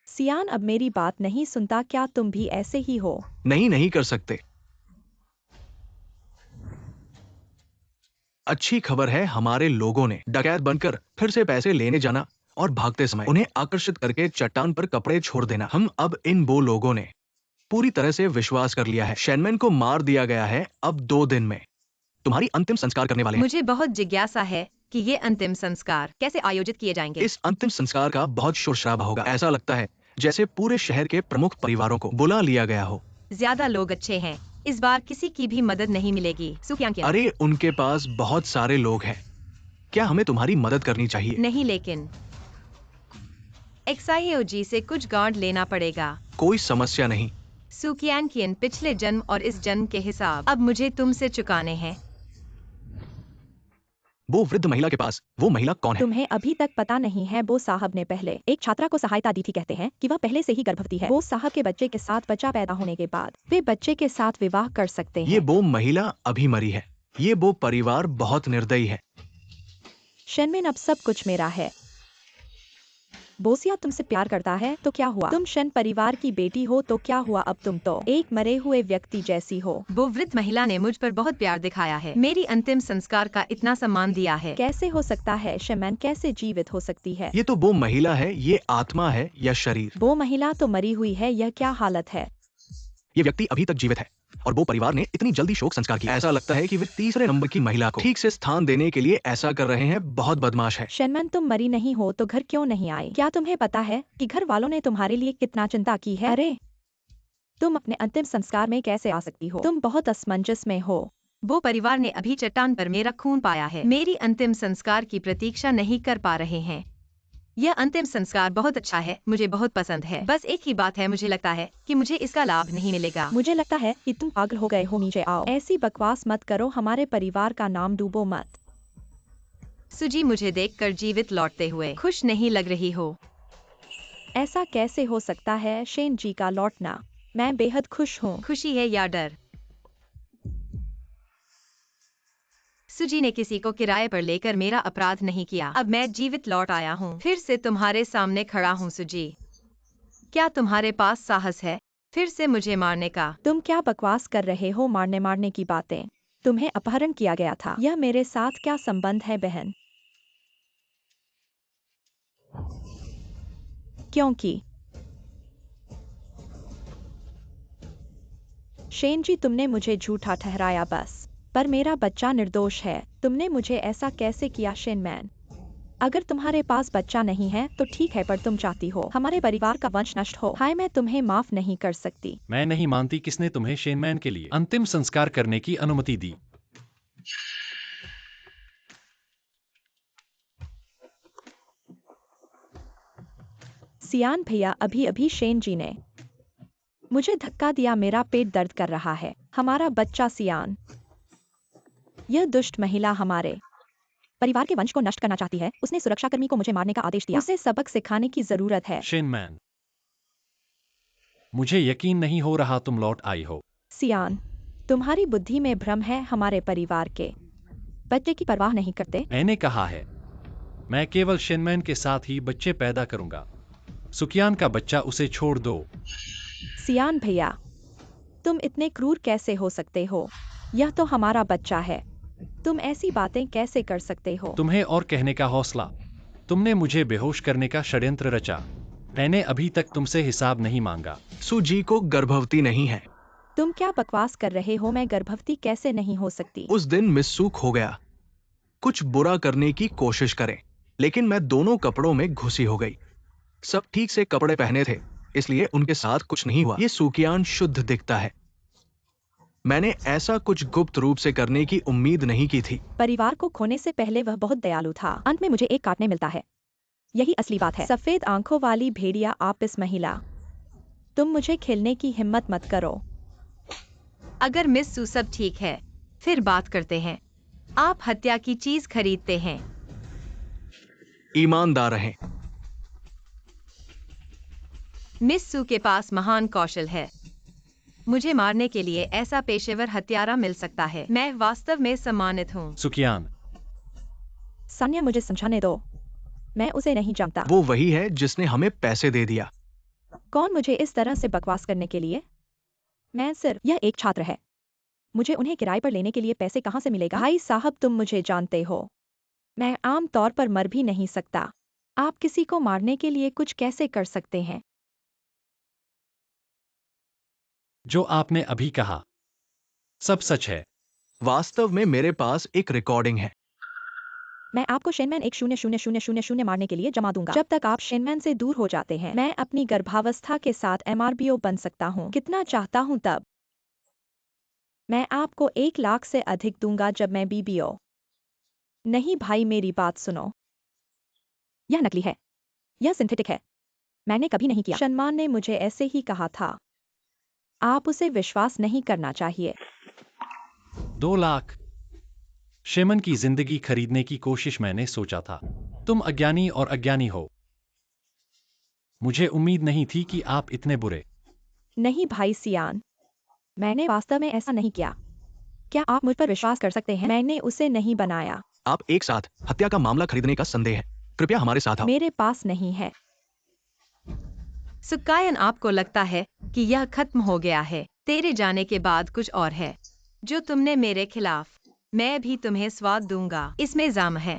सियान अब मेरी बात नहीं सुनता, क्या तुम भी ऐसे ही हो? नहीं कर सकते। अच्छी खबर है, हमारे लोगों ने डकैत बनकर फिर से पैसे लेने जाना और भागते समय उन्हें आकर्षित करके चट्टान पर कपड़े छोड़ देना। हम अब इन वो लोगों ने पूरी तरह से विश्वास कर लिया है। शेनमैन को मार दिया गया है। अब 2 दिन में तुम्हारी अंतिम संस्कार करने वाले हैं। मुझे बहुत जिज्ञासा है कि ये अंतिम संस्कार कैसे आयोजित किए जाएंगे। इस अंतिम संस्कार का बहुत शोर शराबा होगा। ऐसा लगता है जैसे पूरे शहर के प्रमुख परिवारों को बुला लिया गया हो। ज्यादा लोग अच्छे हैं, इस बार किसी की भी मदद नहीं मिलेगी। सुक्यांकियन। अरे उनके पास बहुत सारे लोग हैं। क्या हमें तुम्हारी मदद करनी चाहिए? नहीं, लेकिन XIOG से कुछ गार्ड लेना पड़ेगा। कोई समस्या नहीं। सुक्यांकियन, पिछले जन्म और इस जन्म के हिसाब अब मुझे तुमसे चुकाने हैं। वो वृद्ध महिला के पास वो महिला कौन है? तुम्हें अभी तक पता नहीं है, बोस साहब ने पहले एक छात्रा को सहायता दी थी। कहते हैं कि वह पहले से ही गर्भवती है। बोस साहब के बच्चे के साथ बच्चा पैदा होने के बाद वे बच्चे के साथ विवाह कर सकते हैं। ये वो महिला अभी मरी है। ये वो परिवार बहुत निर्दयी है। शेनमैन, अब सब कुछ मेरा है। बोसिया तुमसे प्यार करता है तो क्या हुआ? तुम शेन परिवार की बेटी हो तो क्या हुआ? अब तुम तो एक मरे हुए व्यक्ति जैसी हो। वो वृद्ध महिला ने मुझ पर बहुत प्यार दिखाया है, मेरी अंतिम संस्कार का इतना सम्मान दिया है। कैसे हो सकता है? शेनमैन कैसे जीवित हो सकती है? ये तो वो महिला है। ये आत्मा है या शरीर? वो महिला तो मरी हुई है। यह क्या हालत है? ये व्यक्ति अभी तक जीवित है और वो परिवार ने इतनी जल्दी शोक संस्कार किया। ऐसा लगता है कि वे तीसरे नंबर की महिला को ठीक से स्थान देने के लिए ऐसा कर रहे हैं। बहुत बदमाश है। शेनमैन, तुम मरी नहीं हो तो घर क्यों नहीं आई? क्या तुम्हें पता है कि घर वालों ने तुम्हारे लिए कितना चिंता की है? अरे तुम अपने अंतिम संस्कार में कैसे आ सकती हो? तुम बहुत असमंजस में हो। वो परिवार ने अभी चट्टान पर मेरा खून पाया है, मेरी अंतिम संस्कार की प्रतीक्षा नहीं कर पा रहे हैं। यह अंतिम संस्कार बहुत अच्छा है, मुझे बहुत पसंद है। बस एक ही बात है, मुझे लगता है कि मुझे इसका लाभ नहीं मिलेगा। मुझे लगता है कि तुम पागल हो गए हो। नीचे आओ। ऐसी बकवास मत करो, हमारे परिवार का नाम डूबो मत। सुजी, मुझे देखकर जीवित लौटते हुए खुश नहीं लग रही हो। ऐसा कैसे हो सकता है? शेन जी का लौटना, मैं बेहद खुश हूँ। खुशी है या डर? सुजी ने किसी को किराए पर लेकर मेरा अपराध नहीं किया। अब मैं जीवित लौट आया हूँ, फिर से तुम्हारे सामने खड़ा हूँ। सुजी, क्या तुम्हारे पास साहस है फिर से मुझे मारने का? तुम क्या बकवास कर रहे हो? मारने की बातें। तुम्हें अपहरण किया गया था। यह मेरे साथ क्या संबंध है बहन? क्योंकि शेन जी, तुमने मुझे झूठा ठहराया बस, पर मेरा बच्चा निर्दोष है। तुमने मुझे ऐसा कैसे किया? शेनमैन, अगर तुम्हारे पास बच्चा नहीं है तो ठीक है, पर तुम चाहती हो हमारे परिवार का वंश नष्ट हो। हाय, मैं तुम्हें माफ नहीं कर सकती। मैं नहीं मानती किसने तुम्हें शेनमैन के लिए अंतिम संस्कार करने की अनुमति दी। सियान भैया, अभी शेन जी ने मुझे धक्का दिया। मेरा पेट दर्द कर रहा है। हमारा बच्चा सियान, यह दुष्ट महिला हमारे परिवार के वंश को नष्ट करना चाहती है। उसने सुरक्षाकर्मी को मुझे मारने का आदेश दिया। उसे सबक सिखाने की जरूरत है। शेनमैन, मुझे यकीन नहीं हो रहा तुम लौट आई हो। सियान, तुम्हारी बुद्धि में भ्रम है। हमारे परिवार के बच्चे की परवाह नहीं करते। मैंने कहा है, मैं केवल शेनमैन के साथ ही बच्चे पैदा करूंगा। सुकियान का बच्चा उसे छोड़ दो। सियान भैया, तुम इतने क्रूर कैसे हो सकते हो? यह तो हमारा बच्चा है। तुम ऐसी बातें कैसे कर सकते हो? तुम्हें और कहने का हौसला। तुमने मुझे बेहोश करने का षड्यंत्र रचा। मैंने अभी तक तुमसे हिसाब नहीं मांगा। सुजी को गर्भवती नहीं है। तुम क्या बकवास कर रहे हो? मैं गर्भवती कैसे नहीं हो सकती? उस दिन मिस्सू खो गया। कुछ बुरा करने की कोशिश करें, लेकिन मैं दोनों कपड़ों में घुसी हो गई। सब ठीक से कपड़े पहने थे, इसलिए उनके साथ कुछ नहीं हुआ। ये सुकियान शुद्ध दिखता है। मैंने ऐसा कुछ गुप्त रूप से करने की उम्मीद नहीं की थी। परिवार को खोने से पहले वह बहुत दयालु था। अंत में मुझे एक काटने मिलता है। यही असली बात है। सफेद आंखों वाली भेड़िया, आप इस महिला, तुम मुझे खेलने की हिम्मत मत करो। अगर मिस सू सब ठीक है, फिर बात करते हैं। आप हत्या की चीज खरीदते हैं। ईमानदार रहें। मिस सू के पास महान कौशल है। मुझे मारने के लिए ऐसा पेशेवर हत्यारा मिल सकता है। मैं वास्तव में सम्मानित हूँ। सुकियान, सान्या, मुझे समझाने दो। मैं उसे नहीं जानता। वो वही है जिसने हमें पैसे दे दिया। कौन मुझे इस तरह से बकवास करने के लिए? मैं सिर्फ, यह एक छात्र है। मुझे उन्हें किराए पर लेने के लिए पैसे कहाँ से मिलेगा? भाई साहब, तुम मुझे जानते हो। मैं आम तौर पर मर भी नहीं सकता। आप किसी को मारने के लिए कुछ कैसे कर सकते हैं? जो आपने अभी कहा सब सच है। वास्तव में मेरे पास एक रिकॉर्डिंग है। मैं आपको शेनमैन 1000000 मारने के लिए जमा दूंगा। जब तक आप शेनमैन से दूर हो जाते हैं, मैं अपनी गर्भावस्था के साथ MRBO बन सकता हूँ। कितना चाहता हूँ तब। मैं आपको 1 लाख से अधिक दूंगा जब मैं BBO। नहीं भाई, मेरी बात सुनो। यह नकली है। यह सिंथेटिक है। मैंने कभी नहीं किया। शनमान ने मुझे ऐसे ही कहा था। आप उसे विश्वास नहीं करना चाहिए। 2 लाख शेमन की जिंदगी खरीदने की कोशिश। मैंने सोचा था तुम अज्ञानी और अज्ञानी हो। मुझे उम्मीद नहीं थी कि आप इतने बुरे। नहीं भाई सियान, मैंने वास्तव में ऐसा नहीं किया। क्या आप मुझ पर विश्वास कर सकते हैं? मैंने उसे नहीं बनाया। आप एक साथ हत्या का मामला खरीदने का संदेह है। कृपया हमारे साथ आओ। मेरे पास नहीं है। सुकायन, आपको लगता है कि यह खत्म हो गया है? तेरे जाने के बाद कुछ और है जो तुमने मेरे खिलाफ। मैं भी तुम्हें स्वाद दूंगा। इसमें जाम है।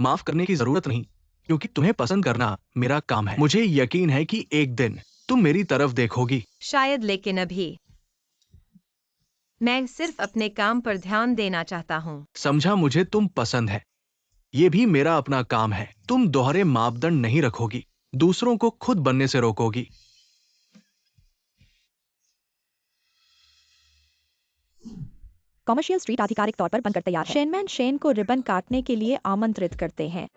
माफ करने की जरूरत नहीं, क्योंकि तुम्हें पसंद करना मेरा काम है। मुझे यकीन है कि एक दिन तुम मेरी तरफ देखोगी। शायद, लेकिन अभी मैं सिर्फ अपने काम पर ध्यान देना चाहता हूँ। समझा, मुझे तुम पसंद है। ये भी मेरा अपना काम है। तुम दोहरे मापदंड नहीं रखोगी, दूसरों को खुद बनने से रोकोगी। कॉमर्शियल स्ट्रीट आधिकारिक तौर पर बनकर तैयार है। शेनमैन शेन को रिबन काटने के लिए आमंत्रित करते हैं।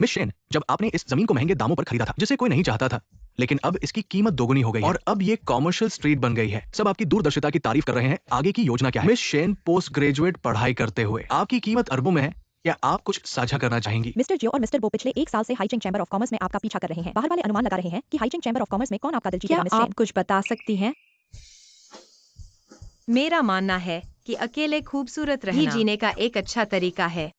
मिस शेन, जब आपने इस जमीन को महंगे दामों पर खरीदा था, जिसे कोई नहीं चाहता था, लेकिन अब इसकी कीमत दोगुनी हो गई है और अब ये कॉमर्शियल स्ट्रीट बन गई है। सब आपकी दूरदर्शिता की तारीफ कर रहे हैं। आगे की योजना क्या है? मिस शेन पोस्ट ग्रेजुएट पढ़ाई करते हुए आपकी कीमत अरबों में है। क्या आप कुछ साझा करना चाहेंगी? मिस्टर जियो और मिस्टर बो पिछले 1 साल से हाईचिंग चैम्बर ऑफ कॉमर्स में आपका पीछा कर रहे हैं। बाहर वाले अनुमान लगा रहे हैं कि हाईचिंग चैम्बर ऑफ कॉमर्स में कौन आपका दिल जीतेगा। मिस शेन, आप कुछ बता सकती हैं? मेरा मानना है कि अकेले खूबसूरत रहना ही जीने का एक अच्छा तरीका है।